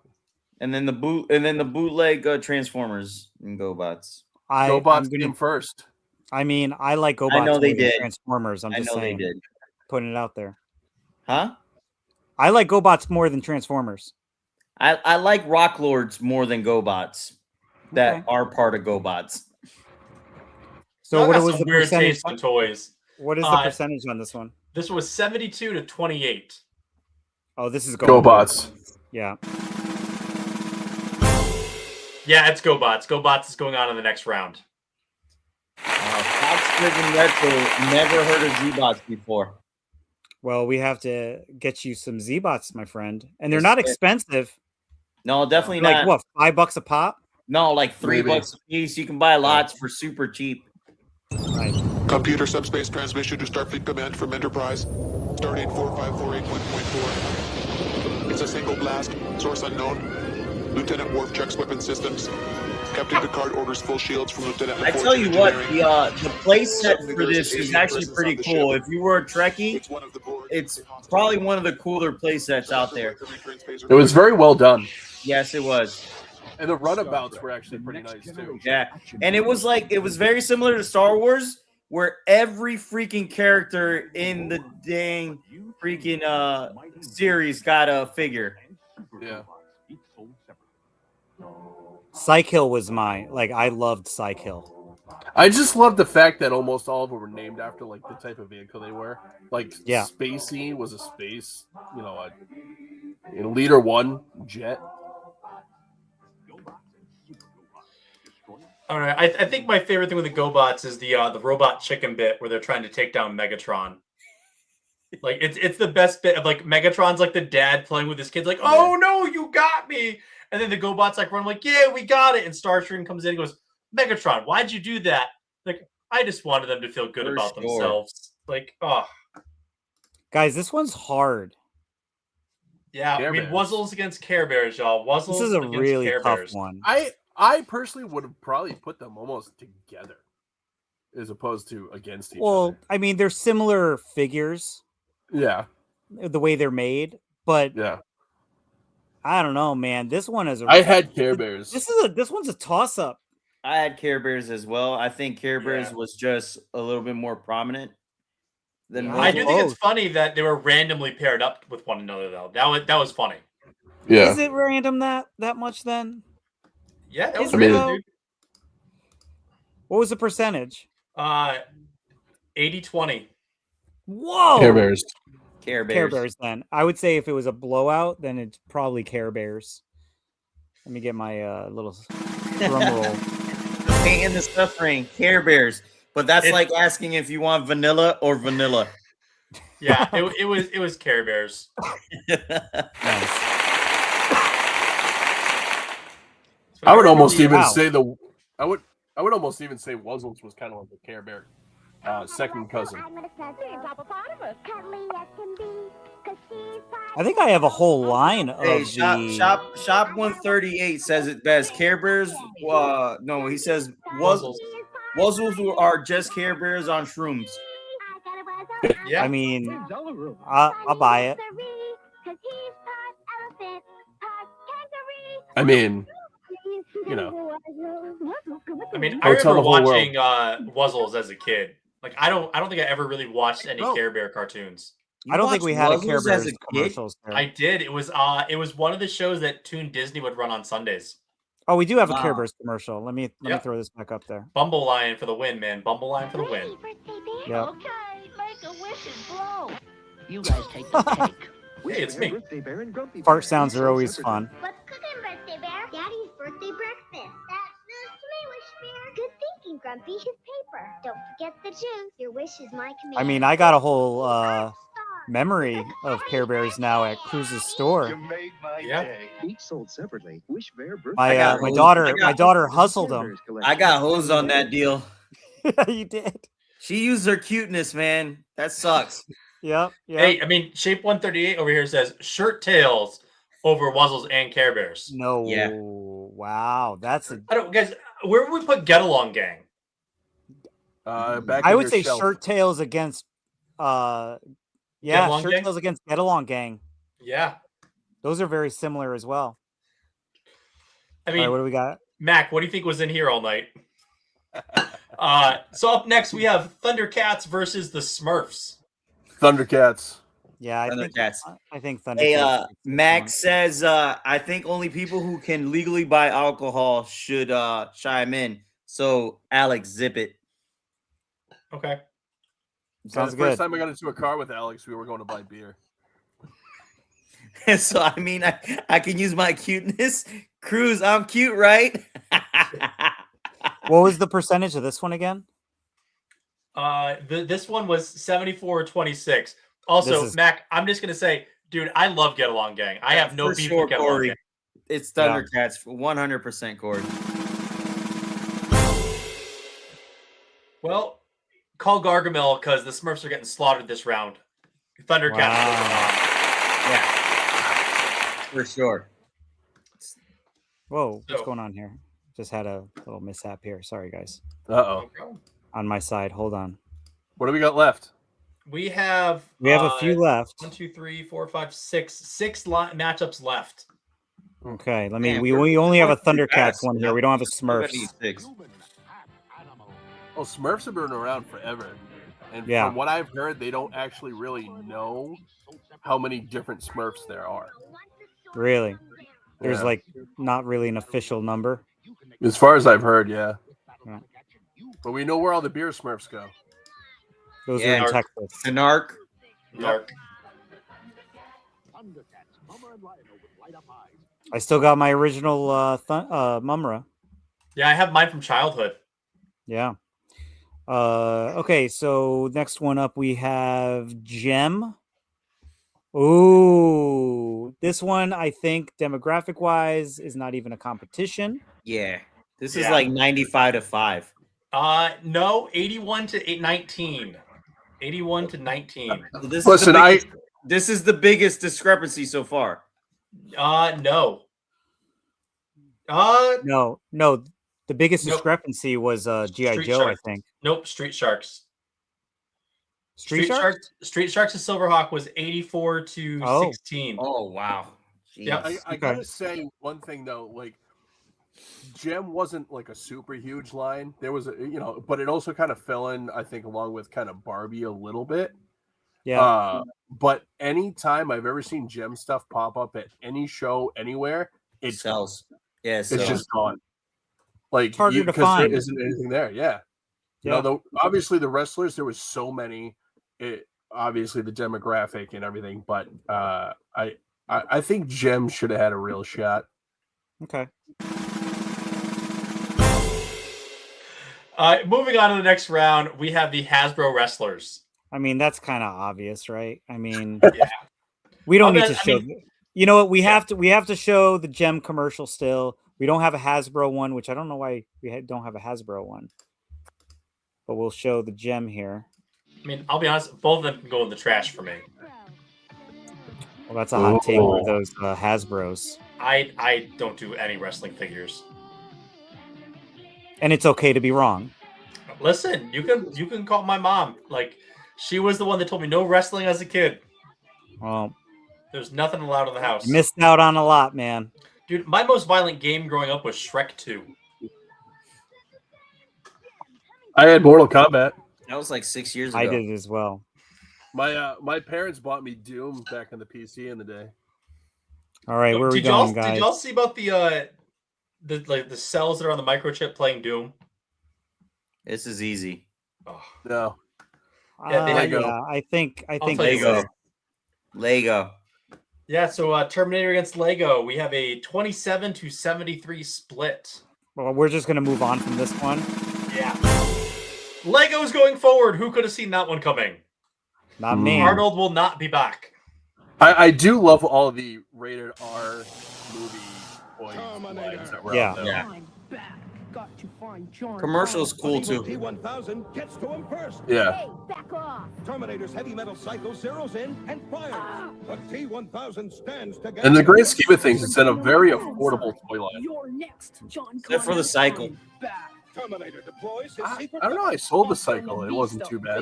And then the bootleg Transformers and GoBots. GoBots came first. I mean, I like GoBots I know they more than did. Transformers. I'm I just know they saying. did. Putting it out there. Huh? I like GoBots more than Transformers. I like Rock Lords more than GoBots that are part of GoBots. So Y'all what got was some the weird percentage? taste in toys. What is the percentage on this one? This was 72-28. Oh, this is GoBots. Yeah. Yeah, it's GoBots. GoBots is going on in the next round. Fox Driven Retro, never heard of Zbots before. Well, we have to get you some Zbots, my friend, and they're not expensive. No, definitely Like not. what? $5 a pop? No, like $3 Maybe. a piece. You can buy lots for super cheap. Computer subspace transmission to Starfleet Command from Enterprise. Stardate 45481.4. It's a single blast. Source unknown. Lieutenant Worf checks weapon systems. Captain Picard orders full shields from Lieutenant I LaForge tell you what, Engineering. the play set for this is actually pretty cool. If you were a Trekkie, it's probably one of the cooler play sets out there. It was very well done. Yes, it was. And the runabouts were actually pretty nice too. Yeah, and it was very similar to Star Wars, where every freaking character in the dang freaking series got a figure. Yeah. Psych Hill was mine. Like I loved Psych Hill. I just love the fact that almost all of them were named after like the type of vehicle they were. Like Spacey was a space, Leader 1 jet. All right, I think my favorite thing with the GoBots is the robot chicken bit where they're trying to take down Megatron. Like it's the best bit of like Megatron's like the dad playing with his kids, like, oh no, you got me. And then the GoBots like run like, yeah, we got it. And Starscream comes in and goes, Megatron, why'd you do that? Like, I just wanted them to feel good about themselves. Like, oh. Guys, this one's hard. Yeah, Care I mean, Bears. Wuzzles against Care Bears, y'all. Wuzzles This is a against really Care tough Bears. one. I personally would have probably put them almost together as opposed to against each Well, other. I mean, they're similar figures, Yeah. the way they're made, but Yeah. I don't know, man. This one is. I had Care Bears. This one's a toss up. I had Care Bears as well. I think Care Bears was just a little bit more prominent than I do think it's Wuzzles. funny that they were randomly paired up with one another, though. That was funny. Yeah. Is it random that much then? Yeah, that was Is it random, though? dude. What was the percentage? 80-20. Whoa. Care Bears. Care Bears. Care Bears then. I would say if it was a blowout, then it's probably Care Bears. Let me get my little drum roll. Pain and the suffering, Care Bears. But that's like asking if you want vanilla or vanilla. Yeah, it was Care Bears. I would almost even Wow. say I would almost even say Wuzzles was kind of like the Care Bear second cousin. I think I have a whole line of Hey, the... Shop 138 says it best. Care Bears. No, he says Wuzzles are just Care Bears on shrooms. Yeah. I mean, I'll buy it. I mean, you know. I mean, I I would tell remember the whole watching Wuzzles as a kid. Like, I don't think I ever really watched any Care Bear cartoons. I don't think we had a Care Wuzzles as Bears a kid? commercials there. I did. It was one of the shows that Toon Disney would run on Sundays. Oh, we do have a Care Wow. Bears commercial. Let me Yep. throw this back up there. Bumble Lion for the win, man. Bumble Lion for the win. Yep. Make a wish and blow. You guys take the cake. Hey, it's me. Fart sounds are always fun. What's cooking, Birthday Bear? Daddy's birthday breakfast. That's news to me, Wish Bear. Good thinking, Grumpy. His paper. Don't forget the tunes. Your wish is my command. I mean, I got a whole memory of Care Bears now at Cruz's store. Yeah. Each sold separately. Wish Bear birthday. My daughter hustled them. I got hosed on that deal. You did. She used her cuteness, man. That sucks. Yep. Hey, I mean, Shape 138 over here says Shirt Tails over Wuzzles and Care Bears. No. Yeah. Wow. That's a. I don't, guys. Where would we put Get Along Gang? Back I in would your say shelf. Shirt Tails against. Yeah, Along Shirt Gang? Tails against Get Along Gang. Yeah. Those are very similar as well. I All mean, right, what do we got? Mac, what do you think was in here all night? So up next we have Thundercats versus the Smurfs. Thundercats. Yeah, I Thundercats. think Thundercats. Hey, Max says, I think only people who can legally buy alcohol should chime in. So, Alex, zip it. Okay. Sounds the good. first time I got into a car with Alex, we were going to buy beer. So, I mean, I can use my cuteness. Cruz, I'm cute, right? What was the percentage of this one again? This one was 74-26. Also, This is- Mac, I'm just gonna say, dude, I love Get Along Gang. I have no For beef sure, with Get Along Corey. Gang. It's Thundercats, 100% Corey. Well, call Gargamel because the Smurfs are getting slaughtered this round. Thundercats. Yeah, for sure. Whoa, what's So- going on here? Just had a little mishap here. Sorry, guys. Uh-oh. On my side. Hold on. What do we got left? We have A few left. 1, 2, 3, 4, 5, 6. 6 matchups left. Okay, let Man, me. we're We only have a pretty Thundercats fast. one here. We don't have a We're gonna Smurfs. need 6. Well, Smurfs have been around forever. And Yeah. from what I've heard, they don't actually really know how many different Smurfs there are. Really? There's Yeah. like not really an official number. As far as I've heard, yeah. Yeah. But we know where all the beer Smurfs go. Those Yeah, are in Narc. Texas. The Narc. Dark. I still got my original Mumra. Yeah, I have mine from childhood. Yeah. Okay, so next one up we have Gem. Ooh, this one I think demographic wise is not even a competition. Yeah. This is Yeah. like 95-5. No, 81-19. 81-19. This Listen, is the biggest, This is the biggest discrepancy so far. No. No. The biggest discrepancy was G.I. Street Joe, Sharks. I think. Nope, Street Sharks. Street Sharks? Street Sharks and Silverhawk was 84 to 16. Oh, wow. Yeah, I gotta say one thing though, like Gem wasn't like a super huge line. There was but it also kind of fell in, I think, along with kind of Barbie a little bit. Yeah. But anytime I've ever seen Gem stuff pop up at any show anywhere, it sells. Yeah, it's just gone. Like harder to because find. there isn't anything there. Yeah. Obviously the wrestlers, there was so many. Obviously the demographic and everything, but I think Gem should have had a real shot. Okay. Moving on to the next round, we have the Hasbro Wrestlers. I mean, that's kind of obvious, right? I mean, Yeah. we don't Oh, need to that- I show. mean- You know what? We have to show the Gem commercial still. We don't have a Hasbro one, which I don't know why we don't have a Hasbro one. But we'll show the Gem here. I mean, I'll be honest, both of them can go in the trash for me. Well, that's a hot take with those Hasbros. I don't do any wrestling figures. And it's okay to be wrong. Listen, you can call my mom. Like, she was the one that told me no wrestling as a kid. Well, There's nothing allowed in the house. you missed out on a lot, man. Dude, my most violent game growing up was Shrek 2. I had Mortal Kombat. That was like 6 years ago. I did as well. My parents bought me Doom back on the PC in the day. All right, where are we going, guys? Did y'all see about the cells that are on the microchip playing Doom? This is easy. Oh. No. Yeah, I think Lego. Lego. Yeah, so Terminator against Lego. We have a 27 to 73 split. Well, we're just gonna move on from this one. Yeah. Lego's going forward. Who could have seen that one coming? Not me. Arnold will not be back. I do love all the rated R movie lines that were out there. Yeah. Commercial's cool too. T1000 gets to him first. Yeah. Hey, back off. Terminator's heavy metal cycle zeroes in and fires. The T1000 stands together. In the grand scheme of things, it's in a very affordable toy line. You're next, John. Except for the cycle. Terminator deploys his I don't know. I sold the cycle. It wasn't too bad.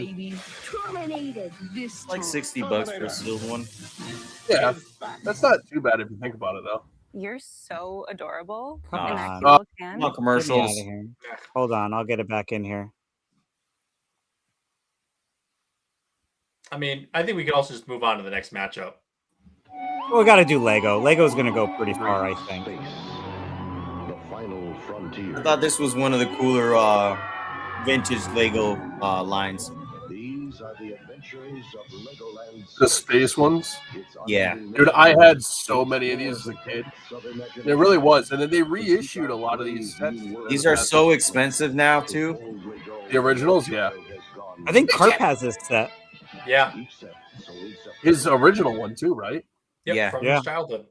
Terminated this Like $60 for a sealed one. Yeah, that's not too bad if you think about it, though. You're so adorable. Come in that on. cute little can. Come on, Get me commercials. outta here. Hold on, I'll get it back in here. I mean, I think we could also just move on to the next matchup. Well, we got to do Lego. Lego's gonna go pretty far, I think. The final frontier. I thought this was one of the cooler vintage Lego lines. These are the adventures of Legoland's The space ones. Yeah. Dude, I had so many of these as a kid. There really was. And then they reissued a lot of these sets. These are so expensive now too. The originals, yeah. I think Carp has this set. Yeah. His original one too, right? Yep, Yeah. from Yeah. his childhood.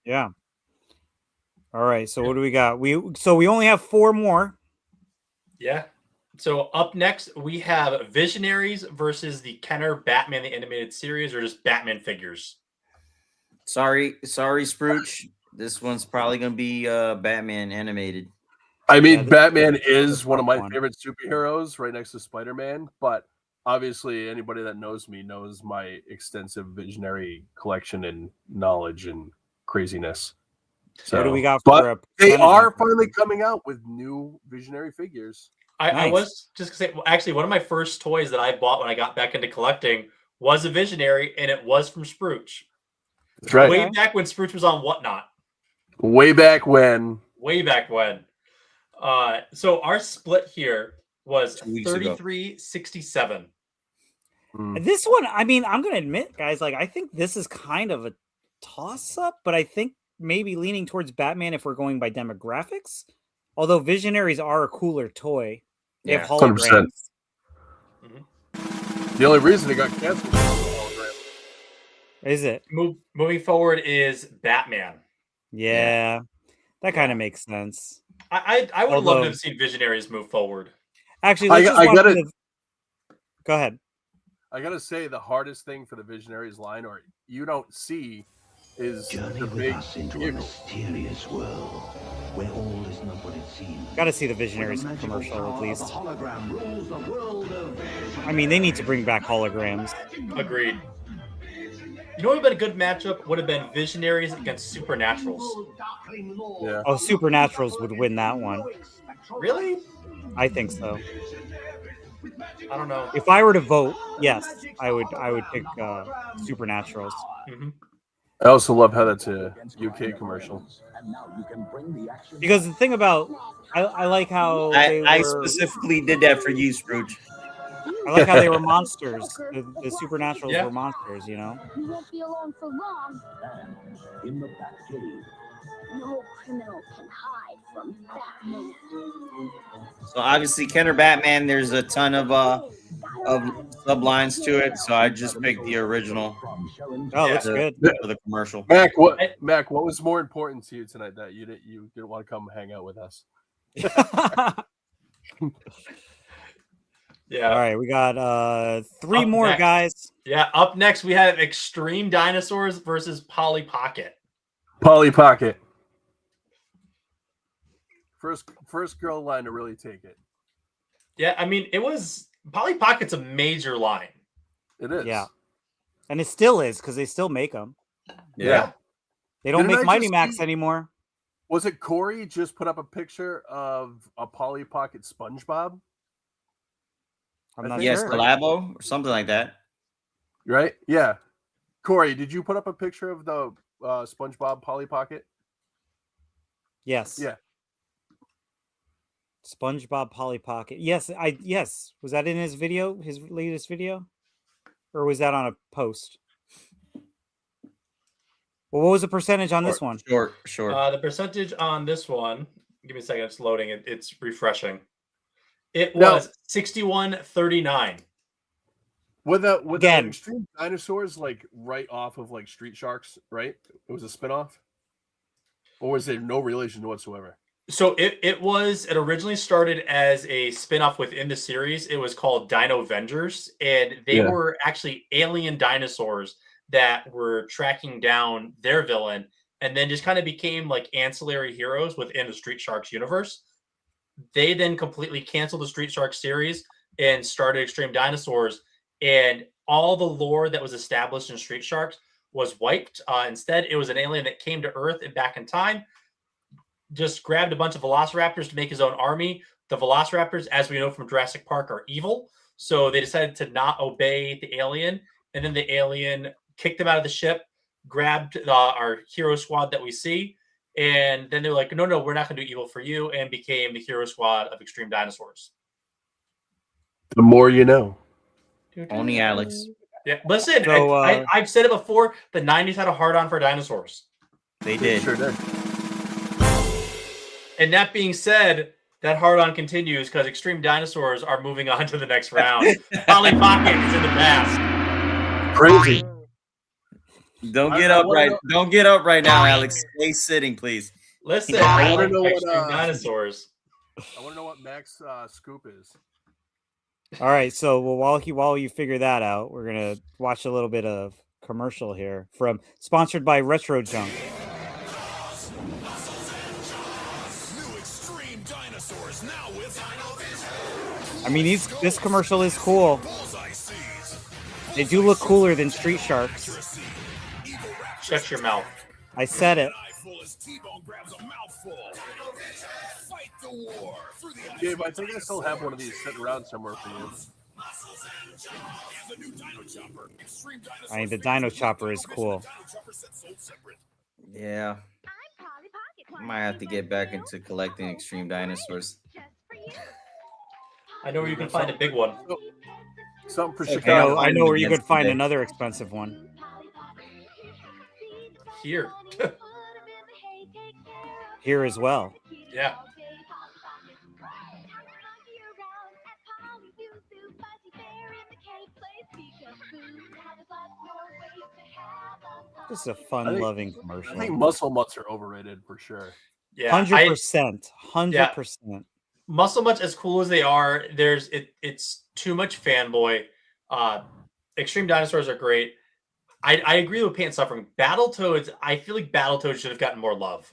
Yeah. All right. So what do we got? We only have 4 more. Yeah. So up next, we have Visionaries versus the Kenner Batman the Animated Series, or just Batman figures. Sorry, Sprooch. This one's probably gonna be Batman animated. I mean, Yeah, this- Batman is one of my one. favorite superheroes right next to Spider-Man, but obviously anybody that knows me knows my extensive Visionary collection and knowledge and craziness. So, What do we got but for a they percentage are on- finally coming out with new Visionary figures. I Nice. was just gonna say, well, actually, one of my first toys that I bought when I got back into collecting was a Visionary, and it was from Sprooch. That's right. Way back when Sprooch was on Whatnot. Way back when. Way back when. So our split here was 2 weeks ago. 33-67. This one, I mean, I'm gonna admit, guys, like I think this is kind of a toss-up, but I think maybe leaning towards Batman if we're going by demographics. Although Visionaries are a cooler toy. They have Yeah. 100%. Mhm. The only reason it got canceled was the hologram. Is it? Moving forward is Batman. Yeah. That kind of makes sense. I would have loved Although- to have seen Visionaries move forward. Actually, let's just I walk gotta- through the- Go ahead. I gotta say, the hardest thing for the Visionaries line, or you don't see, is the big into a mysterious world where all is not what it seems. Got to see the Visionaries commercial at least. Hologram rules the world of I mean, they need to bring back holograms. Agreed. You know what would have been a good matchup? Would have been Visionaries against Supernaturals. Yeah. Oh, Supernaturals would win that one. Really? I think so. I don't know. If I were to vote, yes, I would pick Supernaturals. Mm-hmm. I also love how that's a UK commercial. Because the thing about I like how I specifically did that for you, Scrooge. I like how they were monsters. The Supernaturals were monsters, you know. You won't be alone for long. in the Batcave. No criminal can hide from Batman. So obviously, Kenner Batman. There's a ton of sublines to it. So I just picked the original. Oh, that's good for the commercial. Mac, what was more important to you tonight that you didn't want to come hang out with us? Yeah. All right, we got 3 Up more next. guys. Yeah, up next we have Extreme Dinosaurs versus Polly Pocket. Polly Pocket. First girl line to really take it. Yeah, I mean, it was Polly Pocket's a major line. It is. Yeah, and it still is because they still make them. Yeah. They don't Didn't make I Mighty just Max see- anymore. Was it Corey just put up a picture of a Polly Pocket SpongeBob? I'm not Yes, sure. collabo or something like that. Right? Yeah. Corey, did you put up a picture of the SpongeBob Polly Pocket? Yes. Yeah. SpongeBob Polly Pocket. Yes, yes. Was that in his video, his latest video? Or was that on a post? Well, what was the percentage on this one? Sure. The percentage on this one, give me a second, it's loading. It's refreshing. It was 61-39. With the Again. Extreme Dinosaurs like right off of like Street Sharks, right? It was a spinoff? Or was there no relation whatsoever? So it originally started as a spin-off within the series. It was called Dino Vengers, and they were actually alien dinosaurs that were tracking down their villain and then just kind of became like ancillary heroes within the Street Sharks universe. They then completely canceled the Street Sharks series and started Extreme Dinosaurs, and all the lore that was established in Street Sharks was wiped. Instead, it was an alien that came to Earth and back in time, just grabbed a bunch of velociraptors to make his own army. The velociraptors, as we know from Jurassic Park, are evil. So they decided to not obey the alien. And then the alien kicked them out of the ship, grabbed our hero squad that we see. And then they're like, no, we're not going to do evil for you, and became the hero squad of Extreme Dinosaurs. The more you know. Only Alex. Yeah, listen, So, I've said it before. The 90s had a hard-on for dinosaurs. They did. Sure did. And that being said, that hard-on continues because Extreme Dinosaurs are moving on to the next round. Polly Pocket is in the past. Crazy. Don't get up right now, Alex. Stay sitting, please. Listen, I I wanna like know what, Extreme Dinosaurs. I want to know what Mac's scoop is. All right, so while you figure that out, we're gonna watch a little bit of commercial here sponsored by Retro Junk. I mean, this commercial is cool. They do look cooler than Street Sharks. Shut your mouth. I said it. Gabe, I think I still have one of these sitting around somewhere for you. I mean, the Dino Chopper is cool. Yeah. Might have to get back into collecting Extreme Dinosaurs. I know where you can find a big one. Something for I Chicago. know where you could find another expensive one. Here. Here as well. Yeah. This is a fun-loving commercial. I think muscle mutts are overrated for sure. Yeah, 100%. 100%. Muscle Much, as cool as they are, it's too much fanboy. Extreme Dinosaurs are great. I agree with Pain and Suffering. Battletoads, I feel like Battletoads should have gotten more love.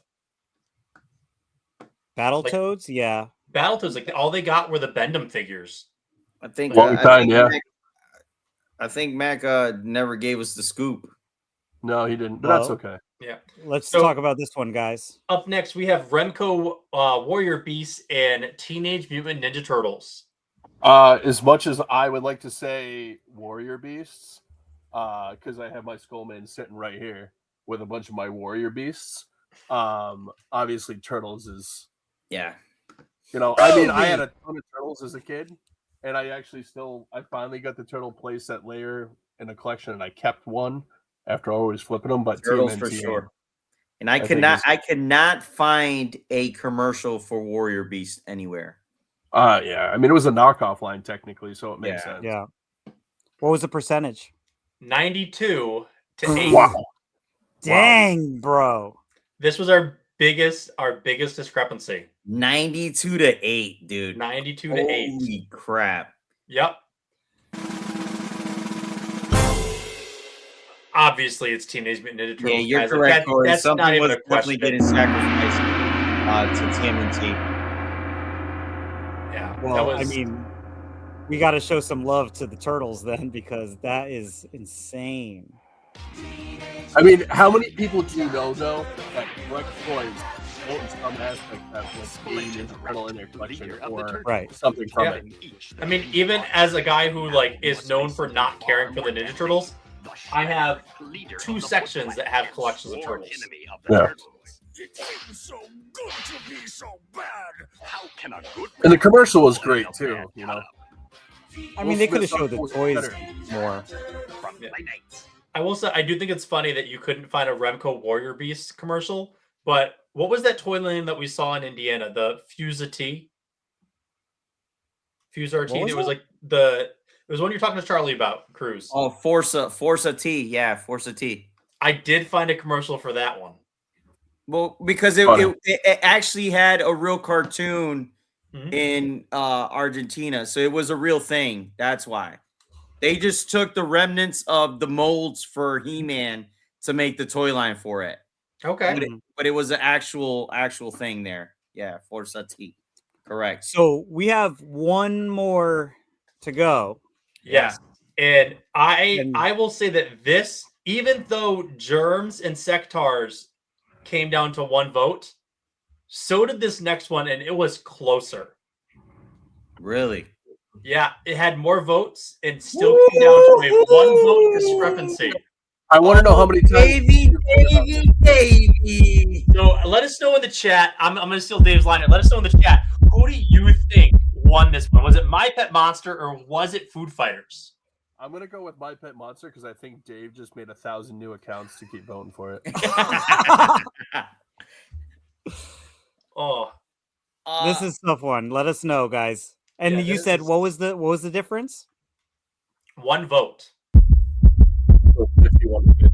Battletoads, yeah. Battletoads, like all they got were the Bendham figures. I think I think Mac never gave us the scoop. No, he didn't. But that's okay. Yeah. Let's talk about this one, guys. Up next, we have Remco Warrior Beasts and Teenage Mutant Ninja Turtles. As much as I would like to say Warrior Beasts, because I have my Skullman sitting right here with a bunch of my Warrior Beasts. Obviously, Turtles is, yeah. You know, I mean, I had a ton of Turtles as a kid, and I finally got the Turtle playset layer in a collection, and I kept one after always flipping them. But Turtles TMNT, for sure. And I could not find a commercial for Warrior Beast anywhere. Yeah. I mean, it was a knockoff line technically, so it makes sense. Yeah. What was the percentage? 92 to 8. Wow. Dang, bro. This was our biggest discrepancy. 92 to 8, dude. 92 to 8. Holy crap. Yep. Obviously, it's Teenage Mutant Ninja Turtles. Yeah, you're guys. correct, Corey. That's Something not even was a question. definitely getting sacrificed to TMNT. Yeah. Well, I mean, we got to show some love to the Turtles then, because that is insane. I mean, how many people do you know, though, that collect toys in some aspect that was being Turtle in their collection or something from it? I mean, even as a guy who like is known for not caring for the Ninja Turtles, I have 2 sections that have collections of Turtles. Yeah. So good to be so bad. How can a good And the commercial was great, too, you know? I mean, they could have showed the toys more. Yeah. I will say, I do think it's funny that you couldn't find a Remco Warrior Beast commercial, but what was that toy line that we saw in Indiana? The Fuse-A-T? Fuse-A-T? It was like it was one you're talking to Charlie about, Cruz. Oh, Forza T. Yeah, Forza T. I did find a commercial for that one. Well, because it actually had a real cartoon in Argentina, so it was a real thing. That's why. They just took the remnants of the molds for He-Man to make the toy line for it. Okay. But it was an actual thing there. Yeah, Forza T. Correct. So we have one more to go. Yes. And I will say that this, even though Germs and Sectars came down to 1 vote, so did this next one, and it was closer. Really? Yeah, it had more votes and still came down to a 1 vote discrepancy. I want to know how many times. Baby. So let us know in the chat. I'm going to steal Dave's line. Let us know in the chat. Who do you think won this one? Was it My Pet Monster or was it Food Fighters? I'm going to go with My Pet Monster because I think Dave just made 1,000 new accounts to keep voting for it. This is a tough one. Let us know, guys. And Yeah, you said what was the difference? 1 vote. 51 to 50.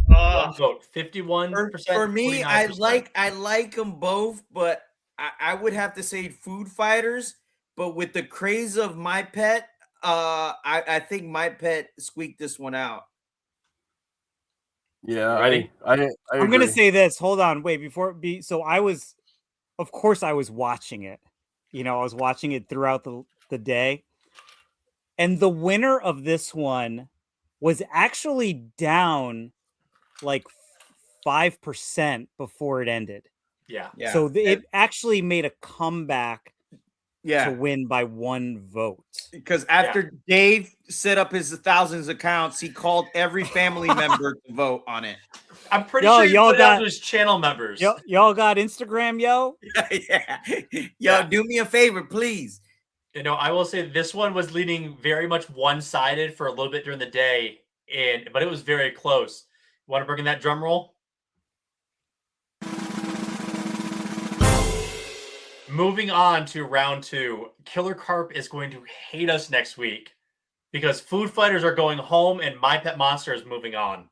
1 vote. 51%. For me, 49%. I like them both, but I would have to say Food Fighters. But with the craze of My Pet, I think My Pet squeaked this one out. Yeah, Ready? I'm going to say this. Hold on. Wait, so of course I was watching it. You know, I was watching it throughout the day. And the winner of this one was actually down like 5% before it ended. Yeah. So it actually made a comeback Yeah. to win by 1 vote. Because after Dave set up his thousands of accounts, he called every family member to vote on it. I'm pretty sure y'all put it out to his channel members. Y'all got Instagram, yo? Yo, do me a favor, please. You know, I will say this one was leaning very much one-sided for a little bit during the day, but it was very close. Want to bring in that drum roll? Moving on to round 2, Killer Carp is going to hate us next week because Food Fighters are going home and My Pet Monster is moving on.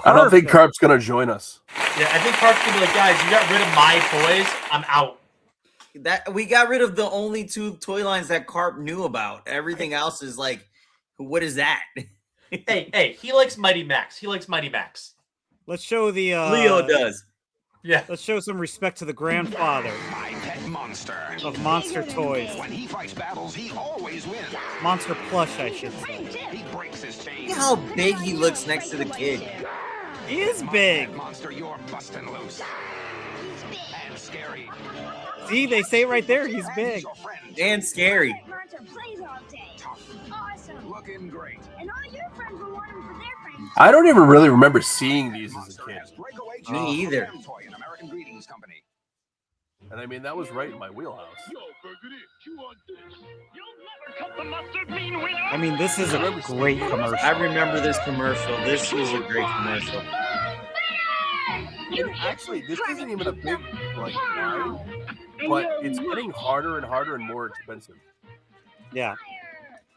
I don't think Carp's going to join us. Yeah, I think Carp's going to be like, guys, you got rid of my toys. I'm out. that we got rid of the only 2 toy lines that Carp knew about. Everything else is like, what is that? Hey, he likes Mighty Max. Let's show the Leo does. Yeah. Let's show some respect to the grandfather My pet monster. of Monster Toys. When he fights battles, he always wins. Monster Plush, I should say. He breaks his chain. Look how big he looks next to the kid. He is big. Monster, you're busting loose. And scary. See, they say it right there. He's big. And scary. Looking great. And all your friends will want them for their friends. I don't even really remember seeing these as a kid. Me either. And I mean, that was right in my wheelhouse. I mean, this is a great commercial. I remember this commercial. This was a great commercial. And actually, this isn't even a big like line, but it's getting harder and harder and more expensive. Yeah.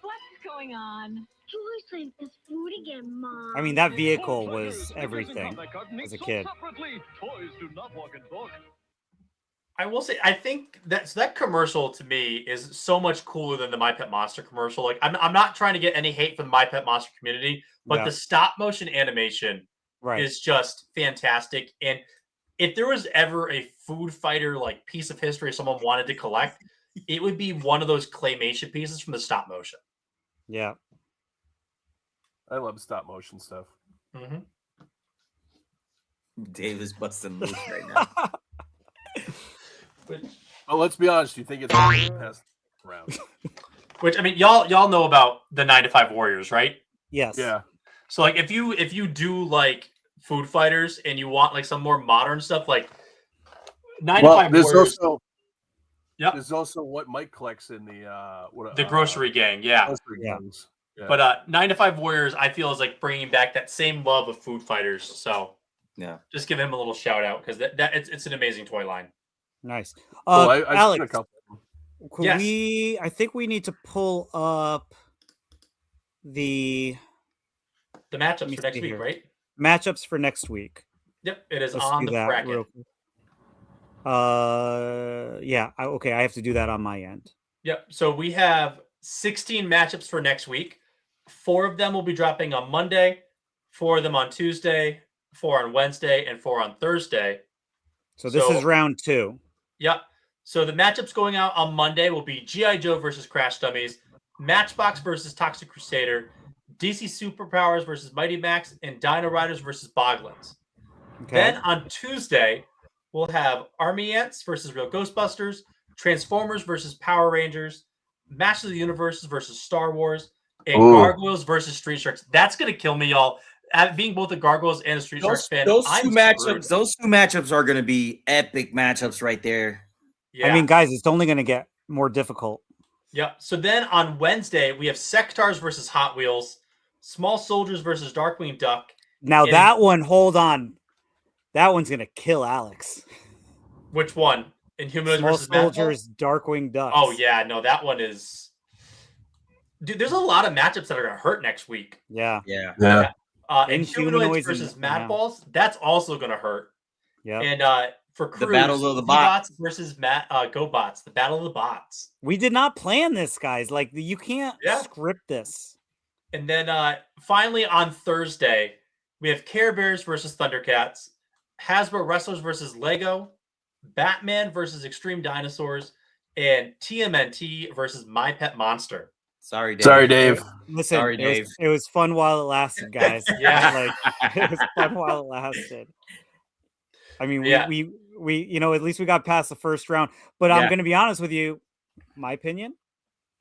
What's going on? Joyce ate this food again, Mom. I mean, that vehicle was everything as a kid. Toys do not walk and talk. I will say, I think that commercial to me is so much cooler than the My Pet Monster commercial. Like, I'm not trying to get any hate from the My Pet Monster community, but Yeah. the stop motion animation is just fantastic. And if there was ever a food fighter like piece of history someone wanted to collect, it would be one of those claymation pieces from the stop motion. Yeah. I love stop motion stuff. Mm-hmm. Dave is busting loose right now. But let's be honest, you think it's going to pass around? Which, I mean, y'all know about the 9 to 5 Warriors, right? Yes. Yeah. So like if you do like food fighters and you want like some more modern stuff, like 9 to 5 there's Warriors. also Yep. There's also what Mike collects in the The grocery gang, yeah. Grocery gangs. Yeah. But 9 to 5 Warriors, I feel is like bringing back that same love of food fighters. So yeah, just give him a little shout out because that it's an amazing toy line. Nice. I've seen Alex, a couple. could I think we need to pull up the matchups for next week, right? Matchups for next week. Yep, it is Let's on do the that bracket. real quick. Yeah. Okay, I have to do that on my end. Yep. So we have 16 matchups for next week. 4 of them will be dropping on Monday, 4 of them on Tuesday, 4 on Wednesday, and 4 on Thursday. So this is round 2. Yep. So the matchups going out on Monday will be G.I. Joe versus Crash Dummies, Matchbox versus Toxic Crusader, DC Superpowers versus Mighty Max, and Dino Riders versus Boglins. Okay. Then on Tuesday, we'll have Army Ants versus Real Ghostbusters, Transformers versus Power Rangers, Masters of the Universe versus Star Wars, and Gargoyles versus Street Sharks. That's gonna kill me, y'all. Being both a Gargoyles and a Street Sharks fan, Those I'm two screwed. matchups, those 2 matchups are going to be epic matchups right there. Yeah. I mean, guys, it's only going to get more difficult. Yep. So then on Wednesday, we have Sectars versus Hot Wheels, Small Soldiers versus Darkwing Duck. Now and- that one, hold on. That one's going to kill Alex. Which one? Inhumanoids Small versus Matchbox? Soldiers, Darkwing Ducks. Oh yeah, no, that one is. Dude, there's a lot of matchups that are gonna hurt next week. Yeah. Yeah. Inhumanoids versus Madballs, that's also gonna hurt. Yeah. And for The Cruise, battles of the Zbots bots. versus Gobots, the battle of the bots. We did not plan this, guys. Like, you can't script this. And then finally on Thursday, we have Care Bears versus Thundercats, Hasbro Wrestlers versus Lego, Batman versus Extreme Dinosaurs, and TMNT versus My Pet Monster. Sorry, Dave. Sorry, Dave. Listen, Sorry, Dave. It was fun while it lasted, guys. Yeah. Like, it was fun while it lasted. I mean, Yeah. we at least we got past the first round. But I'm Yeah. going to be honest with you. My opinion,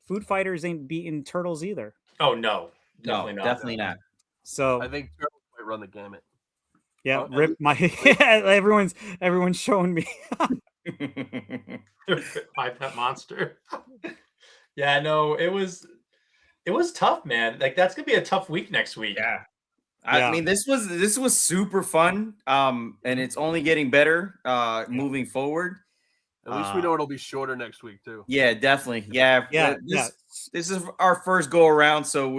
Food Fighters ain't beating Turtles either. Oh no, definitely not. Definitely not. So I think Turtles might run the gamut. yeah, Oh, rip my everyone's showing me. My Pet Monster. Yeah, no, it was tough, man. Like that's gonna be a tough week next week. Yeah. I mean, this was super fun. And it's only getting better moving forward. At least we know it'll be shorter next week too. Yeah, definitely. Yeah. This is our first go around, so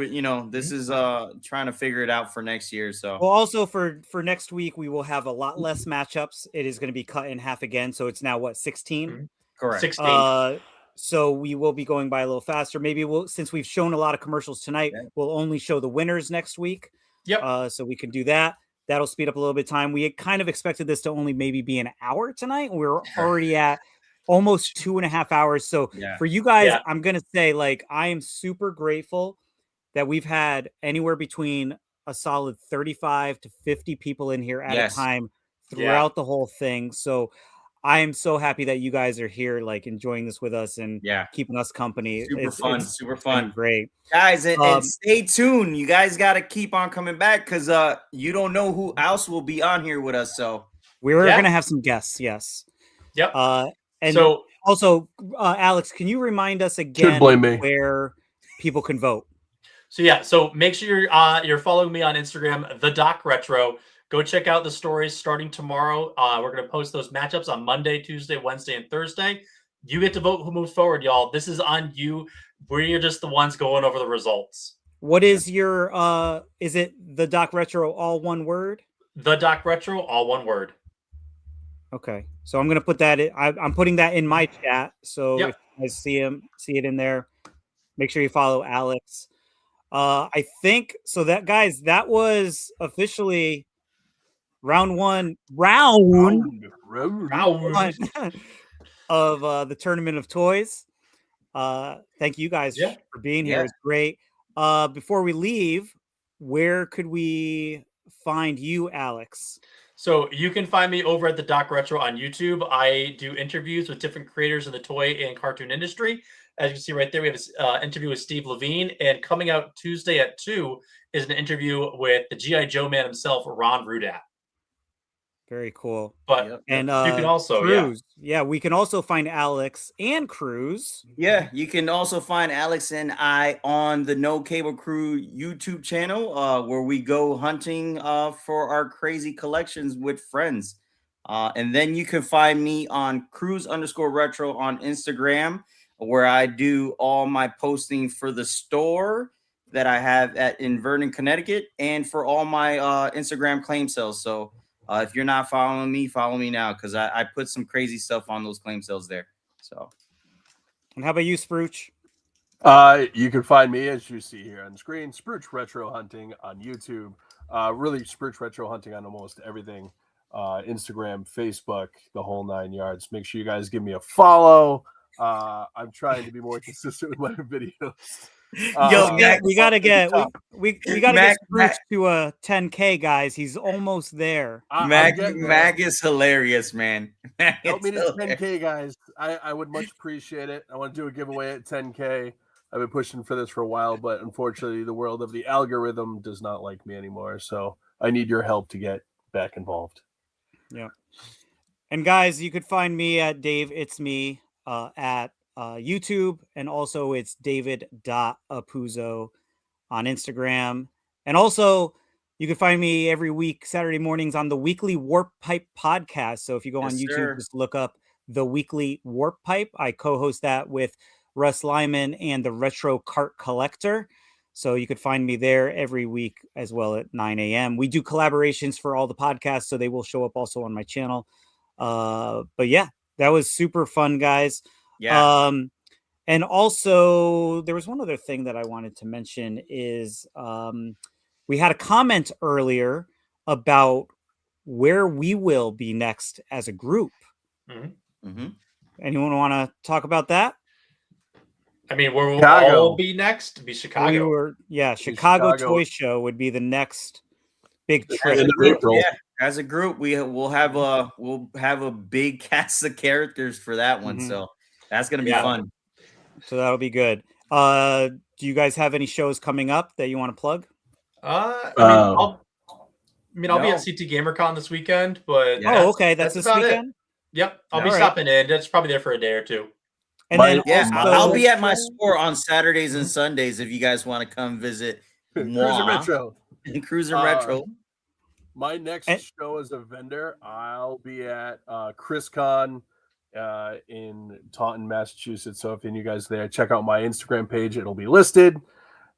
this is trying to figure it out for next year. So Well, also for next week, we will have a lot less matchups. It is going to be cut in half again, so it's now 16. Correct. 16. So we will be going by a little faster. Maybe since we've shown a lot of commercials tonight, we'll only show the winners next week. Yep. So we can do that. That'll speed up a little bit of time. We had kind of expected this to only maybe be an hour tonight. We're already at almost 2.5 hours. So for you guys, I'm going to say, like, I am super grateful that we've had anywhere between a solid 35 to 50 people in here at a time throughout the whole thing. So I am so happy that you guys are here, like, enjoying this with us and keeping us company. Super fun. Great. Guys, and stay tuned. You guys got to keep on coming back because you don't know who else will be on here with us. So we're going to have some guests. Yes. Yep. And so also, Alex, can you remind us again where people can vote? So make sure you're following me on Instagram, The Doc Retro. Go check out the stories starting tomorrow. We're going to post those matchups on Monday, Tuesday, Wednesday, and Thursday. You get to vote who moves forward, y'all. This is on you. We're just the ones going over the results. What is your, is it The Doc Retro, all one word? The Doc Retro, all one word. Okay. So I'm going to put that in. I'm putting that in my chat. So if you guys see it in there, make sure you follow Alex. I think so that, guys, that was officially round one of the Tournament of Toys. Thank you guys for being here. It's great. Before we leave, where could we find you, Alex? So you can find me over at the Doc Retro on YouTube. I do interviews with different creators in the toy and cartoon industry. As you can see right there, we have an interview with Steve Levine, and coming out Tuesday at 2 is an interview with the G.I. Joe man himself, Ron Rudat. Very cool. But and you can also Cruz. We can also find Alex and Cruz. Yeah, you can also find Alex and I on the No Cable Crew YouTube channel, where we go hunting for our crazy collections with friends. And then you can find me on Cruz_retro on Instagram, where I do all my posting for the store that I have in Vernon, Connecticut, and for all my Instagram claim sales. So if you're not following me, follow me now, because I put some crazy stuff on those claim sales there. So, and how about you, Spruce? You can find me, as you see here on the screen, Spruce Retro Hunting on YouTube. Really, Spruce Retro Hunting on almost everything. Instagram, Facebook, the whole 9 yards. Make sure you guys give me a follow. I'm trying to be more consistent with my videos. We gotta get Spruce to a 10K, guys. He's almost there. Mag is hilarious, man. Help me to 10K, guys. I would much appreciate it. I want to do a giveaway at 10K. I've been pushing for this for a while, but unfortunately, the world of the algorithm does not like me anymore. So I need your help to get back involved. Yeah. And guys, you could find me at Dave It's Me at YouTube, and also it's David.Apuzzo on Instagram. And also you can find me every week Saturday mornings on the Weekly Warp Pipe podcast. So if you go on YouTube, just look up the Weekly Warp Pipe. I co-host that with Russ Lyman and the Retro Cart Collector. So you could find me there every week as well at 9 a.m. We do collaborations for all the podcasts, so they will show up also on my channel. But yeah, that was super fun, guys. Yeah. And also there was one other thing that I wanted to mention is we had a comment earlier about where we will be next as a group. Anyone want to talk about that? I mean, where we'll all be next? To be Chicago. Chicago Toy Show would be the next big trip. As a group, we'll have a big cast of characters for that one. So that's gonna be fun. So that'll be good. Do you guys have any shows coming up that you want to plug? I'll be at CT GamerCon this weekend, but that's this weekend. It. Yep, I'll be stopping in. That's probably there for a day or two. And then I'll be at my store on Saturdays and Sundays if you guys want to come visit. Cruiser Retro. Cruiser Retro. My next show as a vendor, I'll be at ChrisCon in Taunton, Massachusetts. So if any of you guys there, check out my Instagram page. It'll be listed.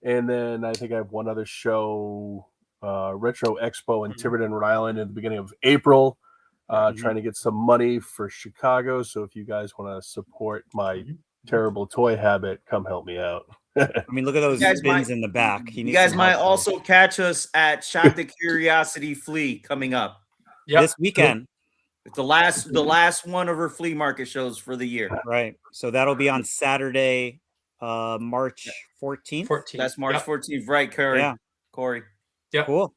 And then I think I have one other show, Retro Expo in Tiverton, Rhode Island, at the beginning of April. trying to get some money for Chicago. So if you guys want to support my terrible toy habit, come help me out. I mean, look at those bins in the back. You guys might also catch us at Shop the Curiosity Flea coming up this weekend. It's the last one of her flea market shows for the year. Right. So that'll be on Saturday, March 14th. That's March 14th, right, Corey? Yeah. Corey. Yeah. Cool.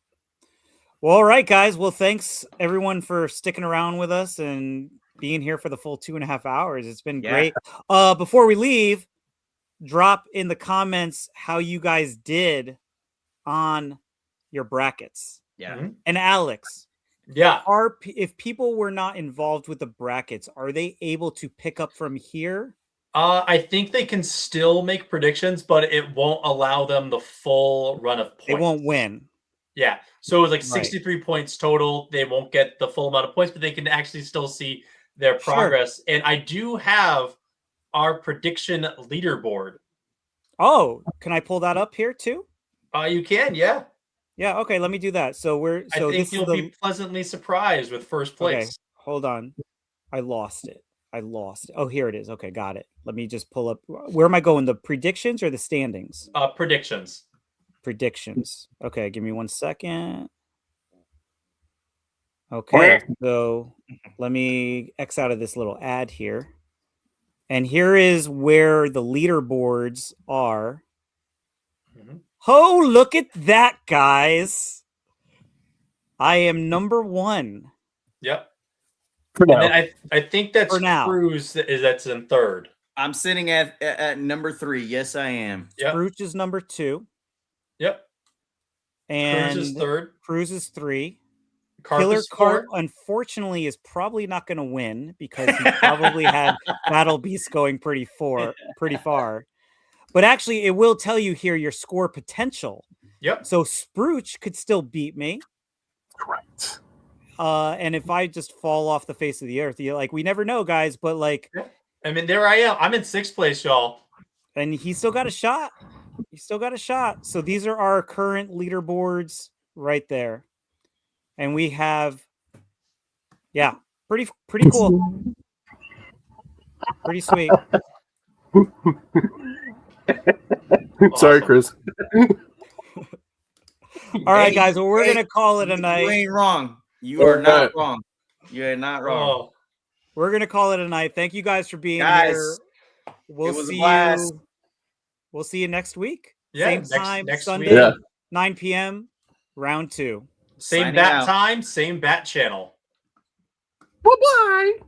Well, all right, guys. Well, thanks everyone for sticking around with us and being here for the full 2.5 hours. It's been great. Before we leave, drop in the comments how you guys did on your brackets. Yeah. And Alex. Yeah. If people were not involved with the brackets, are they able to pick up from here? I think they can still make predictions, but it won't allow them the full run of points. They won't win. Yeah. So it's like 63 points total. They won't get the full amount of points, but they can actually still see their progress. And I do have our prediction leaderboard. Oh, can I pull that up here too? You can, yeah. Yeah, okay, let me do that. So I think you'll be pleasantly surprised with first place. Okay, hold on. I lost it. Oh, here it is. Okay, got it. Let me just pull up. Where am I going? The predictions or the standings? Predictions. Predictions. Okay, give me 1 second. Okay, so let me X out of this little ad here. And here is where the leaderboards are. Oh, look at that, guys. I am number 1. Yep. For now. And then I think that's For now. Cruz that's in third. I'm sitting at number 3. Yes, I am. Yep. Scrooge is number 2. Yep. And Cruz is third. Cruz is 3. Carp Killer is Cart, fourth. unfortunately, is probably not going to win because he probably had Battle Beast going pretty far. But actually, it will tell you here your score potential. Yep. So Sprooch could still beat me. Correct. And if I just fall off the face of the earth, we never know, guys. But I mean, there I am. I'm in 6th place, y'all. And he still got a shot. So these are our current leaderboards right there. And we have, pretty cool. Pretty sweet. Sorry, Chris. All right, guys. Well, we're gonna call it a night. You ain't wrong. You are not wrong. You are not wrong. We're gonna call it a night. Thank you guys for being Guys, here. We'll it was a see blast. you. We'll see you next week. Yeah, Same next- time, next Sunday, week. Yeah. 9 p.m. Round 2. Same Signing bat out. time, same bat channel. Bye-bye.